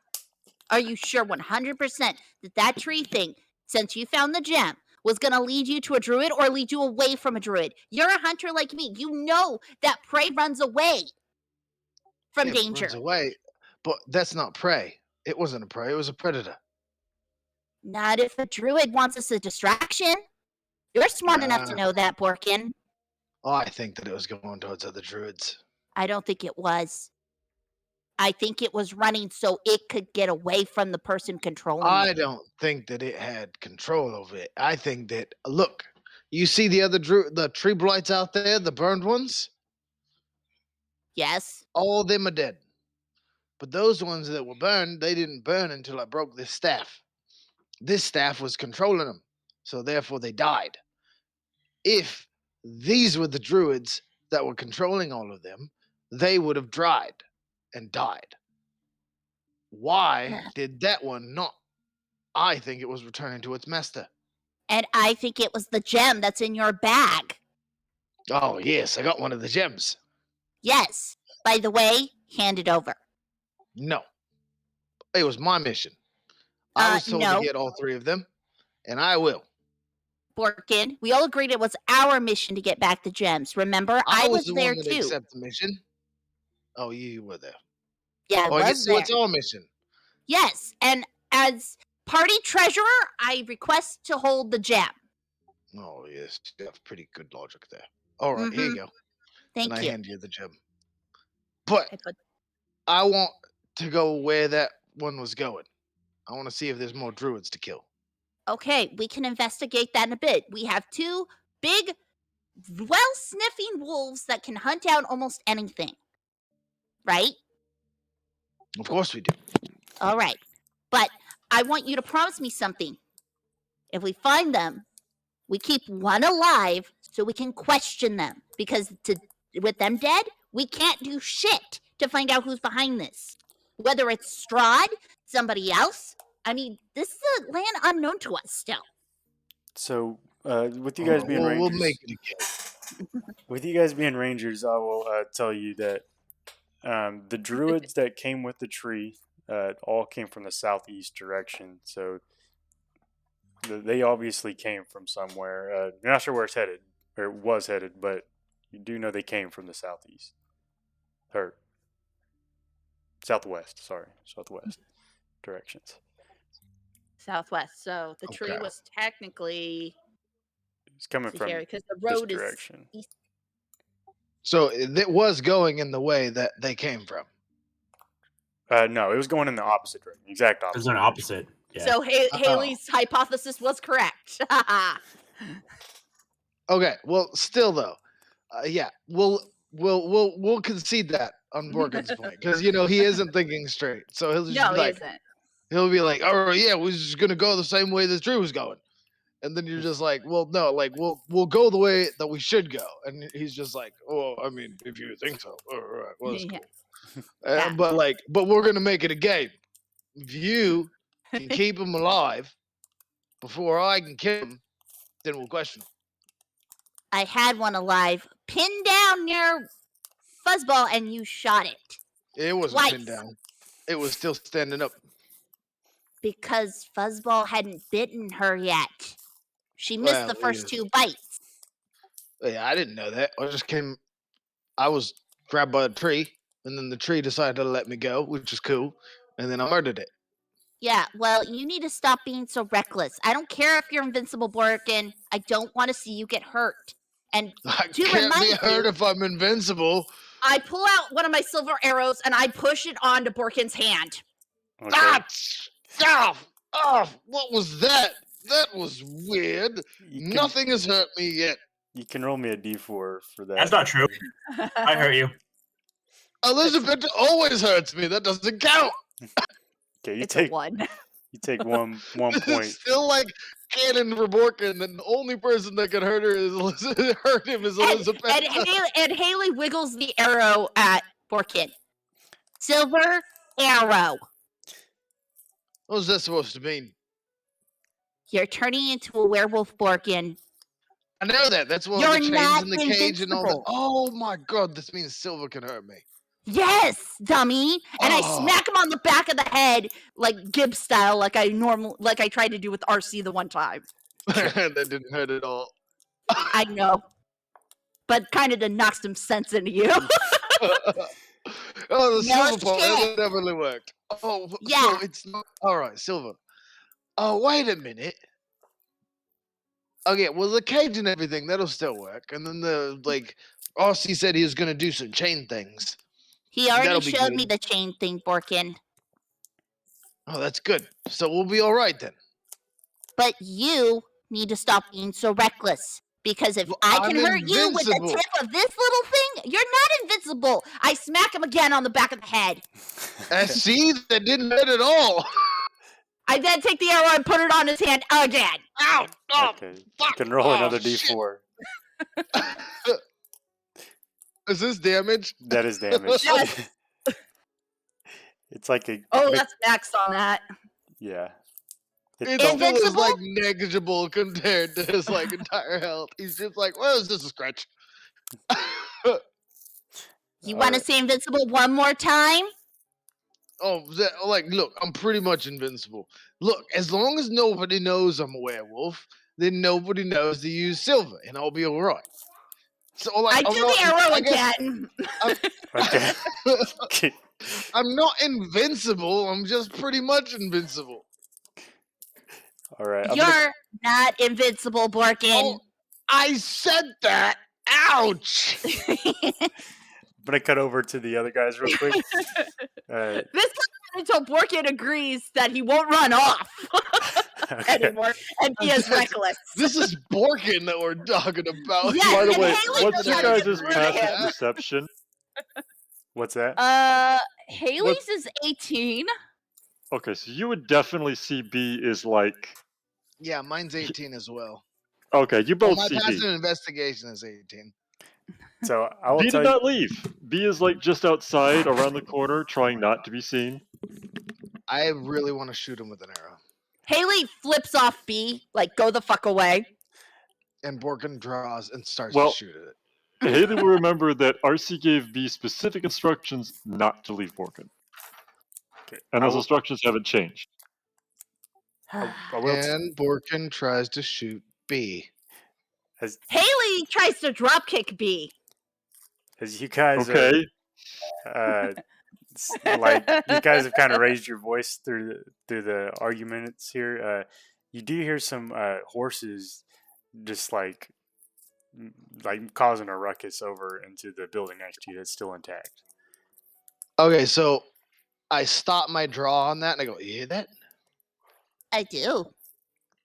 Are you sure 100% that tree thing, since you found the gem, was going to lead you to a druid or lead you away from a druid? You're a hunter like me. You know that prey runs away from danger. Runs away, but that's not prey. It wasn't a prey. It was a predator. Not if a druid wants us a distraction. You're smart enough to know that, Borkin. Oh, I think that it was going towards other druids. I don't think it was. I think it was running so it could get away from the person controlling it. I don't think that it had control over it. I think that, look, you see the other the tree blights out there, the burned ones? Yes. All of them are dead. But those ones that were burned, they didn't burn until I broke this staff. This staff was controlling them, so therefore they died. If these were the druids that were controlling all of them, they would have dried and died. Why did that one not? I think it was returning to its master. And I think it was the gem that's in your bag. Oh, yes, I got one of the gems. Yes. By the way, hand it over. No. It was my mission. I was told no. to get all three of them, and I will. Borkin, we all agreed it was our mission to get back the gems. Remember, I was the there one that too. accept the mission. Oh, you were there. Yeah, I I was guess there. it's our mission. Yes, and as party treasurer, I request to hold the gem. Oh, yes, you have pretty good logic there. All right, here you go. Thank and you. I hand you the gem. But I want to go where that one was going. I want to see if there's more druids to kill. Okay, we can investigate that in a bit. We have two big, well-sniffing wolves that can hunt out almost anything. Right? Of course we do. All right. But I want you to promise me something. If we find them, we keep one alive so we can question them. Because with them dead, we can't do shit to find out who's behind this. Whether it's Strahd, somebody else. I mean, this is a land unknown to us still. So, with you guys being rangers, we'll make it again. With you guys being rangers, I will tell you that the druids that came with the tree all came from the southeast direction. So they obviously came from somewhere. You're not sure where it's headed, or it was headed, but you do know they came from the southeast. Or southwest, southwest directions. Southwest. So the tree was technically It's coming from because the road this direction. is east. So it was going in the way that they came from. No, it was going in the opposite direction. Exact opposite. There's an opposite. Yeah. So Haley's hypothesis was correct. Okay, well, still though, yeah, we'll concede that on Morgan's point because he isn't thinking straight. So he'll just No, be he like, isn't. he'll be like, "Oh yeah, we're just gonna go the same way this tree was going," and then you're just like, "Well, no, like we'll go the way that we should go," and he's just like, "Oh, I mean, if you think so, all right, well, that's Yeah. cool." Yeah. But we're gonna make it a game. If you can keep him alive before I can kill him, then we'll question him. I had one alive, pinned down near Fuzzball, and you shot it. It wasn't Twice. pinned down. It was still standing up. Because Fuzzball hadn't bitten her yet. She missed Well, the first yes. 2 bites. Yeah, I didn't know that. I was grabbed by a tree, and then the tree decided to let me go, which is cool, and then I murdered it. Yeah, well, you need to stop being so reckless. I don't care if you're invincible, Borkin. I don't want to see you get hurt. And I to can't be remind hurt you, if I'm invincible. I pull out one of my silver arrows and I push it onto Borkin's hand. Okay. Ah, stop! Oh, what was that? That was weird. Nothing has hurt me yet. You can roll me a d4 for that. That's not true. I hurt you. Elizabeth always hurts me. That doesn't count. Okay, you It's take a 1. you take one It's point. still like cannon for Borkin, and the only person that can hurt him is Elizabeth. And Haley wiggles the arrow at Borkin. Silver arrow. What's that supposed to mean? You're turning into a werewolf, Borkin. I know that. That's one You're of the chains not in the cage and all that. invincible. Oh my god, this means Silver can hurt me. Yes, dummy. And I Oh. smack him on the back of the head, like Gibbs style, like I tried to do with RC the one time. That didn't hurt at all. I know. But kind of to knock some sense into you. Oh, the No Silver part, shit. that definitely worked. Oh, Yeah. so it's not. Alright, Silver. Oh, wait a minute. Okay, well, the cage and everything, that'll still work. And then RC said he was going to do some chain things. He already That'll be showed me good. the chain thing, Borkin. Oh, that's good. So we'll be all right then. But you need to stop being so reckless. Because if Well, I can I'm hurt you with the invincible. tip of this little thing, you're not invincible. I smack him again on the back of the head. See, that didn't hurt at all. I then take the arrow and put it on his hand again. Ow! Oh, Okay. You fuck! can roll Oh, another shit. d4. Is this damage? That is damage. Yes. It's like a. Oh, that's max on that. Yeah. It still is Invincible? like negligible compared to his like entire health. He's just like, well, is this a scratch? You want to Alright. say invincible one more time? Look, I'm pretty much invincible. Look, as long as nobody knows I'm a werewolf, then nobody knows to use Silver, and I'll be all right. So, like, I I'm do not, the arrow I guess again. Okay. I'm not invincible. I'm just pretty much invincible. All right. You're not invincible, Borkin. Oh, I said that. Ouch! I'm gonna cut over to the other guys real quick. This goes on until Borkin agrees that he won't run off Okay. anymore and be as reckless. This is Borkin that we're talking about. Yes, By the and way, Haley what's your decided guys' to agree passive with him. perception? What's that? Haley's is 18. Okay, so you would definitely see B is like. Yeah, mine's 18 as well. Okay, you Well, both my see passive B. investigation is 18. So I will B tell did you. not leave. B is like just outside around the corner, trying not to be seen. I really want to shoot him with an arrow. Haley flips off B, like, go the fuck away. And Borkin draws and starts Well- to shoot at it. Haley will remember that RC gave B specific instructions not to leave Borkin. Okay. And I those will- instructions haven't changed. I will t- And Borkin tries to shoot B. as Haley tries to dropkick B. you guys Okay. like you guys have kind of raised your voice through the arguments here. You do hear some horses just like causing a ruckus over into the building next to you that's still intact. Okay, so I stop my draw on that and I go, you hear that? I do.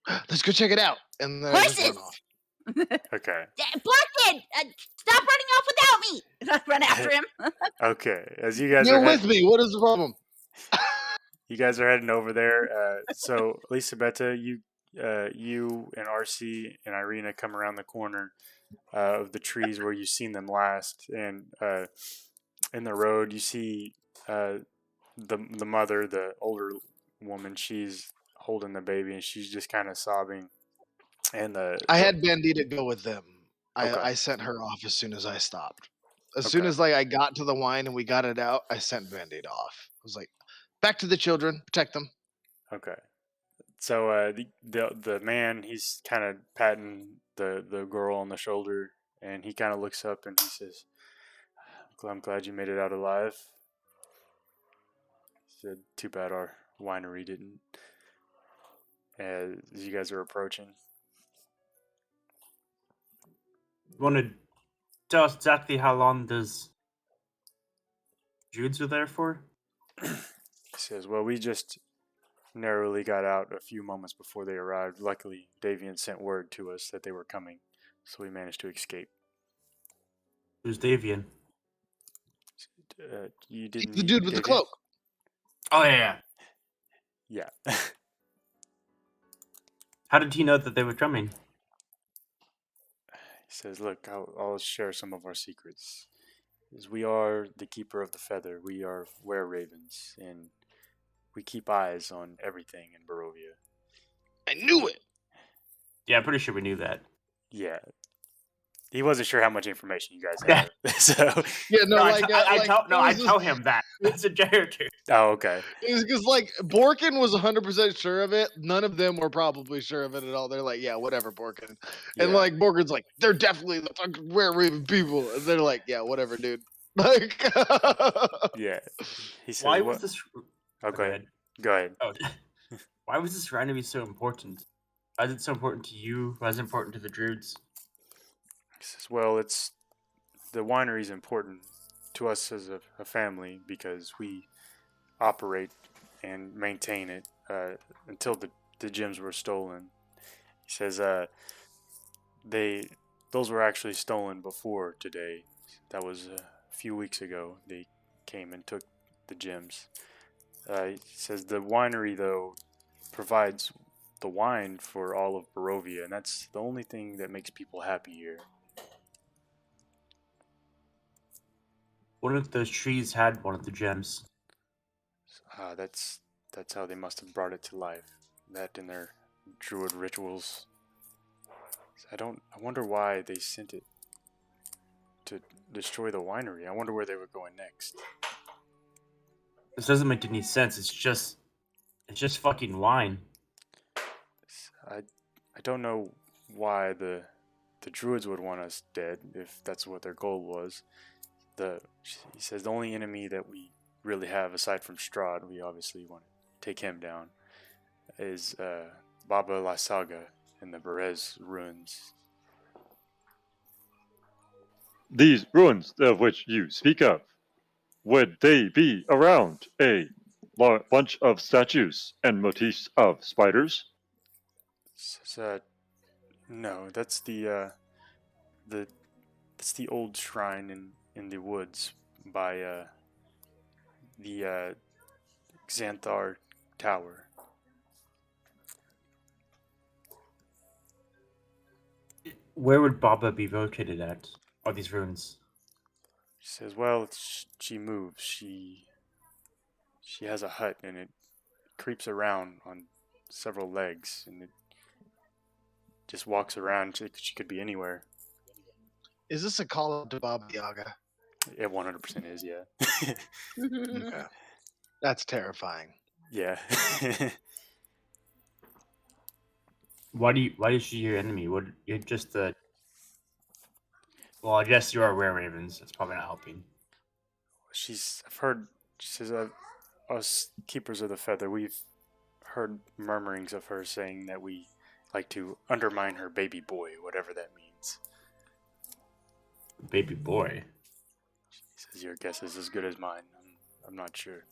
Let's go check it out. And then I just run Horses! off. Okay. Borkin, stop running off without me. And I run after him. Okay. As you guys You're are with me. What is the problem? you guys are heading over there. So Elisabetta, you and RC and Irina come around the corner of the trees where you've seen them last, and in the road you see the mother, the older woman. She's holding the baby and she's just kind of sobbing. And I had Bandita go with them. Okay. I sent her off as soon as I stopped. As soon Okay. as I got to the wine and we got it out, I sent Bandita off. I was like, back to the children, protect them. Okay. So the man, he's kind of patting the girl on the shoulder, and he kind of looks up and he says, "I'm glad you made it out alive." He said, "Too bad our winery didn't." As you guys are approaching, You want to tell us exactly how long those Judes are there for? he says, "Well, we just narrowly got out a few moments before they arrived. Luckily, Davian sent word to us that they were coming, so we managed to escape." Who's Davian? You didn't The meet dude with the Davian? cloak. Oh, yeah. Yeah. How did he know that they were coming? He says, "Look, I'll share some of our secrets. As we are the keeper of the feather, we are Wereravens, and we keep eyes on everything in Barovia." I knew it. Yeah, I'm pretty sure we knew that. Yeah, he wasn't sure how much information you guys have. So, Yeah, no, No, like, I tell him that. It's a character. oh, okay. Because like Borkin was 100% sure of it. None of them were probably sure of it at all. They're like, yeah, whatever, Borkin. And Yeah. like Borkin's like, they're definitely the fucking Were-Raven people. And they're like, yeah, whatever, dude. Like, Yeah. He says, Why "What?" was this? Oh, go ahead. Go ahead. Oh, why was this shrine to be so important? Why is it so important to you? Why is it important to the Druids? He says, "Well, it's the winery is important to us as a family because we operate and maintain it until the gems were stolen." He says, those were actually stolen before today. That was a few weeks ago. They came and took the gems." He says the winery, though, provides the wine for all of Barovia, and that's the only thing that makes people happy here. One of those trees had one of the gems. That's how they must have brought it to life. That in their druid rituals. I wonder why they sent it to destroy the winery. I wonder where they were going next. This doesn't make any sense. It's just fucking wine. I don't know why the druids would want us dead if that's what their goal was. He says the only enemy that we really have aside from Strahd, we obviously want to take him down, is Baba La Saga in the Berez ruins. These ruins of which you speak of, would they be around a bunch of statues and motifs of spiders? Says, no, that's the old shrine in the woods by the Xanthar Tower. Where would Baba be located at? Are these ruins? She says, "Well, she moves. She has a hut and it creeps around on several legs and it just walks around. She could be anywhere." is this a call out to Baba Yaga? It 100% is, yeah. Okay. That's terrifying. Yeah. Why is she your enemy? You're just the. Well, I guess you are Wereravens. That's probably not helping. I've heard, she says, us keepers of the feather, we've heard murmurings of her saying that we like to undermine her baby boy, whatever that means. Baby boy. He says, "Your guess is as good as mine. I'm not sure."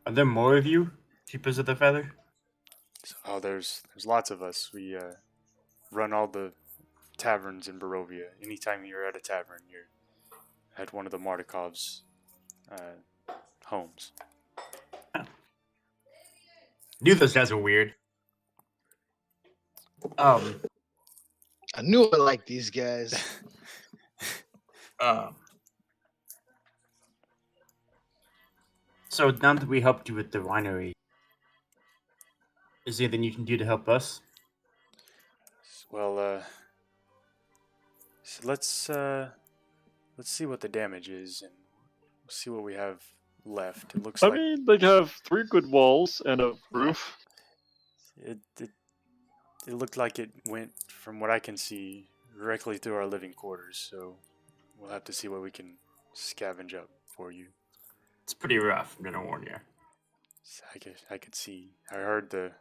Are there more of you, keepers of the feather? Oh, there's lots of us. We run all the taverns in Barovia. Anytime you're at a tavern, you're at one of the Mardikov's homes. Knew those guys were weird. I knew I liked these guys. So now that we helped you with the winery, is there anything you can do to help us? Well, so let's see what the damage is and see what we have left. It looks I like mean, they have 3 good walls and a roof. it looked like it went, from what I can see, directly through our living quarters. So we'll have to see what we can scavenge up for you. It's pretty rough, I'm gonna warn you. I could see. I heard the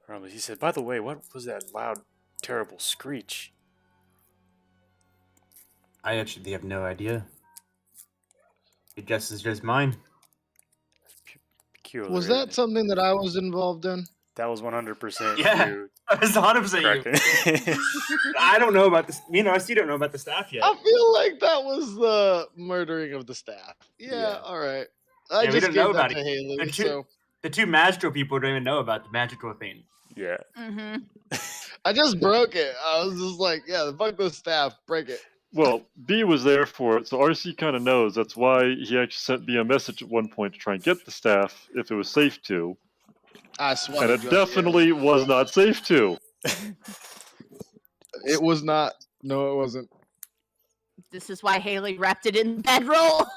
rumble. He said, "By the way, what was that loud, terrible screech?" I actually have no idea. Your guess is just mine. Peculiar. Was isn't that it? something that I was involved in? That was 100% Yeah. you. It's 100% you. Kraken. I don't know about this. I still don't know about the staff yet. I feel like that was the murdering of the staff. Yeah, Yeah. all right. I Yeah, we just don't know gave that about to it. Haley, The so The two magical people don't even know about the magical thing. Yeah. Mm-hmm. I just broke it. I was just like, yeah, fuck the staff, break it. Well, B was there for it, so RC kind of knows. That's why he actually sent me a message at one point to try and get the staff if it was safe to. I And swatted it you. definitely was not safe to. It was not. No, it wasn't. This is why Haley wrapped it in bedroll.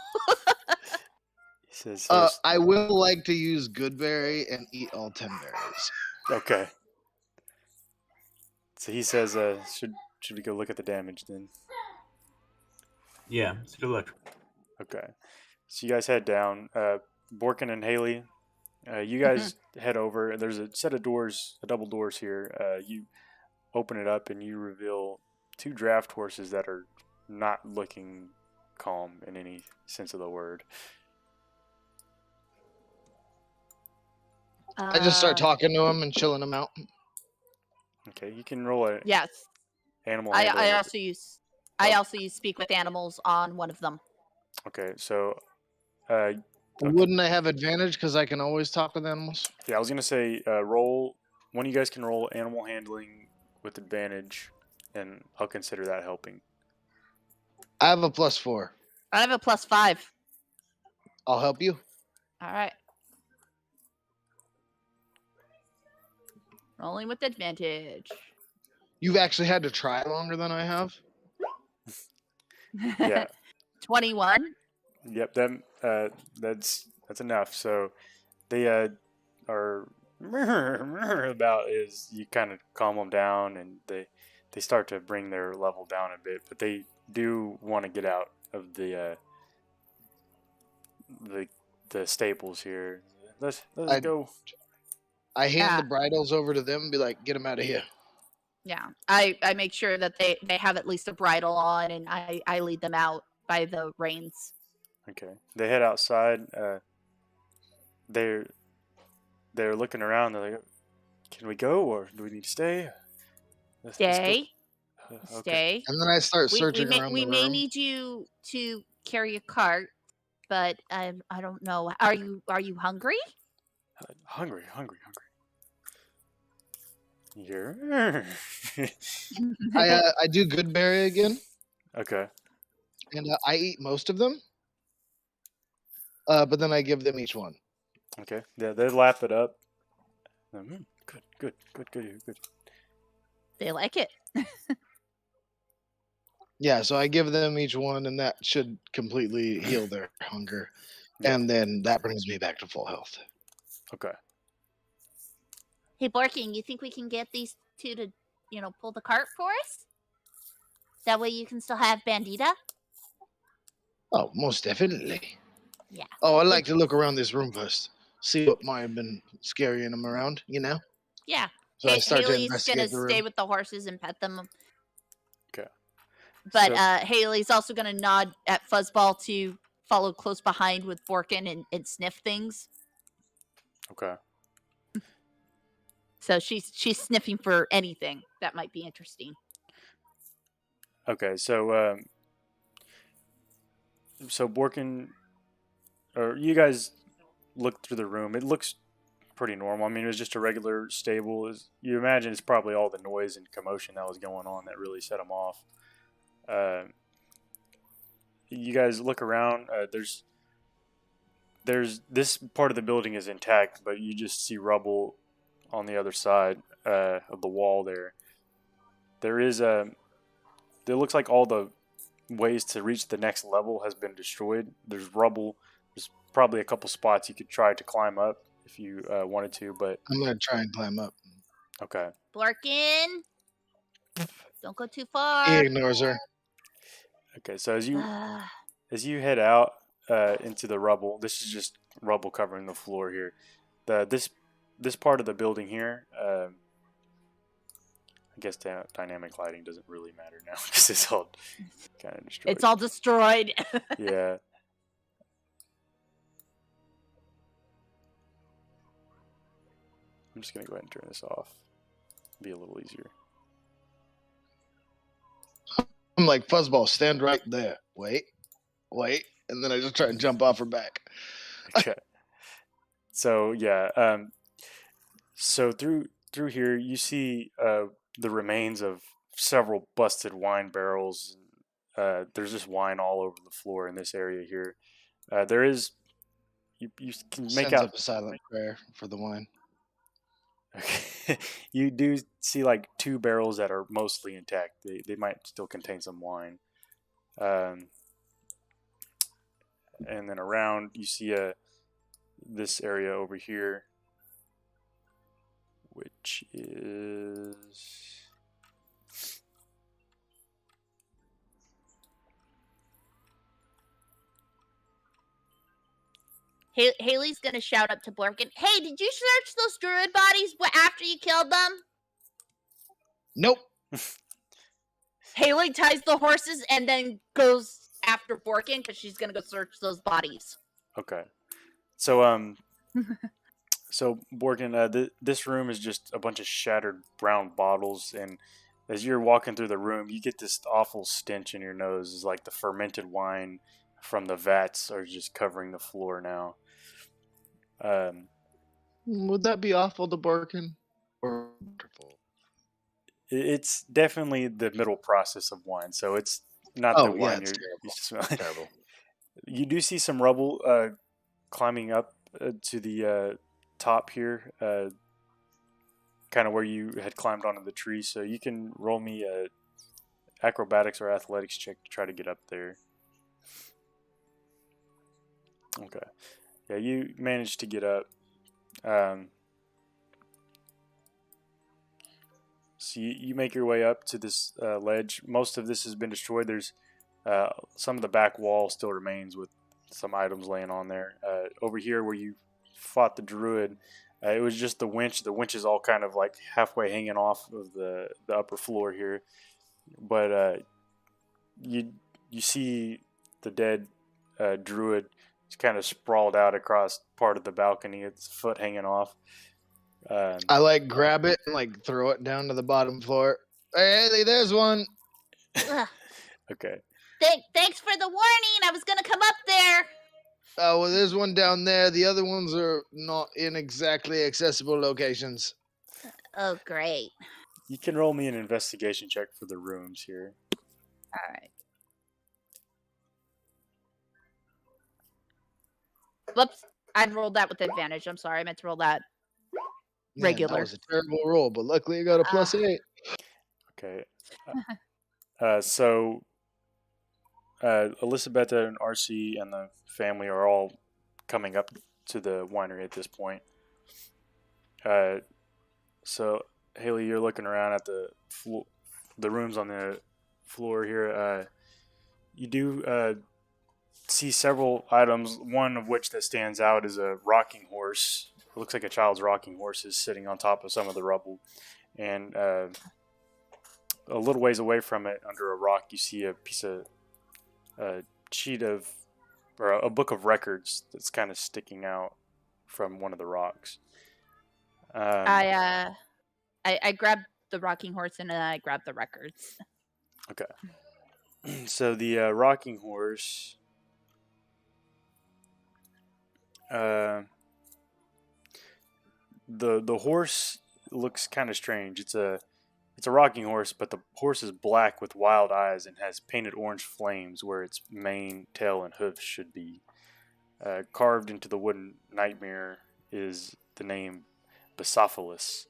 He says, I will like to use Goodberry and eat all 10 berries. okay. So he says, should we go look at the damage then? Yeah, it's a good look. Okay. So you guys head down. Borkin and Haley, you guys head over. There's a set of doors, double doors here. You open it up and you reveal 2 draft horses that are not looking calm in any sense of the word. I just start talking to him and chilling him out. Okay, you can roll a Yes. animal I handling. also use speak with animals on one of them. Okay, so Wouldn't I have advantage because I can always talk with animals? yeah, I was gonna say roll. One of you guys can roll animal handling with advantage, and I'll consider that helping. I have a +4. I have a +5. I'll help you. All right. Rolling with advantage. You've actually had to try longer than I have. Yeah. 21. Yep. Them. That's enough. So they are about is you kind of calm them down, and they start to bring their level down a bit, but they do want to get out of the stables here. Let's go. I hand the bridles over to them and be like, get them out of here. Yeah. I make sure that they have at least a bridle on, and I lead them out by the reins. Okay. They head outside. They're looking around. They're like, "Can we go, or do we need to stay?" Let's go. Stay. Okay. Stay. And then I start searching around We the may room. need you to carry a cart, but I don't know. Are you hungry? Hungry. Yeah. I do Goodberry again, Okay. and I eat most of them. But then I give them each one. Okay. Yeah, they lap it up. Good. They like it. Yeah, so I give them each one, and that should completely heal their hunger. Yeah. And then that brings me back to full health. Okay. Hey, Barking, you think we can get these 2 to, pull the cart for us? That way you can still have Bandita? Oh, most definitely. Yeah. Oh, I like to look around this room first. See what might have been scaring them around, Yeah. So I start to Haley's investigate gonna the room. stay with the horses and pet them. Okay. But So- Haley's also gonna nod at Fuzzball to follow close behind with Borkin and sniff things. Okay. So she's sniffing for anything that might be interesting. Okay. So Borkin, or you guys look through the room. It looks pretty normal. I mean, it was just a regular stable. You imagine it's probably all the noise and commotion that was going on that really set them off. You guys look around. There's this part of the building is intact, but you just see rubble on the other side of the wall there. There is it looks like all the ways to reach the next level has been destroyed. There's rubble. There's probably a couple spots you could try to climb up if you wanted to, but I'm going to try and climb up. okay. Borkin, don't go too He far. ignores her. Okay, so as you head out into the rubble, this is just rubble covering the floor here. This part of the building here, I guess dynamic lighting doesn't really matter now because it's all kind of destroyed. It's all destroyed. Yeah. I'm just gonna go ahead and turn this off. Be a little easier. I'm like, Fuzzball, stand right there. Wait. And then I just try and jump off her back. Okay. So yeah, so through here you see the remains of several busted wine barrels. There's just wine all over the floor in this area here. There is you can make Sends out. up a silent prayer for the wine. You do see like two barrels that are mostly intact. They might still contain some wine. Um, and then around you see this area over here, which is Haley's gonna shout up to Borkin, "Hey, did you search those druid bodies after you killed them?" Nope. Haley ties the horses and then goes after Borkin because she's gonna go search those bodies. okay. So so Borgen, this room is just a bunch of shattered brown bottles, and as you're walking through the room, you get this awful stench in your nose. It's like the fermented wine from the vats are just covering the floor now. Would that be awful to Barkin? Or wonderful? It's definitely the middle process of wine, so it's not the Oh, yeah, wine it's you're terrible. used to smelling. Terrible. You do see some rubble climbing up to the top here, kind of where you had climbed onto the tree. So you can roll me a acrobatics or athletics check to try to get up there. Okay. Yeah, you managed to get up. So you make your way up to this ledge. Most of this has been destroyed. There's some of the back wall still remains with some items laying on there. Over here where you fought the druid, it was just the winch. The winch is all kind of like halfway hanging off of the upper floor here. But you see the dead druid kind of sprawled out across part of the balcony. Its foot hanging off. I like grab it and like throw it down to the bottom floor. Hey, Haley, there's one. Ugh. Okay. Thanks for the warning. I was gonna come up there. Oh, well, there's one down there. The other ones are not in exactly accessible locations. Oh, great. You can roll me an investigation check for the rooms here. All right. Whoops. I rolled that with advantage. I'm sorry. I meant to roll that. Man, Regular. That was a terrible roll, but luckily you got a plus 8. Okay. So Elisabetta and RC and the family are all coming up to the winery at this point. So Haley, you're looking around at the rooms on the floor here. You do see several items. One of which that stands out is a rocking horse. It looks like a child's rocking horse is sitting on top of some of the rubble, and a little ways away from it, under a rock, you see a piece of sheet of or a book of records that's kind of sticking out from one of the rocks. I grabbed the rocking horse and then I grabbed the records. Okay. So the rocking horse. The horse looks kind of strange. It's a rocking horse, but the horse is black with wild eyes and has painted orange flames where its mane, tail, and hoofs should be. Carved into the wooden nightmare is the name Basophilis.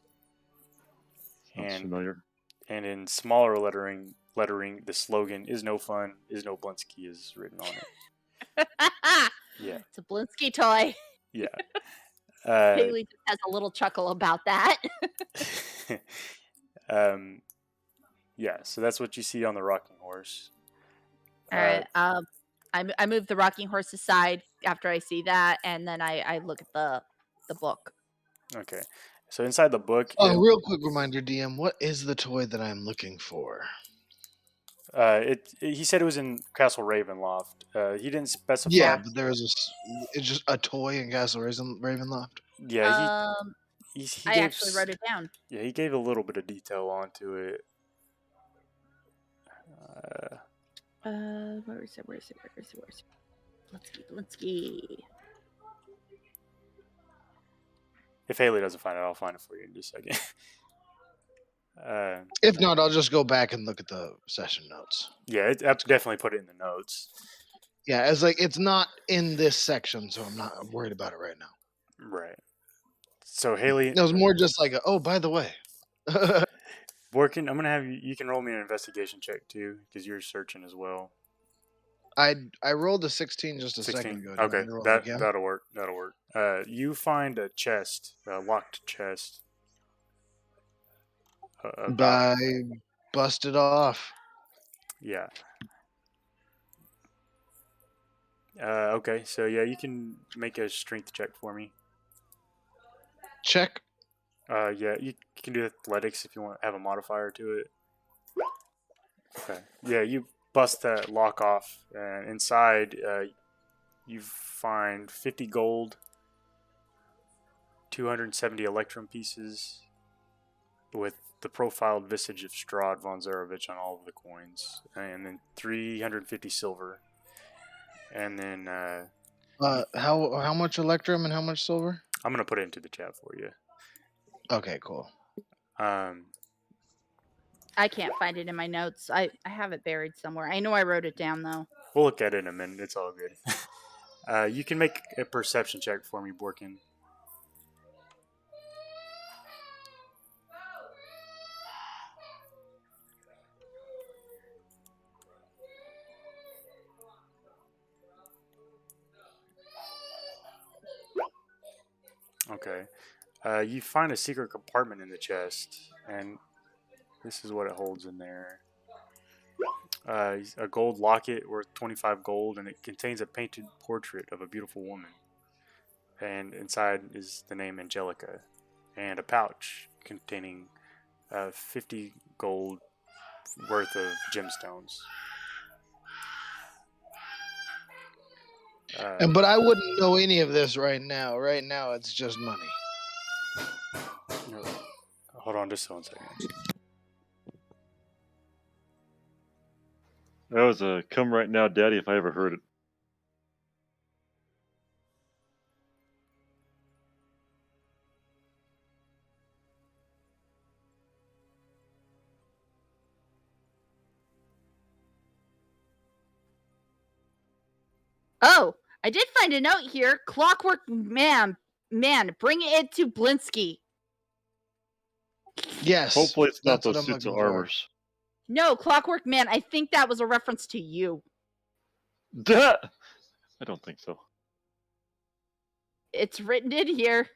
Sounds familiar. And in smaller lettering, the slogan "Is no fun, is no Blinsky" is written on it. Yeah. It's a Blinsky toy. Yeah. Haley just has a little chuckle about that. Yeah, so that's what you see on the rocking horse. All right. I move the rocking horse aside after I see that, and then I look at the book. Okay. So inside the book, Oh, real quick reminder, DM, what is the toy that I'm looking for? he said it was in Castle Ravenloft. He didn't specify. Yeah, but it's just a toy in Castle Ravenloft. Yeah, he I gave actually wrote it down. Yeah, he gave a little bit of detail onto it. Where is it? Blinsky. If Haley doesn't find it, I'll find it for you in just a second. If not, I'll just go back and look at the session notes. Yeah, I've definitely put it in the notes. Yeah, it's like it's not in this section, so I'm not worried about it right now. Right. So Haley, It was more just like, oh, by the way. working. I'm gonna have you. You can roll me an investigation check too, because you're searching as well. I rolled a 16 just a 16. second ago. Do you want Okay, me to roll it again? that'll work. That'll work. You find a chest, a locked chest. About I busted off. yeah. Okay, so yeah, you can make a strength check for me. Check. Yeah, you can do athletics if you want to have a modifier to it. Okay. Yeah, you bust that lock off, and inside, you find 50 gold, 270 electrum pieces, with the profiled visage of Strahd von Zarovich on all of the coins, and then 350 silver, and then How much electrum and how much silver? I'm gonna put it into the chat for you. Okay, cool. I can't find it in my notes. I have it buried somewhere. I know I wrote it down though. We'll look at it in a minute. It's all good. You can make a perception check for me, Borkin. Okay. You find a secret compartment in the chest, and this is what it holds in there. A gold locket worth 25 gold, and it contains a painted portrait of a beautiful woman. And inside is the name Angelica, and a pouch containing 50 gold worth of gemstones. But I wouldn't know any of this right now. Right now, it's just money. Hold on just 1 second. That was a "Come Right Now, Daddy" if I ever heard it. Oh, I did find a note here. Clockwork man, bring it to Blinsky. Yes. Hopefully it's not that's what those I'm suits and looking for. armors. No, Clockwork Man. I think that was a reference to you. I don't think so. It's written in here.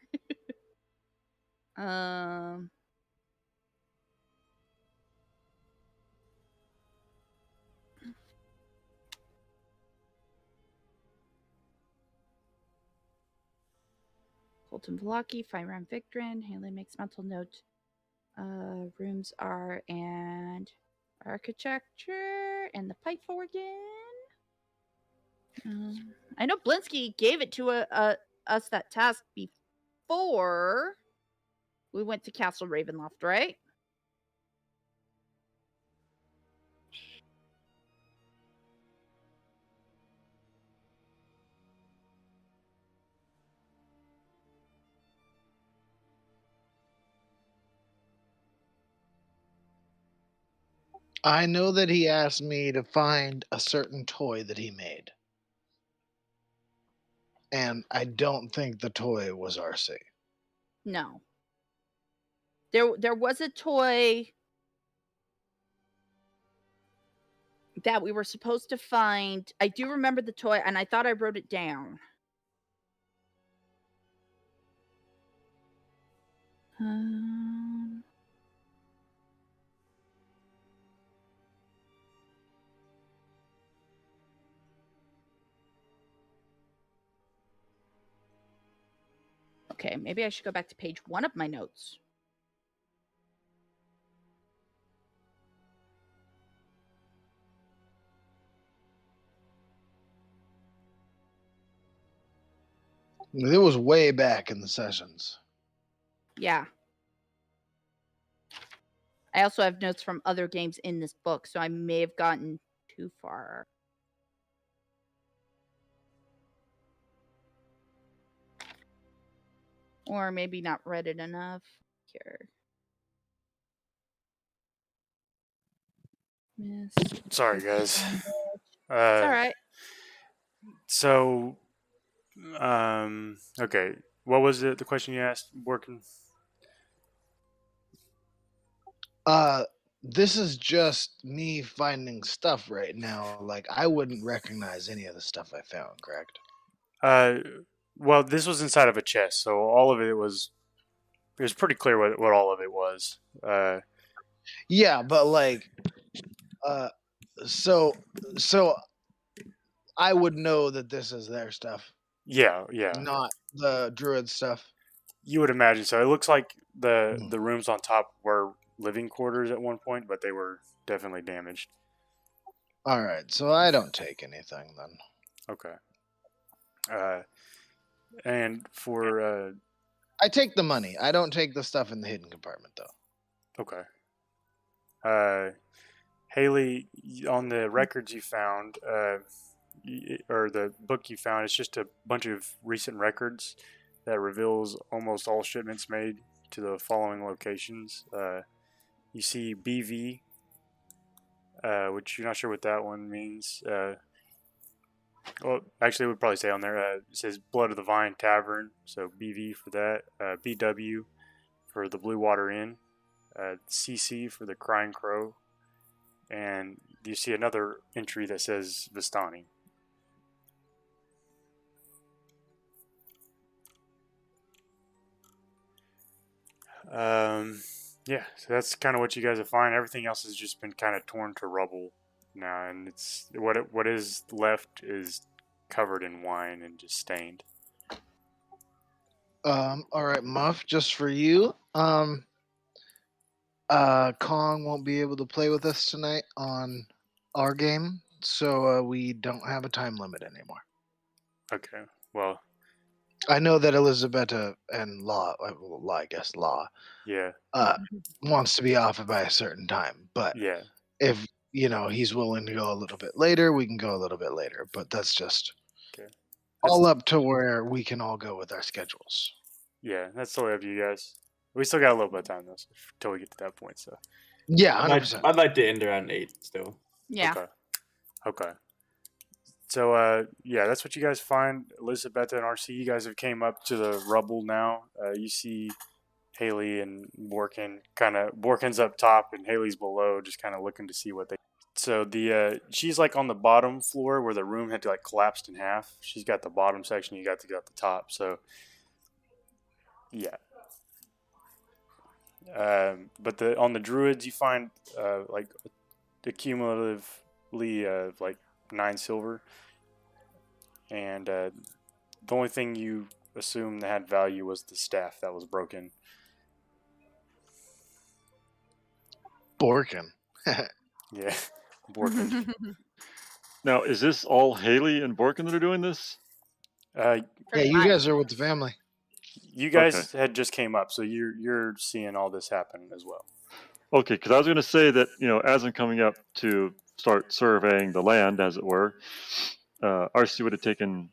Colton Velaki, Firearm Victrin, Haley makes mental note. Rooms are and architecture and the pipe organ. I know Blinsky gave it to us that task before we went to Castle Ravenloft, right? I know that he asked me to find a certain toy that he made. And I don't think the toy was RC. No. There was a toy that we were supposed to find. I do remember the toy, and I thought I wrote it down. Okay, maybe I should go back to page 1 of my notes. It was way back in the sessions. Yeah. I also have notes from other games in this book, so I may have gotten too far. Or maybe not read it enough. Here. Miss. Sorry, guys. It's Uh, alright. So, okay. What was it? The question you asked, working? This is just me finding stuff right now. Like, I wouldn't recognize any of the stuff I found, correct? Well, this was inside of a chest, so all of it was. It was pretty clear what all of it was. Yeah, but like, uh, so I would know that this is their stuff, Yeah. not the druid stuff. You would imagine so. It looks like Mm. the rooms on top were living quarters at one point, but they were definitely damaged. All right, so I don't take anything then. Okay. And for I take the money. I don't take the stuff in the hidden compartment, though. okay. Haley, on the records you found, or the book you found, it's just a bunch of recent records that reveals almost all shipments made to the following locations. You see BV, which you're not sure what that one means. Well, actually, it would probably say on there. It says Blood of the Vine Tavern, so BV for that. BW for the Blue Water Inn. CC for the Crying Crow. And you see another entry that says Vistani. Yeah, so that's kind of what you guys have found. Everything else has just been kind of torn to rubble now, and it's what is left is covered in wine and just stained. All right, Muff, just for you. Kong won't be able to play with us tonight on our game, so we don't have a time limit anymore. Okay, well, I know that Elisabetta and Law, I guess Law, yeah, wants to be off by a certain time, but yeah, if he's willing to go a little bit later, we can go a little bit later. But that's just okay. all up to where we can all go with our schedules. Yeah, that's totally up to you guys. We still got a little bit of time though, until we get to that point. So Yeah, 100%. I'd like to end around 8 still. Yeah. Okay. So yeah, that's what you guys find. Elisabetta and RC, you guys have came up to the rubble now. You see Haley and Borkin. Borkin's up top and Haley's below, just kind of looking to see what they. So she's like on the bottom floor where the room had like collapsed in half. She's got the bottom section. You got to go at the top. So yeah. But on the druids you find like cumulatively like 9 silver, and the only thing you assume that had value was the staff that was broken. Borkin. Yeah, Borkin. Now, is this all Haley and Borkin that are doing this? Yeah, you guys are with the family. You guys had just came up, so you're seeing all this happen as well. Okay, because I was going to say that, as I'm coming up to start surveying the land, as it were, RC would have taken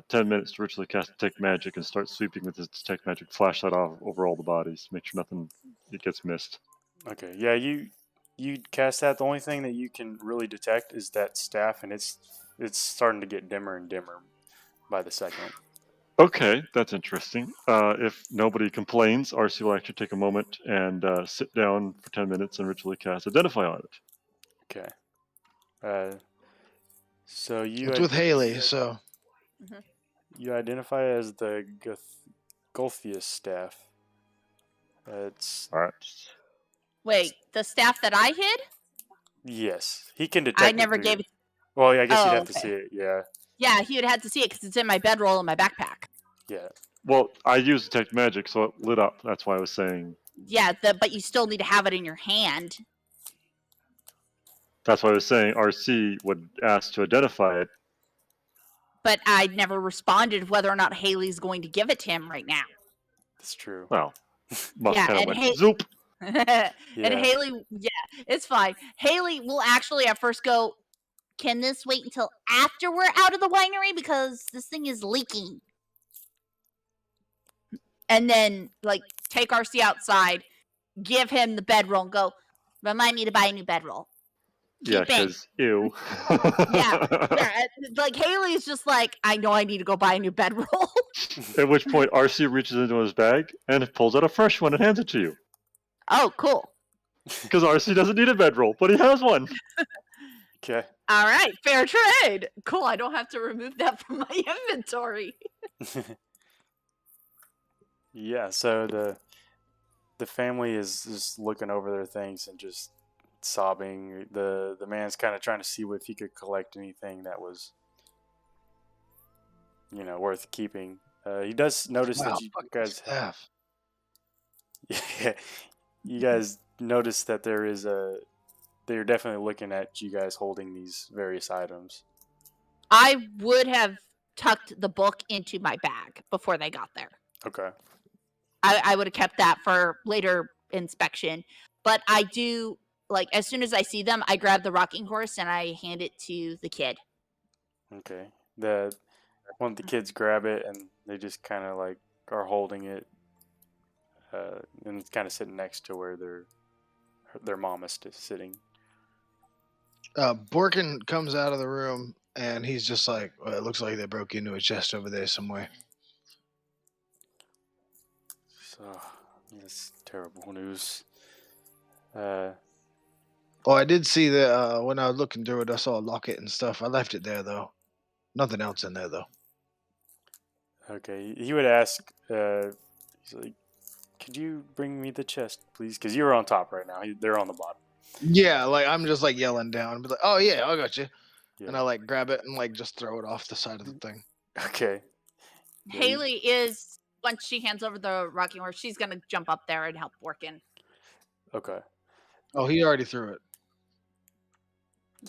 10 minutes to ritually cast Detect Magic and start sweeping with his Detect Magic flashlight over all the bodies, make sure nothing gets missed. Okay, yeah, you cast that. The only thing that you can really detect is that staff, and it's starting to get dimmer and dimmer by the second. Okay, that's interesting. If nobody complains, RC will actually take a moment and sit down for 10 minutes and ritually cast Identify on it. Okay. So It's with Haley, so you identify as the Golthius staff. It's all right. Wait, the staff that I hid? Yes, he can detect. I never gave it. Well, yeah, I guess you'd have okay. to see it. Yeah. Yeah, he would have to see it because it's in my bedroll in my backpack. Yeah. Well, I used Detect Magic, so it lit up. That's why I was saying. Yeah, but you still need to have it in your hand. That's why I was saying RC would ask to identify it. But I never responded whether or not Haley's going to give it to him right now. That's true. Well, Yeah, kind of and went zoop. And Haley, yeah, it's fine. Haley will actually at first go, can this wait until after we're out of the winery? Because this thing is leaking. and then like take RC outside, give him the bedroll, and go. Remind me to buy a new bedroll. Yeah, Keep it. because ew. Yeah. Like Haley's just like, I know I need to go buy a new bedroll. At which point, RC reaches into his bag and pulls out a fresh one and hands it to you. Oh, cool. Because RC doesn't need a bedroll, but he has one. Okay. All right, fair trade. Cool. I don't have to remove that from my inventory. Yeah. So the family is just looking over their things and just sobbing. The man's kind of trying to see if he could collect anything that was, worth keeping. He does notice Wow, that you fucking guys, staff. yeah, you guys notice that they're definitely looking at you guys holding these various items. I would have tucked the book into my bag before they got there. Okay. I would have kept that for later inspection. But I do, like, as soon as I see them, I grab the rocking horse and I hand it to the kid. Okay. One of the kids grab it and they just kind of like are holding it, and it's kind of sitting next to where their mom is sitting. Borkin comes out of the room and he's just like, well, it looks like they broke into a chest over there somewhere. So that's terrible news. Oh, I did see that when I was looking through it, I saw a locket and stuff. I left it there though. Nothing else in there though. Okay, he would ask. He's like, "Could you bring me the chest, please?" Because you're on top right now. They're on the bottom. Yeah, like I'm just like yelling down, but like, oh yeah, I got you. Yeah. And I like grab it and like just throw it off the side of the thing. Okay. Yeah, Haley is, once she hands over the rocking horse, she's going to jump up there and help Borkin. Okay. Oh, he already threw it.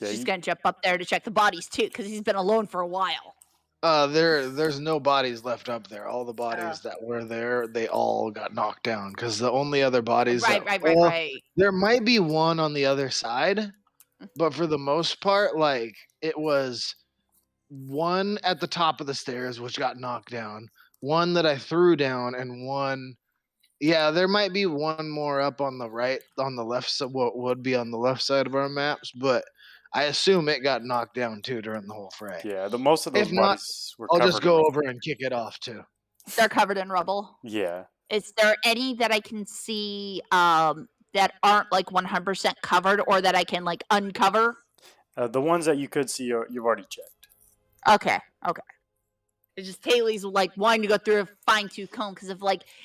Yeah, She's going to jump up there to check the bodies too, because he's been alone for a while. There's no bodies left up there. All the bodies that were there, they all got knocked down. Because the only other bodies, Right. there might be one on the other side, but for the most part, like it was one at the top of the stairs, which got knocked down. One that I threw down, and one. Yeah, there might be one more up on the right, on the left side, what would be on the left side of our maps, but I assume it got knocked down too during the whole fray. Yeah, most of those If not, bodies were I'll covered. just go over and kick it off too. They're covered in rubble. Yeah. Is there any that I can see that aren't like 100% covered or that I can like uncover? The ones that you could see, you've already checked. Okay. It's just Haley's like wanting to go through a fine tooth comb because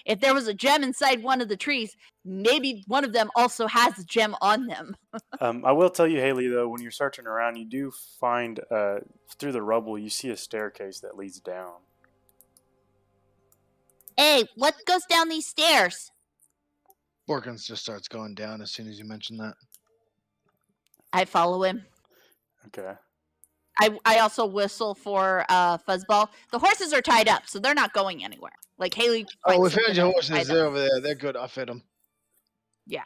if there was a gem inside one of the trees, maybe one of them also has a gem on them. I will tell you, Haley, though, when you're searching around, you do find through the rubble, you see a staircase that leads down. Hey, what goes down these stairs? Borkins just starts going down as soon as you mention that. I follow him. Okay. I also whistle for Fuzzball. The horses are tied up, so they're not going anywhere. Like Haley. Oh, we finds found something your to horses. tie They're them. over there. They're good. I'll fit them. Yeah.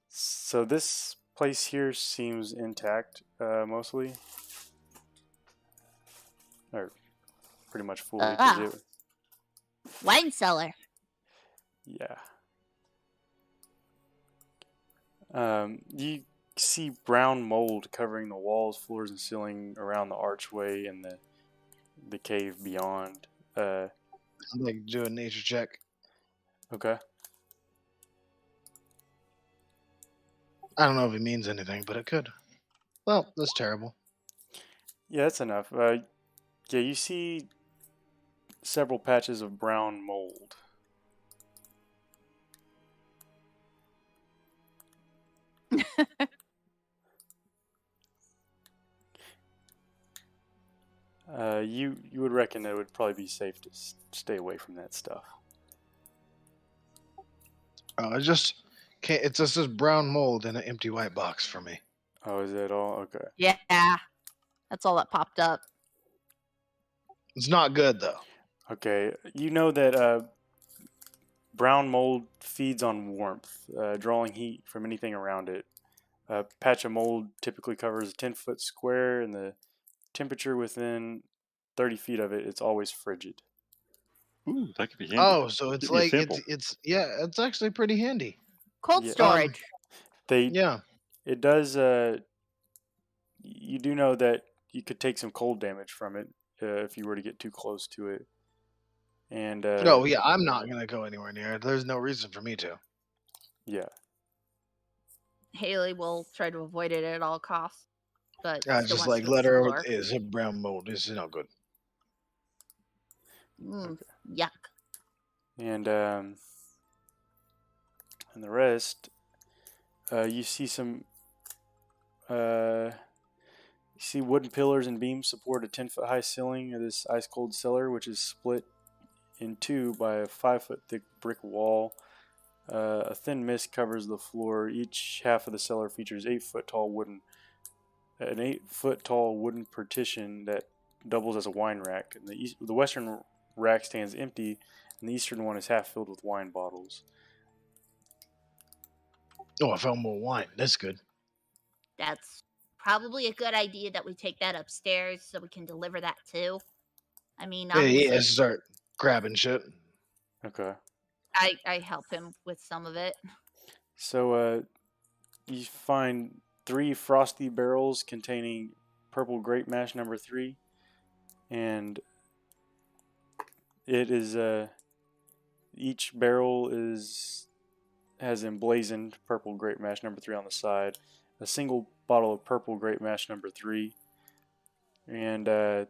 So this place here seems intact, mostly, or pretty much fully. 'Cause Wine cellar. yeah. You see brown mold covering the walls, floors, and ceiling around the archway and the cave beyond. I'm like do a nature check. Okay. I don't know if it means anything, but it could. Well, that's terrible. Yeah, that's enough. Yeah, you see several patches of brown mold. You would reckon it would probably be safe to stay away from that stuff. It just can't. It's just this brown mold in an empty white box for me. Oh, is that all? Okay. Yeah. That's all that popped up. It's not good though. Okay, you know that brown mold feeds on warmth, drawing heat from anything around it. A patch of mold typically covers a 10-foot square, and the temperature within 30 feet of it, it's always frigid. Ooh, that could be handy. Oh, so it's Give me a like sample. it's actually pretty handy. Cold Yeah. storage. They Yeah. it does. You do know that you could take some cold damage from it if you were to get too close to it. And No, yeah, I'm not gonna go anywhere near it. There's no reason for me to. yeah, Haley will try to avoid it at all costs, but I still just wants like to let her. explore. It's a brown mold. This is not good. Yuck. and the rest, you see some. You see wooden pillars and beams support a 10-foot high ceiling of this ice cold cellar, which is split in two by a 5-foot thick brick wall. A thin mist covers the floor. Each half of the cellar features an 8-foot tall wooden partition that doubles as a wine rack. And the western rack stands empty, and the eastern one is half filled with wine bottles. Oh, I found more wine. That's good. That's probably a good idea that we take that upstairs so we can deliver that too. I mean, Yeah, obviously, yeah. Start grabbing shit. Okay. I help him with some of it. So you find 3 frosty barrels containing purple grape mash number 3, and it is each barrel has emblazoned purple grape mash number 3 on the side. A single bottle of purple grape mash number 3, and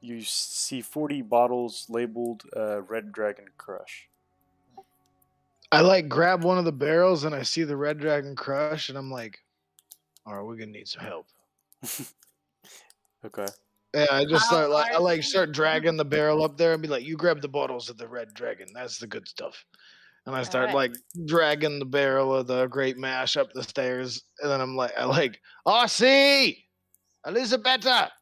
you see 40 bottles labeled Red Dragon Crush. I like grab one of the barrels and I see the Red Dragon Crush and I'm like, all right, we're gonna need some help. Okay. Yeah, I just How are start dragging the barrel up there and be like, you grab the bottles of the Red Dragon. That's the good stuff. And I start Alright. like dragging the barrel of the Great Mash up the stairs, and then I like, RC, Elizabetta,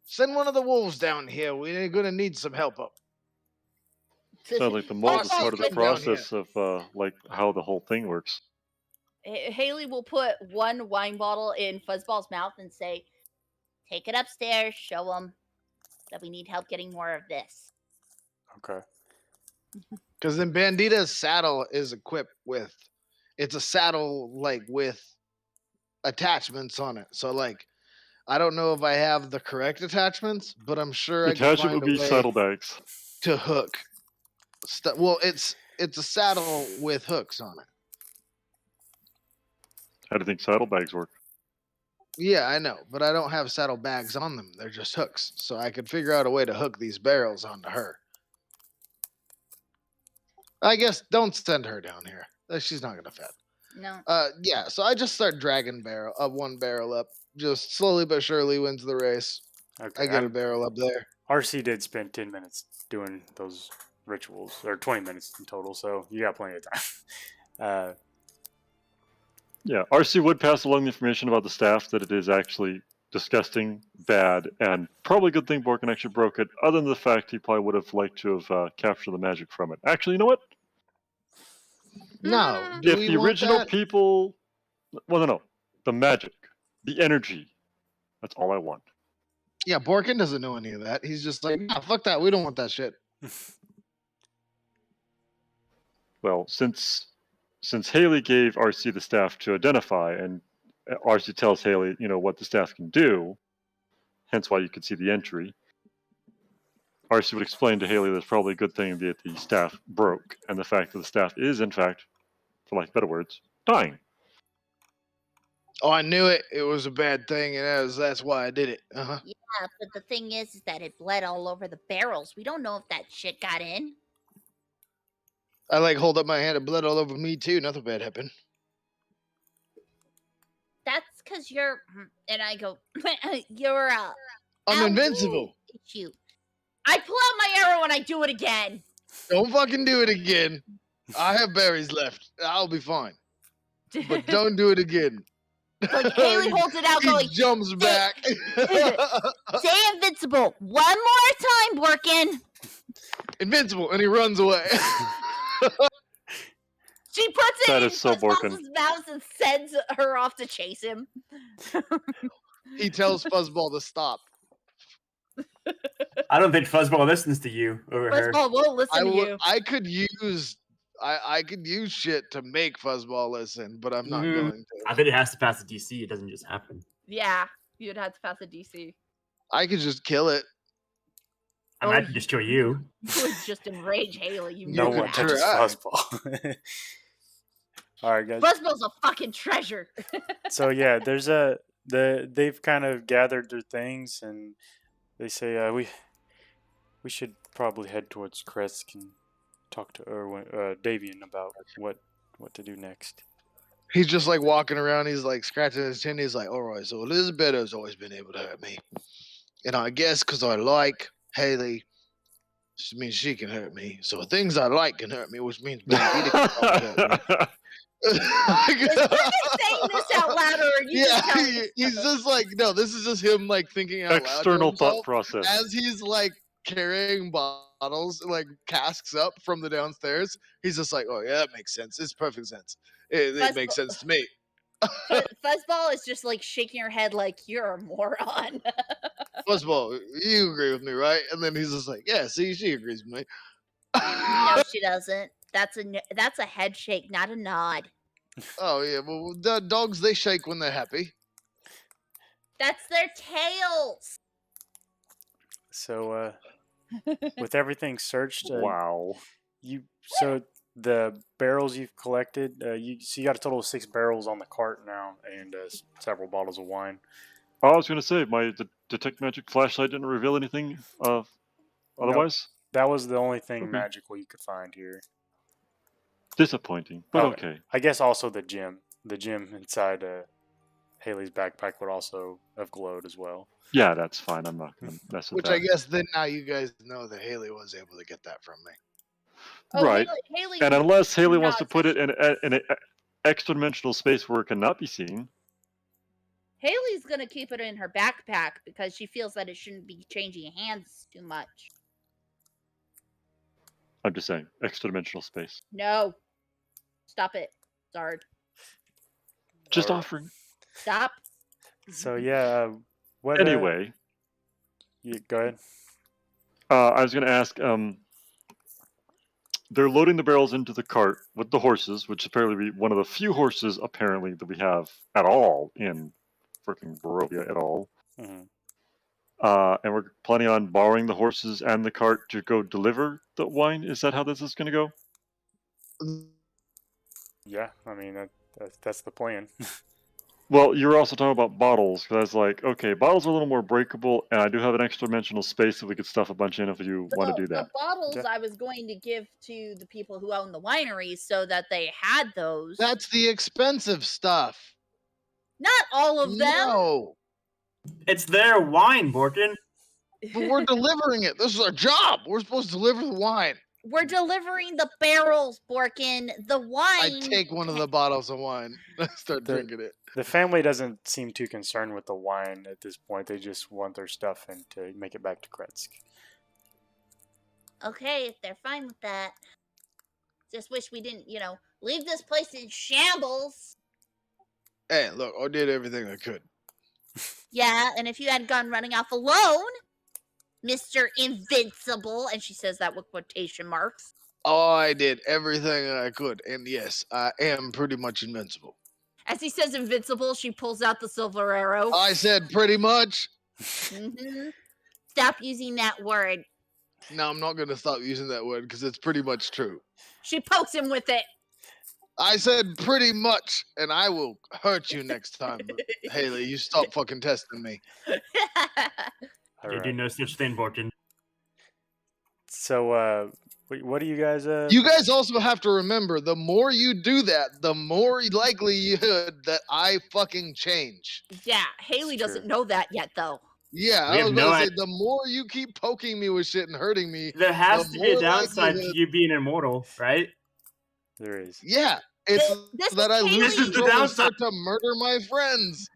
send one of the wolves down here. We're gonna need some help up. Sounds like the mold is Oh, part of the sit down here. process of like how the whole thing works. Haley will put one wine bottle in Fuzzball's mouth and say, take it upstairs, show them that we need help getting more of this. Okay. Because then Bandita's saddle is equipped with, it's a saddle like with attachments on it. So like, I don't know if I have the correct attachments, but I'm sure The I can attachment find would a be way saddlebags. to hook. Well, it's a saddle with hooks on it. How do you think saddlebags work? Yeah, I know, but I don't have saddlebags on them. They're just hooks. So I could figure out a way to hook these barrels onto her. I guess don't send her down here. She's not gonna fit. no. Yeah. So I just start dragging one barrel up, just slowly but surely wins the race. Okay. I get a barrel up there. RC did spend 10 minutes doing those rituals, or 20 minutes in total, so you got plenty of time. Yeah, RC would pass along the information about the staff that it is actually disgusting, bad, and probably a good thing Borkin actually broke it, other than the fact he probably would have liked to have captured the magic from it. Actually, you know what? No. Do If we the want original that? people... Well, no. The magic. The energy. That's all I want. Yeah, Borkin doesn't know any of that. He's just like, nah, fuck that. We don't want that shit. Well, since Haley gave RC the staff to identify, and RC tells Haley, what the staff can do, hence why you could see the entry, RC would explain to Haley that it's probably a good thing that the staff broke, and the fact that the staff is, in fact, for lack of better words, dying. Oh, I knew it. It was a bad thing, and that's why I did it. Uh-huh. Yeah, but the thing is that it bled all over the barrels. We don't know if that shit got in. I like hold up my hand and blood all over me too. Nothing bad happened. That's because you're, and I go, you're I'm ow, invincible. it's you. I pull out my arrow and I do it again. Don't fucking do it again. I have berries left. I'll be fine. But don't do it again. Like Haley holds it out, He going, jumps back. Stay invincible. One more time, Borkin. Invincible, and he runs away. She puts it That in is so Borkin. Fuzzball's mouth and sends her off to chase him. He tells Fuzzball to stop. I don't think Fuzzball listens to you over her. Fuzzball won't listen to you. I could use shit to make Fuzzball listen, but I'm not going to. I think it has to pass the DC. It doesn't just happen. Yeah, you'd have to pass a DC. I could just kill it. I might just kill you. You would just enrage Haley. You No know one that. touches try. Fuzzball. All right, guys. Fuzzball's a fucking treasure. So yeah, there's they've kind of gathered their things and they say we should probably head towards Kresk and talk to Davian about what to do next. He's just like walking around. He's like scratching his chin. He's like, all right, so Elizabeth has always been able to hurt me. And I guess because I like Haley, which means she can hurt me. So things I like can hurt me, which means Bandita can probably hurt me. Is Brendan saying this out loud, or are you just telling us he's stuff? just like, no, this is just him like thinking out loud to External thought himself process. as he's like carrying bottles, like casks up from the downstairs. He's just like, oh yeah, that makes sense. It's perfect sense. It makes sense to me. Fuzzball is just like shaking her head like you're a moron. First of all, you agree with me, right? And then he's just like, yeah, see, she agrees with me. No, she doesn't. That's a head shake, not a nod. Oh yeah, well, the dogs they shake when they're happy. That's their tails. So with everything searched, Wow. so the barrels you've collected, you got a total of 6 barrels on the cart now, and several bottles of wine. Oh, I was going to say, my detect magic flashlight didn't reveal anything otherwise? That was the only thing Okay. magical you could find here. Disappointing, but Oh, okay. I guess also the gem inside Haley's backpack would also have glowed as well. Yeah, that's fine. I'm not going to mess with Which that. I guess then now you guys know that Haley was able to get that from me. Oh, Right. Haley And unless Haley wants not to put it in an extra dimensional space where it cannot be seen. Haley's gonna keep it in her backpack because she feels that it shouldn't be changing hands too much. I'm just saying, extra dimensional space. No, stop it, Zard. Just Alright. offering. Stop. So yeah, what? Anyway, You go ahead. I was going to ask. They're loading the barrels into the cart with the horses, which apparently be one of the few horses apparently that we have at all in freaking Barovia at all. Mhm. And we're planning on borrowing the horses and the cart to go deliver the wine. Is that how this is going to go? Yeah, I mean that's the plan. Well, you were also talking about bottles, because I was like, okay, bottles are a little more breakable, and I do have an extra dimensional space that we could stuff a bunch in if you want to do that. The bottles Yeah. I was going to give to the people who own the wineries so that they had those. That's the expensive stuff. Not all of them. No, It's their wine, Borkin. but we're delivering it. This is our job. We're supposed to deliver the wine. We're delivering the barrels, Borkin. The wine. I take one of the bottles of wine. I start The- drinking it. The family doesn't seem too concerned with the wine at this point. They just want their stuff and to make it back to Kretsk. Okay, if they're fine with that. Just wish we didn't, leave this place in shambles. Hey, look, I did everything I could. Yeah, and if you had gone running off alone, Mr. Invincible, and she says that with quotation marks. I did everything I could, and yes, I am pretty much invincible. As he says invincible, she pulls out the silver arrow. I said pretty much. Mm-hmm. Stop using that word. No, I'm not going to stop using that word because it's pretty much true. She pokes him with it. I said pretty much, and I will hurt you next time. But, Haley, you stop fucking testing me. All You do right. no such thing, Borkin. So what do you guys? You guys also have to remember, the more you do that, the more likelihood that I fucking change. Yeah, Haley It's doesn't true. know that yet, though. Yeah, We I have was no about to say, the more you keep poking me with shit and hurting me, There has The to be a more downside to likelihood- you being immortal, right? There is. yeah, it's This that is I lose Haley- This is the control and downside. start to murder my friends.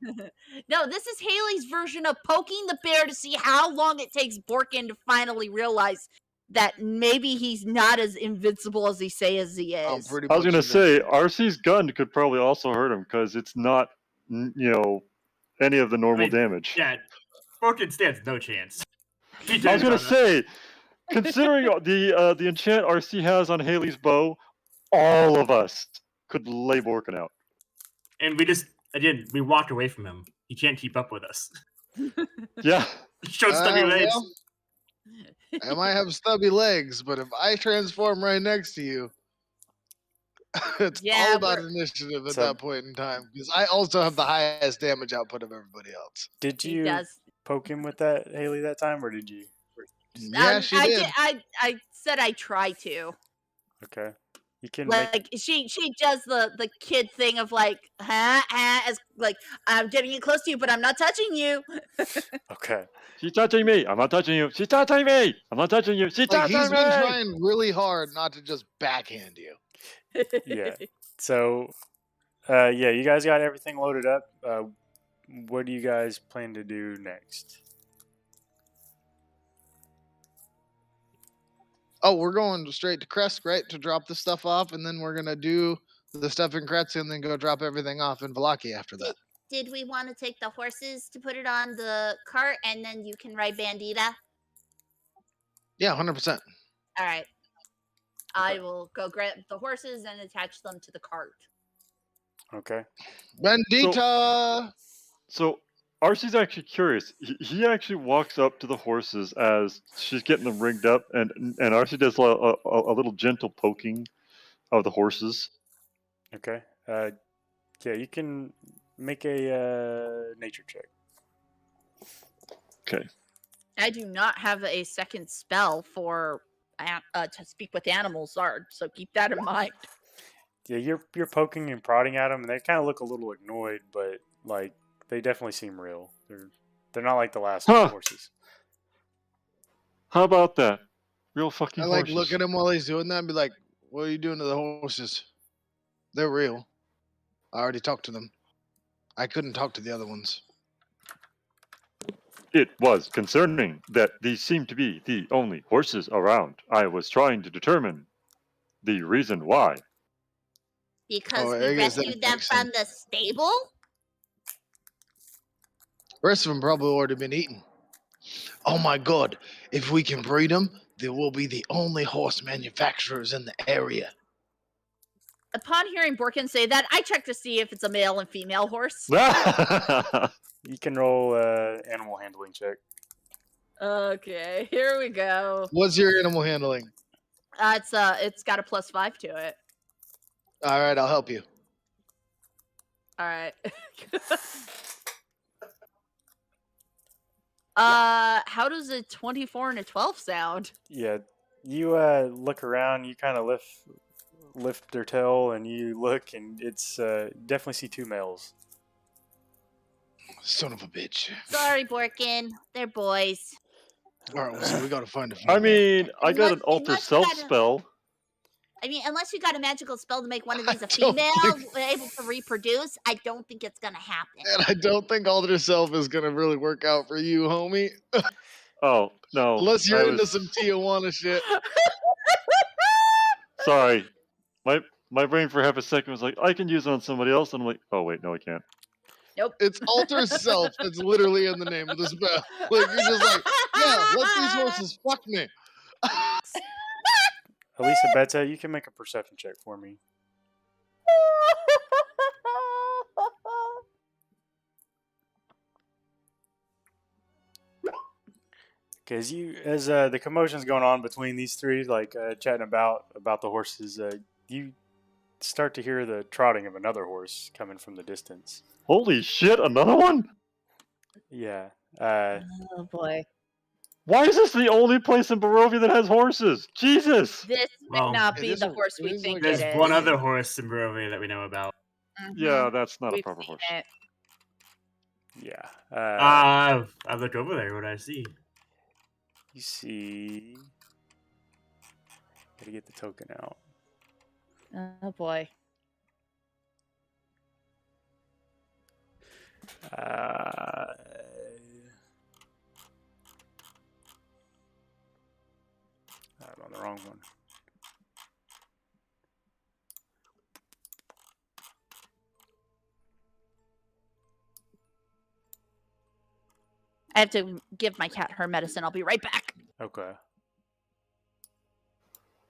No, this is Haley's version of poking the bear to see how long it takes Borkin to finally realize that maybe he's not as invincible as he says he I'm is. pretty I was much going to say, invincible. RC's gun could probably also hurt him, because it's not, any of the normal mean, damage. Yeah, Borkin stands no chance. I was gonna say, considering the enchant RC has on Haley's bow, all of us could lay Borkin out. And we walked away from him. He can't keep up with us. Yeah. He showed stubby legs. Well, I might have stubby legs, but if I transform right next to you, it's Yeah, all about we're- initiative at So- that point in time. Because I also have the highest damage output of everybody else. Did He you does. poke him with that, Haley, that time, or did you? Yeah, she I did. I said I try to. Okay. You can make. Like she does the kid thing of like, as like I'm getting it close to you, but I'm not touching you. Okay. She's touching me. I'm not touching you. She's touching me. I'm not touching you. She's Like touching he's me. been trying really hard not to just backhand you. Yeah. So, yeah, you guys got everything loaded up. What do you guys plan to do next? Oh, we're going straight to Kresk, right? To drop the stuff off, and then we're gonna do the stuff in Kretz and then go drop everything off in Valaki after that. Did we want to take the horses to put it on the cart and then you can ride Bandita? Yeah, 100%. All right. I will go grab the horses and attach them to the cart. Okay. Bandita! So RC's actually curious. He actually walks up to the horses as she's getting them rigged up, and RC does a little gentle poking of the horses. Okay. Yeah, you can make a nature check. Okay. I do not have a second spell for to speak with animals, Zard. So keep that in mind. Yeah, you're poking and prodding at them, and they kind of look a little annoyed, but like they definitely seem real. They're not like the last Huh. horses. How about that? Real fucking I like horses. look at him while he's doing that and be like, what are you doing to the horses? They're real. I already talked to them. I couldn't talk to the other ones. It was concerning that these seemed to be the only horses around. I was trying to determine the reason why. Because Oh, I we guess that rescued them makes from the stable? The rest of them probably already been eaten. Oh my god, if we can breed them, they will be the only horse manufacturers in the area. Upon hearing Borkin say that, I check to see if it's a male and female horse. You can roll animal handling check. Okay, here we go. What's your animal handling? It's got a +5 to it. All right, I'll help you. All right. How does a 24 and a 12 sound? Yeah, you look around. You kind of lift their tail, and you look, and it's definitely see two males. Son of a bitch. Sorry, Borkin. They're boys. All right, well, so we gotta find a I female. mean, I got an Unless- alter unless you self gotta- spell. I mean, unless you got a magical spell to make one of I these a don't female think- able to reproduce, I don't think it's gonna happen. And I don't think Alder Self is gonna really work out for you, homie. Oh no! Unless you're I into was- some Tijuana shit. Sorry, my brain for half a second was like, I can use it on somebody else, and I'm like, oh wait, no, I can't. It's Alter Self. It's literally in the name of the spell. Like you're just like, yeah, let these horses fuck me. Elisa Beta, you can make a perception check for me. Because as the commotion's going on between these three, like chatting about the horses, you start to hear the trotting of another horse coming from the distance. Holy shit! Another one? Yeah. Oh boy. Why is this the only place in Barovia that has horses? Jesus! This may Well, not it be is the a- horse it we is think like There's it is. one other horse in Barovia that we know about. Yeah, that's not a We've proper seen horse. it. Yeah. I looked over there. What did I see? You see. Gotta get the token out. Oh boy. I'm on the wrong one. I have to give my cat her medicine. I'll be right back. Okay.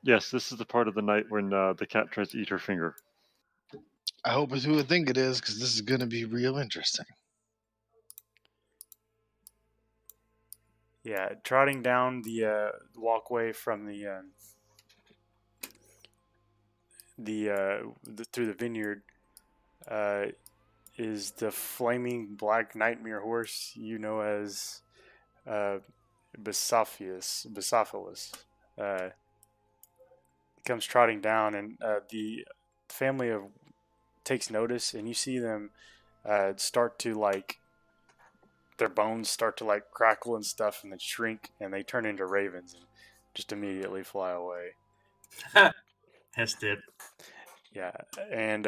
Yes, this is the part of the night when the cat tries to eat her finger. I hope it's who I think it is, because this is going to be real interesting. Yeah, trotting down the walkway from through the vineyard is the flaming black nightmare horse you know as Bisophilis. Comes trotting down, and the family of takes notice, and you see them start to like their bones start to like crackle and stuff, and then shrink, and they turn into ravens and just immediately fly away. Hest did. Yeah, and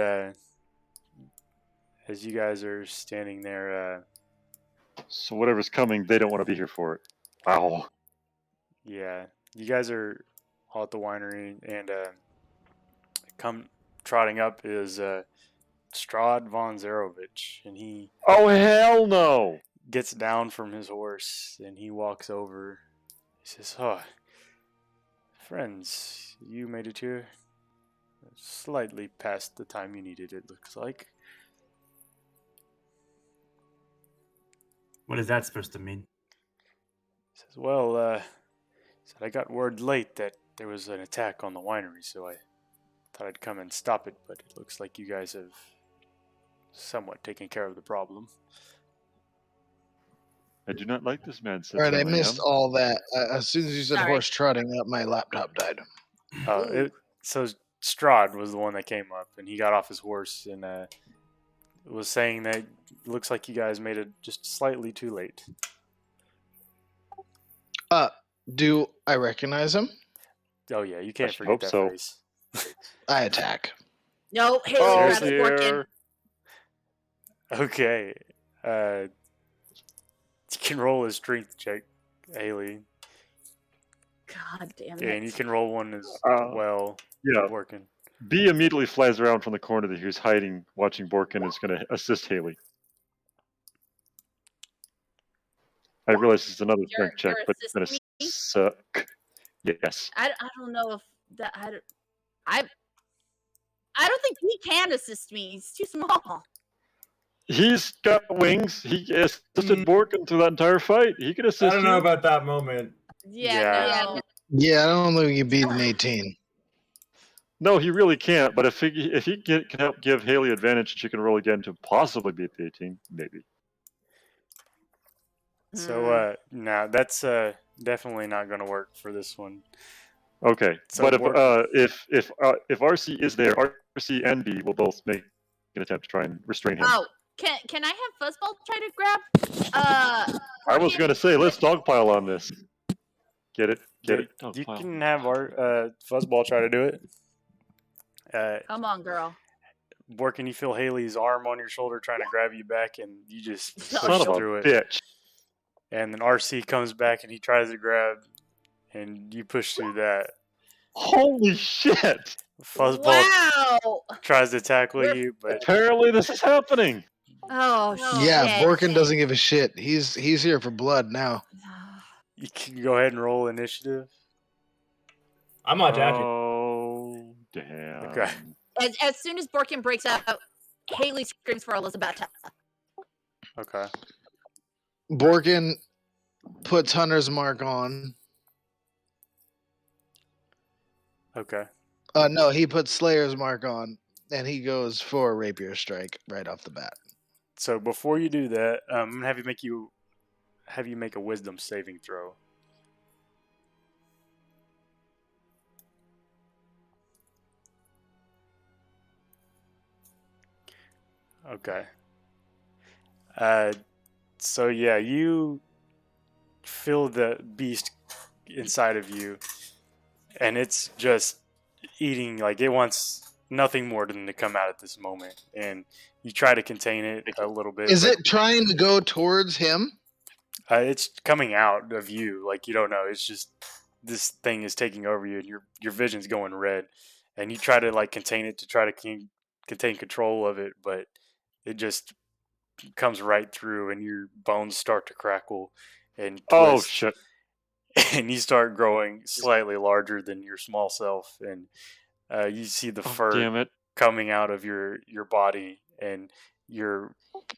as you guys are standing there, So whatever's coming, they don't want to be here for it. Wow. yeah, you guys are all at the winery, and come trotting up is Strahd von Zarovich, and he Oh, hell no! gets down from his horse and he walks over. He says, "Oh, friends, you made it here slightly past the time you needed, it looks like." What is that supposed to mean? He says, "Well, said I got word late that there was an attack on the winery, so I thought I'd come and stop it, but it looks like you guys have somewhat taken care of the problem." I do not like this man, said All right, I 10 missed a.m. all that. As soon as you said Sorry. horse trotting up, my laptop died. So Strahd was the one that came up, and he got off his horse and was saying that it looks like you guys made it just slightly too late. Do I recognize him? Oh yeah, you can't should forget hope that so. face. I attack. No, Haley Oh, grabs seriously? Borkin. Okay, you can roll a strength check, Haley, God damn it. and you can roll one as well. Yeah. Working. B immediately flies around from the corner that he was hiding, watching Borkin, and is going to assist Haley. I realize it's another strength check, you're but it's going assisting to me? suck. Yes. I don't know if that I don't think he can assist me. He's too small. He's got wings. He assisted Borkin through that entire fight. He can assist I don't know you. about that moment. Yeah. No. Yeah, I don't think you beat an 18. No, he really can't. But if he can help give Haley advantage, she can roll again to possibly beat the 18, maybe. So no, that's definitely not going to work for this one. Okay, So but if RC is there, RC and B will both make an attempt to try and restrain him. Oh, can I have Fuzzball try to grab I was going to say, let's dogpile on this. Get it? Get it? You Dogpile. can have our Fuzzball try to do it. Come on, girl. Borkin, you feel Haley's arm on your shoulder trying to grab you back, and you just Son push of a through it. bitch. And then RC comes back and he tries to grab, and you push through that. Holy shit! Fuzzball Wow. tries to tackle you, but Apparently this is happening. Oh shit. Yeah, Borkin doesn't give a shit. He's here for blood now. you can go ahead and roll initiative. I'm not attacking. Oh, damn. Okay. As soon as Borkin breaks out, Haley screams for Elizabeth. Okay. Borkin puts Hunter's Mark on. Okay. No, he puts Slayer's Mark on, and he goes for a rapier strike right off the bat. So before you do that, I'm gonna have you make a wisdom saving throw. Okay. So yeah, you feel the beast inside of you, and it's just eating, like it wants nothing more than to come out at this moment. And you try to contain it a little bit. Is but, it trying to go towards him? it's coming out of you, like you don't know. It's just this thing is taking over you, and your vision's going red, and you try to like contain it to try to contain control of it, but it just comes right through, and your bones start to crackle and Oh twist, shit! and you start growing slightly larger than your small self, and you see the Oh, fur damn it! coming out of your body, and your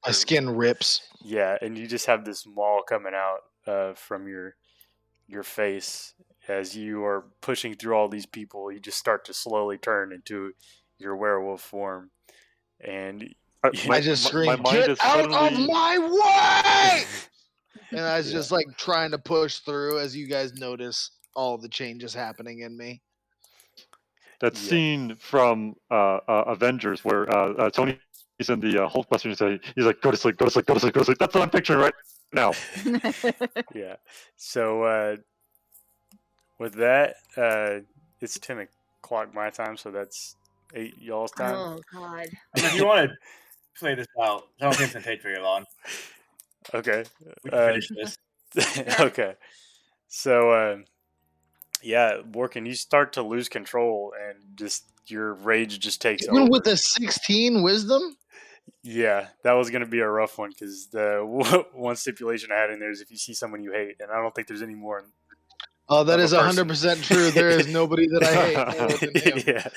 My skin rips. yeah, and you just have this maul coming out from your face as you are pushing through all these people. You just start to slowly turn into your werewolf form, and I just my scream, mind "Get is out of suddenly. my way!" And I was Yeah. just like trying to push through as you guys notice all the changes happening in me. That Yeah. scene from Avengers where Tony's in the Hulkbuster and he's like, "Go to sleep, go to sleep, go to sleep, go to sleep." That's what I'm picturing right now. Yeah. So with that, it's 10 o'clock my time, so that's 8 y'all's time. Oh God. I mean, if you want to play this out, I don't think it's gonna take very long. Okay. We can finish this. Okay. So yeah, Borkin, you start to lose control, and just your rage just takes Even over. with a 16 wisdom? Yeah, that was gonna be a rough one because the one stipulation I had in there is if you see someone you hate, and I don't think there's any more. Oh, that Of a is 100% true. There is nobody that I hate more than him. Yeah.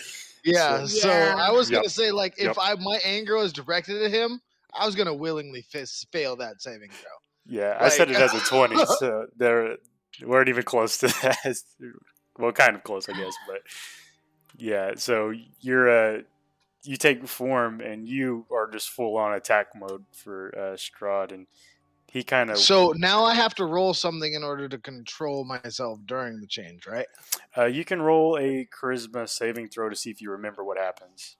Yeah, so Yeah. I was Yep. gonna say, like, if Yep. my anger was directed at him, I was gonna willingly fail that saving throw. Yeah, I said Like- it as a 20, so we weren't even close to that. Well, kind of close, I guess, but yeah. So you take form, and you are just full on attack mode for Strahd, and he kind of So now I have to roll something in order to control myself during the change, right? you can roll a charisma saving throw to see if you remember what happens.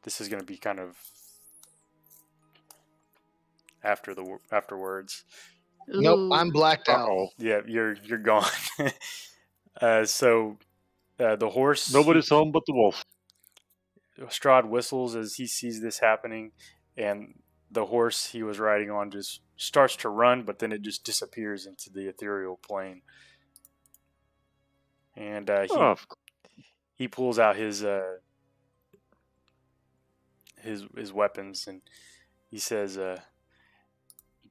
This is going to be kind of afterwards. Nope, Ooh. I'm blacked out. Uh-oh. Yeah, you're gone. So the horse. Nobody's home but the wolf. Strahd whistles as he sees this happening, and the horse he was riding on just starts to run, but then it just disappears into the ethereal plane. And Oh, he pulls out his weapons, and he says,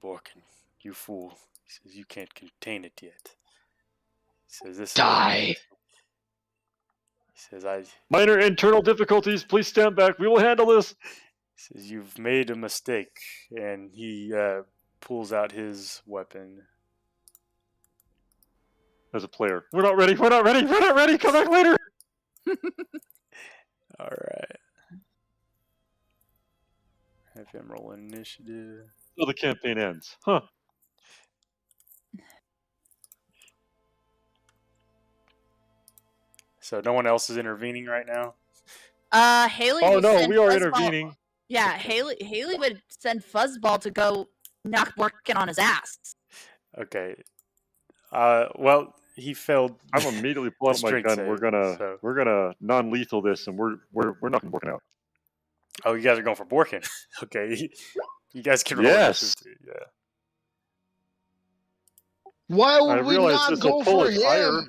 "Borkin, you fool!" He says, "You can't contain it yet." He says, "This Die. He says, "I." minor internal difficulties. Please stand back. We will handle this. He says, "You've made a mistake," and he pulls out his weapon. As a player, we're not ready. We're not ready. We're not ready. Come back later. All right. Have him roll initiative. Till the campaign ends. Huh. So no one else is intervening right now. Haley. Oh will no, send we are Fuzzball- intervening. Yeah, Haley would send Fuzzball to go knock Borkin on his ass. Okay. Well, he failed. I'm immediately pulling out my strength gun. save, We're gonna non-lethal this, and we're not working out. Oh, you guys are going for Borkin. Okay. You guys can roll Yes. initiative, yeah. Why I would we realize not this will go pull for us higher. him?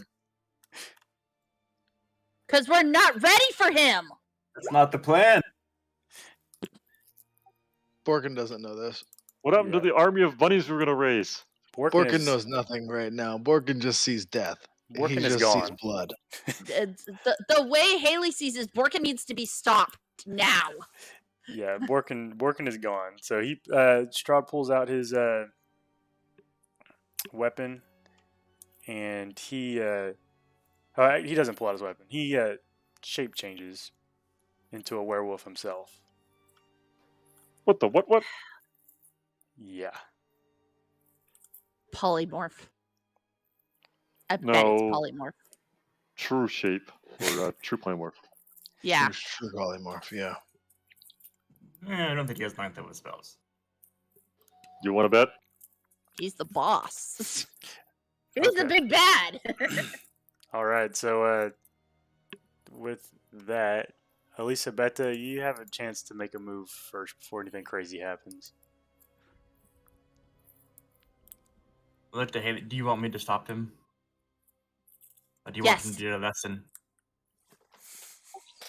Because we're not ready for him. That's not the plan. Borkin doesn't know this. What happened to the army of bunnies we're gonna raise? Borkin knows nothing right now. Borkin just sees death. Borkin He is just sees gone. blood. The way Haley sees is Borkin needs to be stopped now. Yeah, Borkin is gone. So he Strahd pulls out his weapon, and he doesn't pull out his weapon. He shape changes into a werewolf himself. What the what? Yeah. Polymorph. I bet No. it's polymorph. True shape or true polymorph. Yeah. True polymorph, yeah. I don't think he has 9th level spells. You want to bet? He's the boss. He's the Okay. big bad. All right. So with that, Elisabetta, you have a chance to make a move first before anything crazy happens. Do you want me to stop him? Or do you Yes. want him to do a lesson?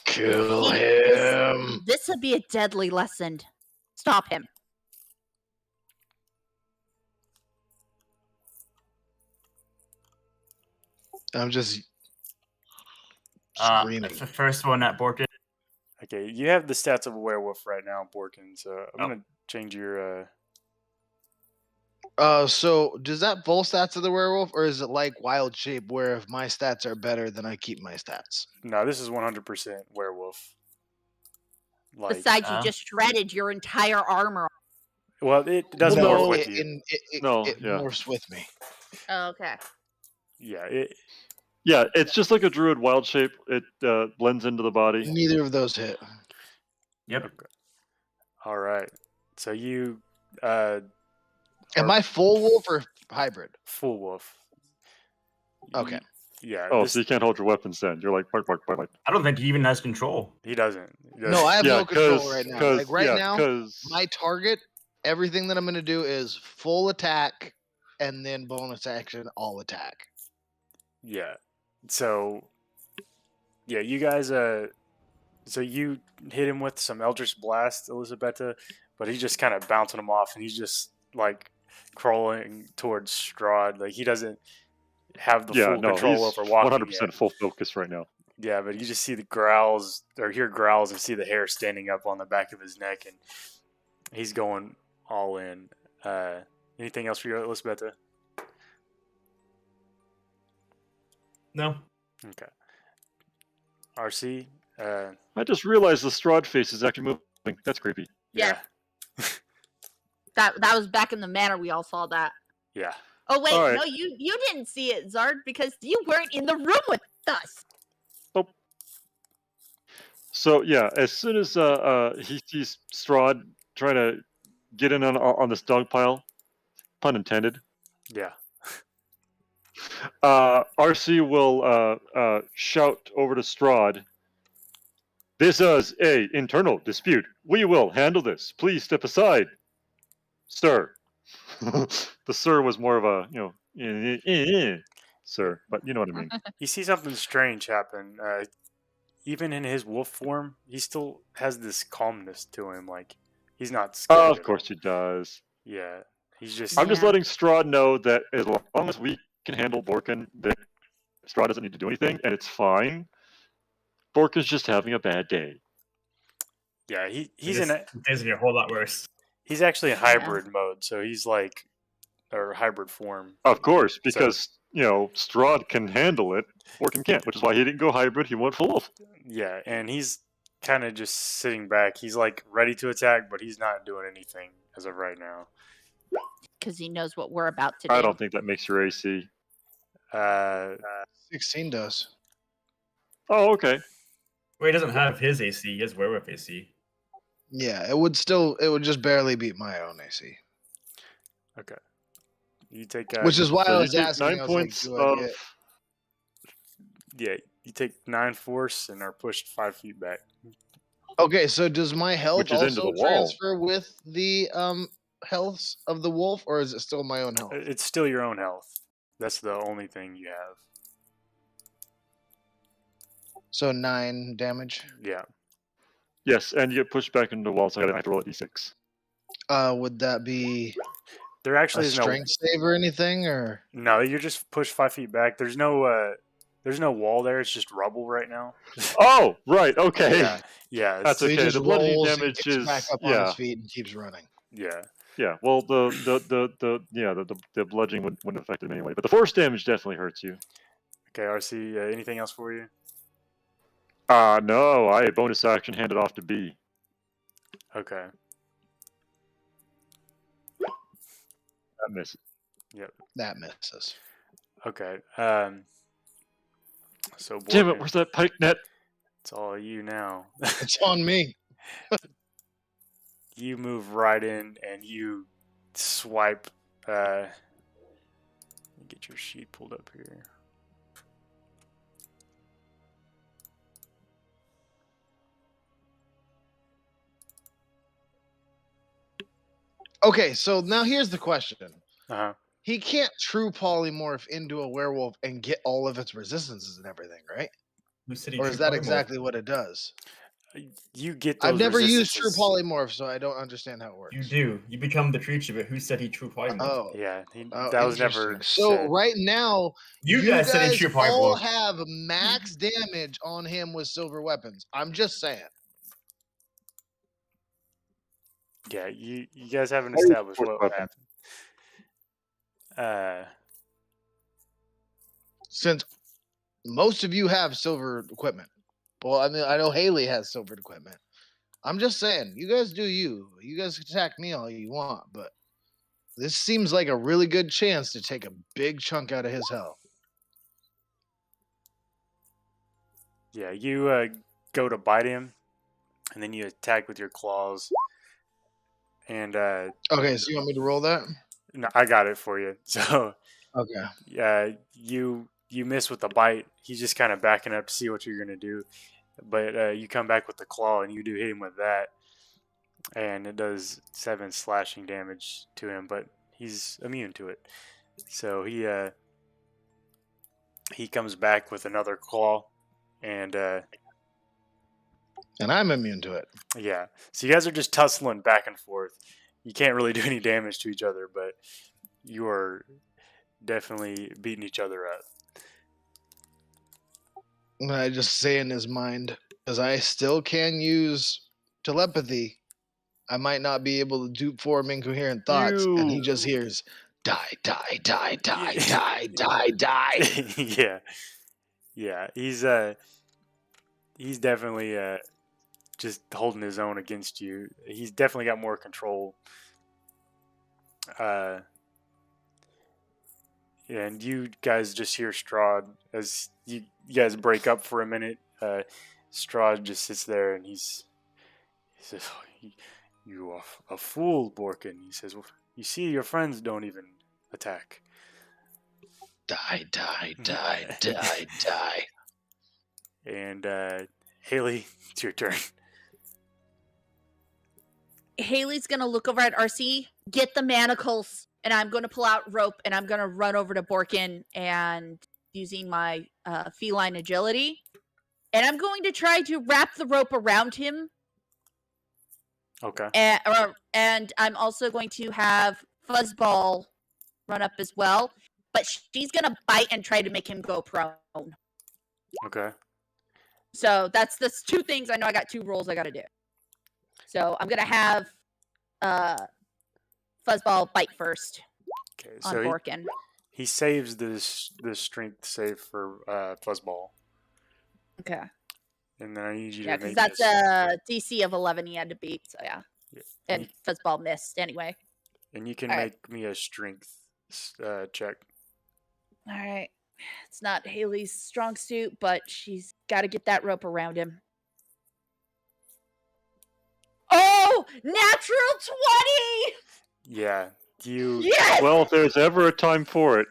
Kill him. This would be a deadly lesson. Stop him. I'm just That's screaming. the first one at Borkin. Okay, you have the stats of a werewolf right now, Borkin. So I'm gonna change your. So does that full stats of the werewolf, or is it like wild shape, where if my stats are better, then I keep my stats? No, this is 100% werewolf. Like, Besides, you just shredded your entire armor. well, it doesn't no, morph with you. It yeah. morphs with me. Oh, okay. Yeah, Yeah, it's just like a druid wild shape. It blends into the body. Neither of those hit. Yep. Okay. All right. So you Am I full wolf or hybrid? full wolf. Okay. Yeah. Oh, so you can't hold your weapons then. You're like, bark, bark, bark, bark. I don't think he even has control. He doesn't. No, I have Yeah, no control right now. Like right now, because my target, everything that I'm going to do is full attack and then bonus action, all attack. Yeah. So yeah, you guys so you hit him with some Eldritch Blast, Elisabetta, but he's just kind of bouncing him off and he's just like crawling towards Strahd. Like he doesn't have the full control he's over walking 100% yet. full focus right now. Yeah, but you just see the growls or hear growls and see the hair standing up on the back of his neck and he's going all in. Anything else for you, Elisabetta? No. Okay. RC? I just realized the Strahd face is actually moving. That's creepy. Yeah. That was back in the manor. We all saw that. Yeah. Oh wait, All right. no, you didn't see it, Zard, because you weren't in the room with us. Oh. So yeah, as soon as he sees Strahd trying to get in on this dog pile, pun intended. Yeah. RC will shout over to Strahd. This is a internal dispute. We will handle this. Please step aside, sir. The sir was more of a sir, but you know what I mean. You see something strange happen. Even in his wolf form, he still has this calmness to him. Like he's not scared. Of course he does. Yeah, he's just. I'm just letting Strahd know that as long as we can handle Borkin, that Strahd doesn't need to do anything, and it's fine. Borkin's just having a bad day. Yeah, he's Things get a whole lot worse. He's actually in hybrid mode, so he's like, or hybrid form. Of course, because Strahd can handle it. Borkin can't, which is why he didn't go hybrid. He went full wolf. Yeah, and he's kind of just sitting back. He's like ready to attack, but he's not doing anything as of right now. Because he knows what we're about to do. I don't think that makes your AC. 16 does. Oh, okay. Well, he doesn't have his AC. He has werewolf AC. Yeah, it would just barely beat my own AC. Okay. You take. Which is why So I you was take asking. 9 I was points like, do I of. get... Yeah, you take 9 force and are pushed 5 feet back. Okay, so does my health Which is into also the wall. transfer with the health of the wolf, or is it still my own health? It's still your own health. That's the only thing you have. So 9 damage. Yeah. Yes, and you get pushed back into the wall, so I have to roll a d6. Would that be There actually a is strength save or anything, or no? You're just pushed 5 feet back. There's no wall there. It's just rubble right now. Oh, right. Okay. Yeah. That's so he okay. just The bludgeoning rolls and damage gets is back up on his feet and keeps running. Yeah. Yeah. Well, the bludgeoning wouldn't affect him anyway, but the force damage definitely hurts you. Okay, RC. Anything else for you? No. I bonus action handed off to B. Okay. That misses. Yep. That misses. Okay. So Damn it! Borkin, Where's that pike net? it's all you now. It's on me. You move right in and you swipe. Let me get your sheet pulled up here. Okay, so now here's the question. Uh-huh. He can't true polymorph into a werewolf and get all of its resistances and everything, right? Who said he Or true is that polymorph? exactly what it does? You get I've those never used true resistances. polymorph, so I don't understand how it works. You do. You become the creature, but who said he true polymorph? Oh, Yeah, oh, that was interesting. never So said. right now, You guys said he true all polymorph. have max damage on him with silver weapons. I'm just saying. Yeah, you guys haven't I use established force what weapon. happened. Since most of you have silver equipment. Well, I mean, I know Haley has silver equipment. I'm just saying, you guys do you. You guys attack me all you want, but this seems like a really good chance to take a big chunk out of his health. Yeah, you go to bite him, and then you attack with your claws. And Okay, so you want me to roll that? no, I got it for you. So Okay. you miss with the bite. He's just kind of backing up to see what you're gonna do, but you come back with the claw, and you do hit him with that, and it does 7 slashing damage to him, but he's immune to it. So he comes back with another claw, and I'm immune to it. yeah. So you guys are just tussling back and forth. You can't really do any damage to each other, but you are definitely beating each other up. And I just say in his mind, because I still can use telepathy, I might not be able to do form incoherent thoughts, and he just hears, die, die, die, die, die, die, die. Yeah. He's definitely just holding his own against you. He's definitely got more control. And you guys just hear Strahd as you guys break up for a minute. Strahd just sits there and he says, oh, "You are a fool, Borkin." He says, well, "You see, your friends don't even attack." Die, die, die, die, die. And Haley, it's your turn. Haley's gonna look over at RC, get the manacles, and I'm gonna pull out rope and I'm gonna run over to Borkin and using my feline agility, and I'm going to try to wrap the rope around him. Okay. And I'm also going to have Fuzzball run up as well, but she's gonna bite and try to make him go prone. Okay. So that's 2 things. I know I got 2 rolls I gotta do. So I'm gonna have Fuzzball bite first Okay. on So Borkin. he saves this strength save for Fuzzball, Okay. and then I need you Yeah, to because make that's a DC of 11 he had to beat. So yeah, Yeah. and Fuzzball missed anyway. And you can All make me a strength check. All right. It's not Haley's strong suit, but she's got to get that rope around him. Oh, natural 20! Yeah. You. Yes! Well, if there's ever a time for it,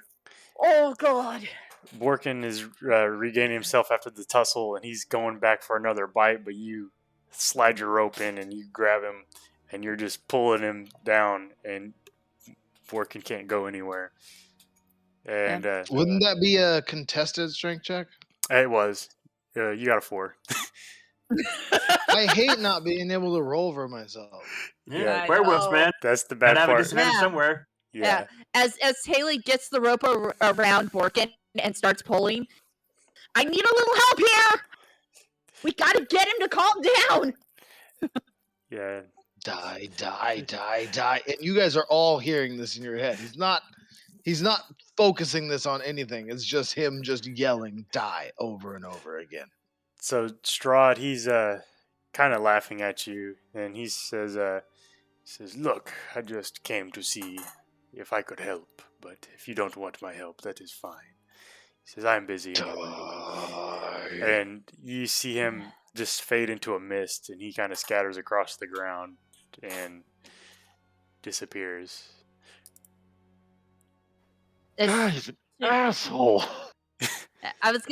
Oh, God. Borkin is regaining himself after the tussle, and he's going back for another bite, but you slide your rope in and you grab him, and you're just pulling him down, and Borkin can't go anywhere. And Wouldn't that be a contested strength check? it was. You got a 4. I hate not being able to roll for myself. Yeah, werewolves, man. That's the Gotta bad have a part. disadvantage Yeah. somewhere. Yeah. As Haley gets the rope around Borkin and starts pulling, I need a little help here. We got to get him to calm down. Yeah. Die, die, die, die. And you guys are all hearing this in your head. He's not focusing this on anything. It's just him just yelling die over and over again. So Strahd, he's kind of laughing at you, and he says, "Look, I just came to see if I could help, but if you don't want my help, that is fine." He says, "I'm busy anyway." Die. And you see him just fade into a mist, and he kind of scatters across the ground and disappears. he's an asshole. I was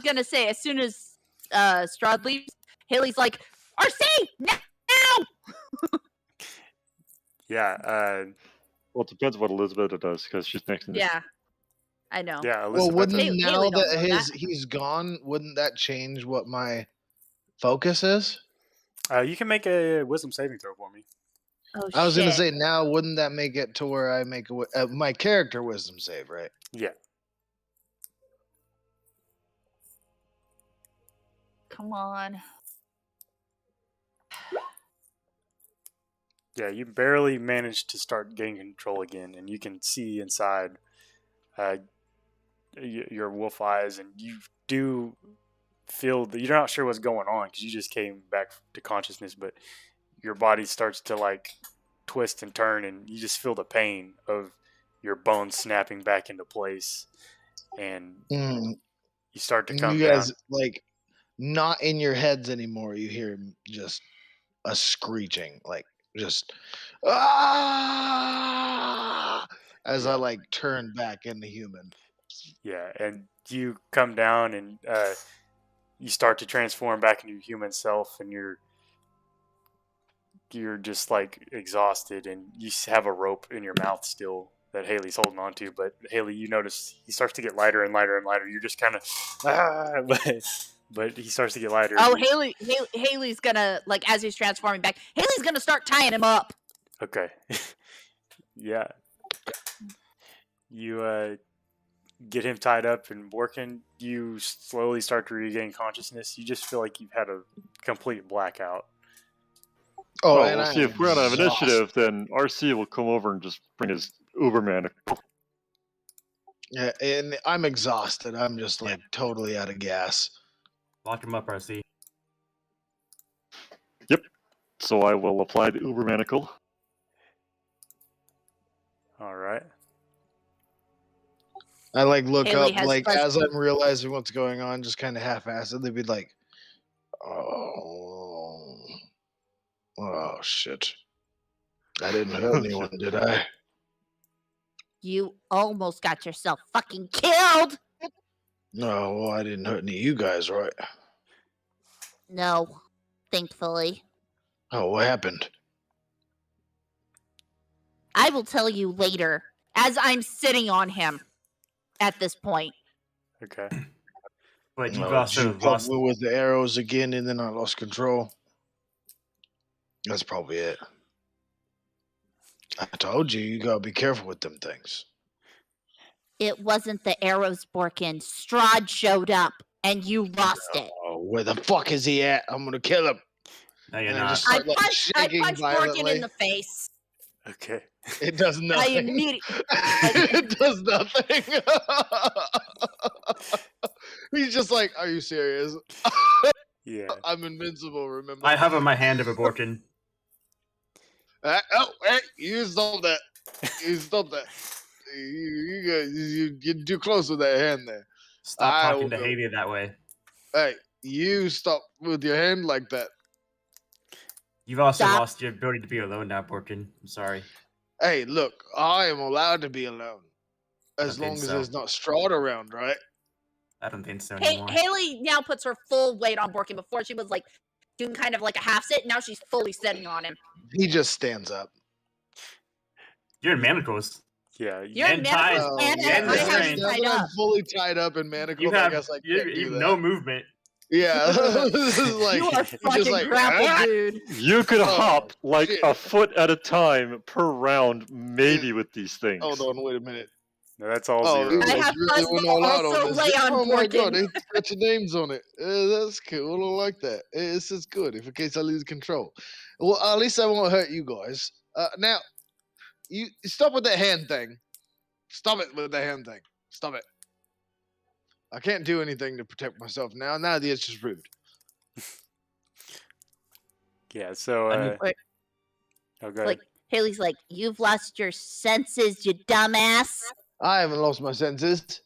gonna say, as soon as Strahd leaves, Haley's like, RC, now! Yeah. Well, it depends what Elizabeth does because she's next to me. Yeah, I know. Yeah. Well, Elizabeth. wouldn't Haley now don't that know that. he's gone, wouldn't that change what my focus is? You can make a wisdom saving throw for me. Oh, I was gonna shit. say, now wouldn't that make it to where I make my character wisdom save, right? Yeah. Come on. Yeah, you barely managed to start gaining control again, and you can see inside your wolf eyes, and you do feel that you're not sure what's going on because you just came back to consciousness, but your body starts to like twist and turn, and you just feel the pain of your bones snapping back into place, and Mm. you start to And come you down. guys like not in your heads anymore. You hear just a screeching, like just ah, as I Yeah. like turn back into human. Yeah, and you come down, and you start to transform back into your human self, and you're just like exhausted, and you have a rope in your mouth still that Haley's holding on to. But Haley, you notice he starts to get lighter and lighter and lighter. You're just kind of but he starts to get lighter. Oh, Haley's gonna, like, as he's transforming back, Haley's gonna start tying him up. Okay. Yeah. You get him tied up and working. You slowly start to regain consciousness. You just feel like you've had a complete blackout. Oh, Well, and we'll I see am if we're out of exhausted. initiative. Then RC will come over and just bring his Uberman. Yeah, and I'm exhausted. I'm just like totally out of gas. Lock him up, RC. So I will apply the Uber manacle. All right. I like look Haley up has like fuzz- as I'm realizing what's going on, just kind of half-assedly be like, oh shit! I didn't hurt anyone, did I? You almost got yourself fucking killed. No, well, I didn't hurt any of you guys, right? No, thankfully. Oh, what happened? I will tell you later. As I'm sitting on him at this point. Okay. But you've Oh, also you plugged lost. me with the arrows again, and then I lost control. That's probably it. I told you, you gotta be careful with them things. It wasn't the arrows, Borkin. Strahd showed up, and you lost it. Oh, where the fuck is he at? I'm gonna kill him. No, you're And I not. just I start like punched shaking Borkin violently. in the face. Okay. It does I nothing. immediately. It does nothing. He's just like, are you serious? Yeah. I'm invincible, remember? I hover my hand over Borkin. Oh, hey, you stop that. You stop that. You're too close with that hand there. Stop I talking will to go. Haley that way. Hey, you stop with your hand like that. You've also Stop. lost your ability to be alone now, Borkin. I'm sorry. Hey, look, I am allowed to be alone. As don't think long as so. there's not Strahd around, right? I don't think so anymore. Haley now puts her full weight on Borkin. Before she was like doing kind of like a half sit. Now she's fully sitting on him. He just stands up. You're in manacles. Yeah. You're in And tied. manacles and Yeah, I have restrained. you Now tied that I'm up. fully tied up and manacled, You I have, guess I you can't do have that. no movement. Yeah, this is like You are he's just fucking like, grappled, "Ah!" dude. You could Oh, hop like shit. a foot at a time per round, maybe with these things. Hold on, wait a minute. No, that's all Oh, you zero. I guys have really went all out also on this. lay on Oh my god, Borkin. they got your names on it. That's cool. I don't like that. This is good. If in case I lose control. Well, at least I won't hurt you guys. Now, you stop with that hand thing. Stop it with the hand thing. Stop it. I can't do anything to protect myself now. Now it's just rude. Yeah. So. I mean- Oh, go ahead. Like Haley's like, you've lost your senses, you dumbass. I haven't lost my senses.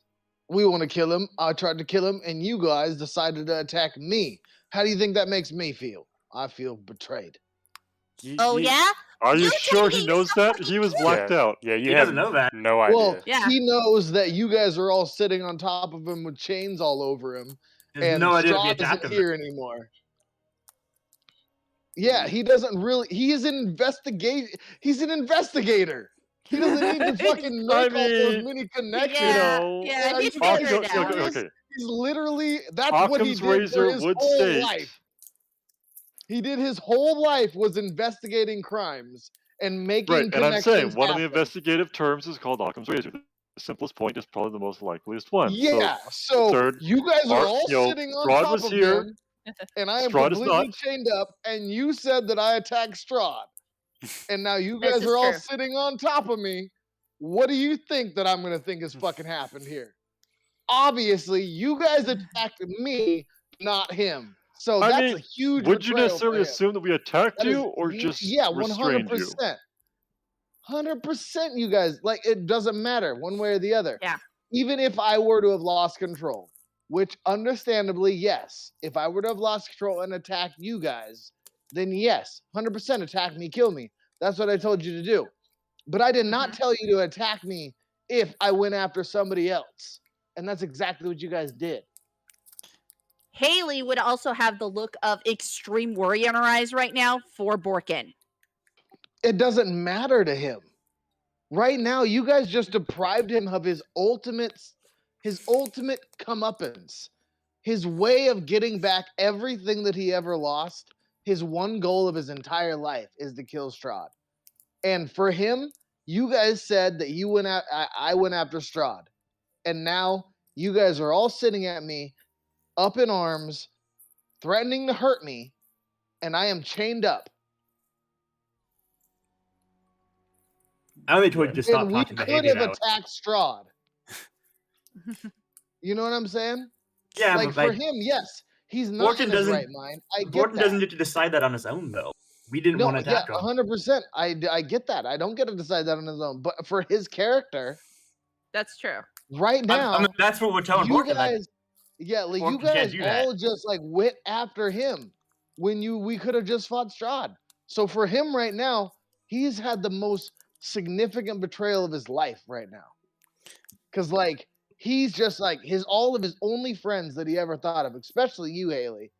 We want to kill him. I tried to kill him, and you guys decided to attack me. How do you think that makes me feel? I feel betrayed. Oh, yeah? Are you You sure he taking knows that? He was blacked out. Yeah. You He have doesn't know that. no idea. Well, Yeah. he knows that you guys are all sitting on top of him with chains all over him, There's and no idea if he Strahd attacked isn't him. here anymore. Yeah, he doesn't really. He is an investigate. He's an investigator. He doesn't need to fucking I make all those mean, many connections. know, Yeah, Are he's you figured fucking it out. serious? Okay. He's literally. That's what he Occam's did for razor his would whole state. life. He did his whole life was investigating crimes and making Right, and I'm connections saying one of the happen. investigative terms is called Occam's razor. The simplest point is probably the most likeliest one. Yeah, so third, you guys are all you know, sitting on Strahd top was of here. him, and I am Strahd is completely not. chained up, and you said that I attacked Strahd. And now you This guys is are all true. sitting on top of me. What do you think that I'm gonna think is fucking happened here? Obviously, you guys attacked me, not him. So I that's mean, a huge would you betrayal for necessarily him. assume that we attacked That is, you or just yeah, restrained you? 100%. 100%, you guys. Like, it doesn't matter one way or the other. Yeah. Even if I were to have lost control, which understandably, yes, if I were to have lost control and attacked you guys, then yes, 100% attack me, kill me. That's what I told you to do. But I did not tell you to attack me if I went after somebody else. And that's exactly what you guys did. Haley would also have the look of extreme worry in her eyes right now for Borkin. It doesn't matter to him. Right now, you guys just deprived him of his ultimate comeuppance. His way of getting back everything that he ever lost. His one goal of his entire life is to kill Strahd. And for him, you guys said that I went after Strahd. And now you guys are all sitting at me, up in arms, threatening to hurt me, and I am chained up. I only told you to stop And we talking to could Haley have that way. attacked Strahd. You know what I'm saying? Yeah, Like, but for like, him, yes, he's not in his right mind. I get Borkin that. doesn't get to decide that on his own, though. We didn't No, want to yeah, attack him. 100%. I get that. I don't get to decide that on his own. But for his character, That's true. right now, I mean, that's what we're telling you Borkin. guys, yeah, like you Borkin can't guys do that. all just like went after him when we could have just fought Strahd. So for him right now, he's had the most significant betrayal of his life right now. Cause like he's just like all of his only friends that he ever thought of, especially you, Haley,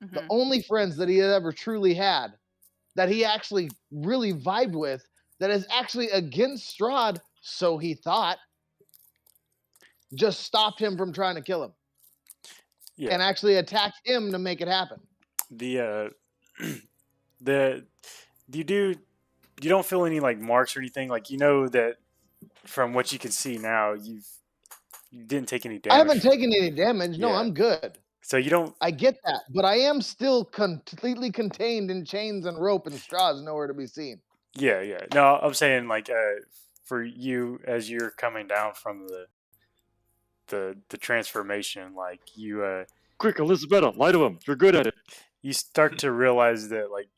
the only friends that he had ever truly had, that he actually really vibed with, that is actually against Strahd, so he thought, just stopped him from trying to kill him. Yeah. And actually attacked him to make it happen. The you don't feel any like marks or anything, like, you know, that from what you can see now, you didn't take any damage. I haven't taken any damage. No, Yeah. I'm good. So you don't. I get that, but I am still completely contained in chains and rope, and Strahd's nowhere to be seen. Yeah, yeah. No, I'm saying like for you as you're coming down from the transformation, like you Quick, Elisabetta, lie to him. You're good at it. you start to realize that like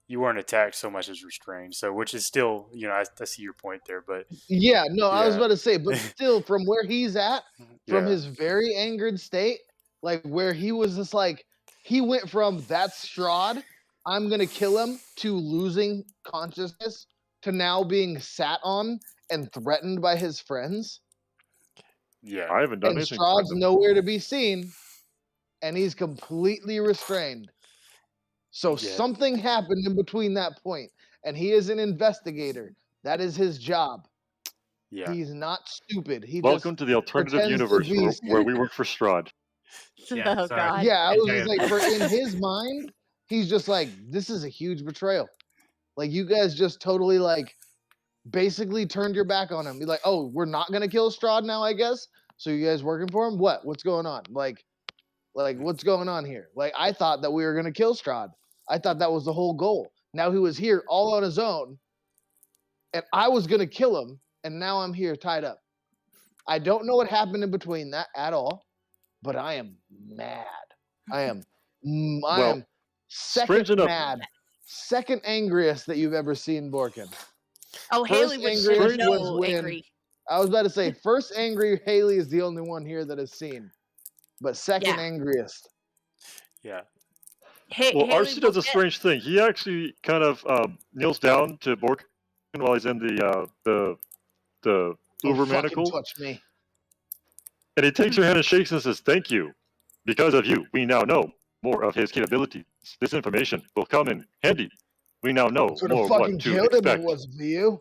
you weren't attacked so much as restrained. So which is still, you know, I see your point there, but Yeah, no, I was Yeah. about to say, but still, from where he's at, from Yeah. his very angered state, like where he was just like, he went from that's Strahd, I'm gonna kill him, to losing consciousness, to now being sat on and threatened by his friends. yeah, I haven't done And anything. Strahd's to him. nowhere to be seen, and he's completely restrained. So Yeah. something happened in between that point, and he is an investigator. That is his job. yeah, He's not stupid. He Welcome to the alternative pretends to universe be- where we work for Strahd. Yeah, Oh sorry. God. Yeah, I was Enjoy just it. like, for in his mind, he's just like, this is a huge betrayal. Like, you guys just totally like, basically turned your back on him. Be like, oh, we're not gonna kill Strahd now, I guess. So you guys working for him? What's going on? Like what's going on here? Like, I thought that we were gonna kill Strahd. I thought that was the whole goal. Now he was here all on his own, and I was gonna kill him, and now I'm here tied up. I don't know what happened in between that at all, but I am mad. I am Well, second strange enough- mad, second angriest that you've ever seen Borkin. Oh, First Haley was angriest so was when- angry. I was about to say, first angry Haley is the only one here that has seen, but second Yeah. angriest. yeah. Well, Haley RC will does a get- strange thing. He actually kind of kneels down to Borkin while he's in the Don't Uber fucking manacle, touch me. and he takes your hand and shakes and says, "Thank you. Because of you, we now know more of his capabilities. This information will come in handy. We now know Sort more of what fucking to killed him if expect." it wasn't for you.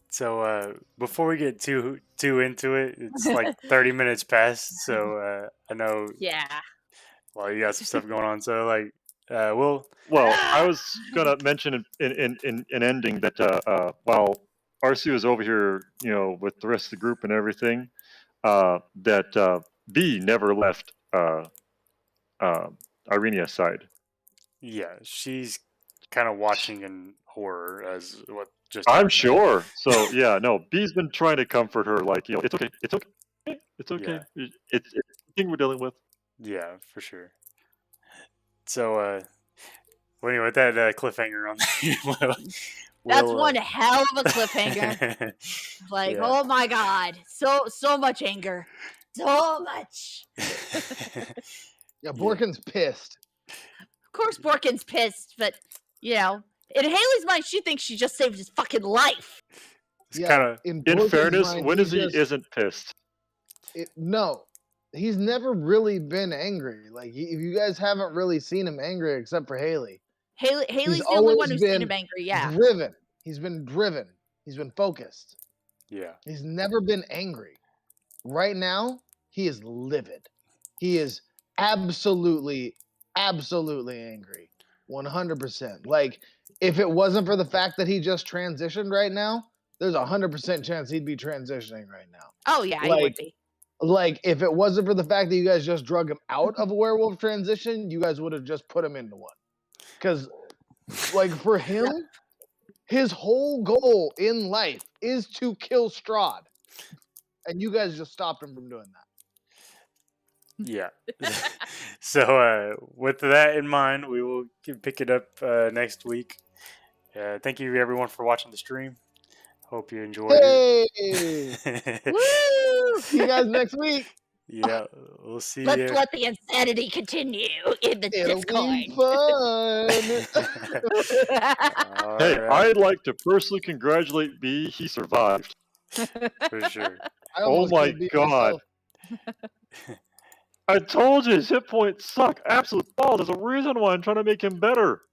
So before we get too into it, it's like 30 minutes past. So I know Yeah. Well, you got some stuff going on, so like, we'll. Well, I was gonna mention in ending that while RC was over here, with the rest of the group and everything, that B never left Irenia's side. Yeah, she's kind of watching in horror as what just I'm happened. sure. So yeah, no, B's been trying to comfort her, like, it's okay, it's okay, it's okay. Yeah. It's the thing we're dealing with. Yeah, for sure. So, well, anyway, with that cliffhanger on there, That's one hell of a cliffhanger. Like, Yeah. oh my god, so much anger, so much. Yeah, Borkin's pissed. Of course, Borkin's pissed, but in Haley's mind, she thinks she just saved his fucking life. It's kind of. In Borkin's fairness, mind, when is he isn't pissed? No, he's never really been angry. Like, if you guys haven't really seen him angry except for Haley. Haley's the only one who's seen him angry. Yeah, driven. He's been driven. He's been focused. Yeah. He's never been angry. Right now, he is livid. He is absolutely angry. 100%. Like, if it wasn't for the fact that he just transitioned right now, there's 100% chance he'd be transitioning right now. Oh yeah, he would be. Like, if it wasn't for the fact that you guys just drug him out of a werewolf transition, you guys would have just put him into one. Because, like, for him, his whole goal in life is to kill Strahd. And you guys just stopped him from doing that. Yeah. So, with that in mind, we will pick it up next week. Thank you, everyone, for watching the stream. Hope you enjoyed it. Woo! See you guys next week. Yeah, we'll see Let's you. let the insanity continue in the It'll Discord. be fun. Hey, I'd like to personally congratulate B. He survived. For sure. Oh my god. I told you his hit points suck. Absolute balls. There's a reason why I'm trying to make him better.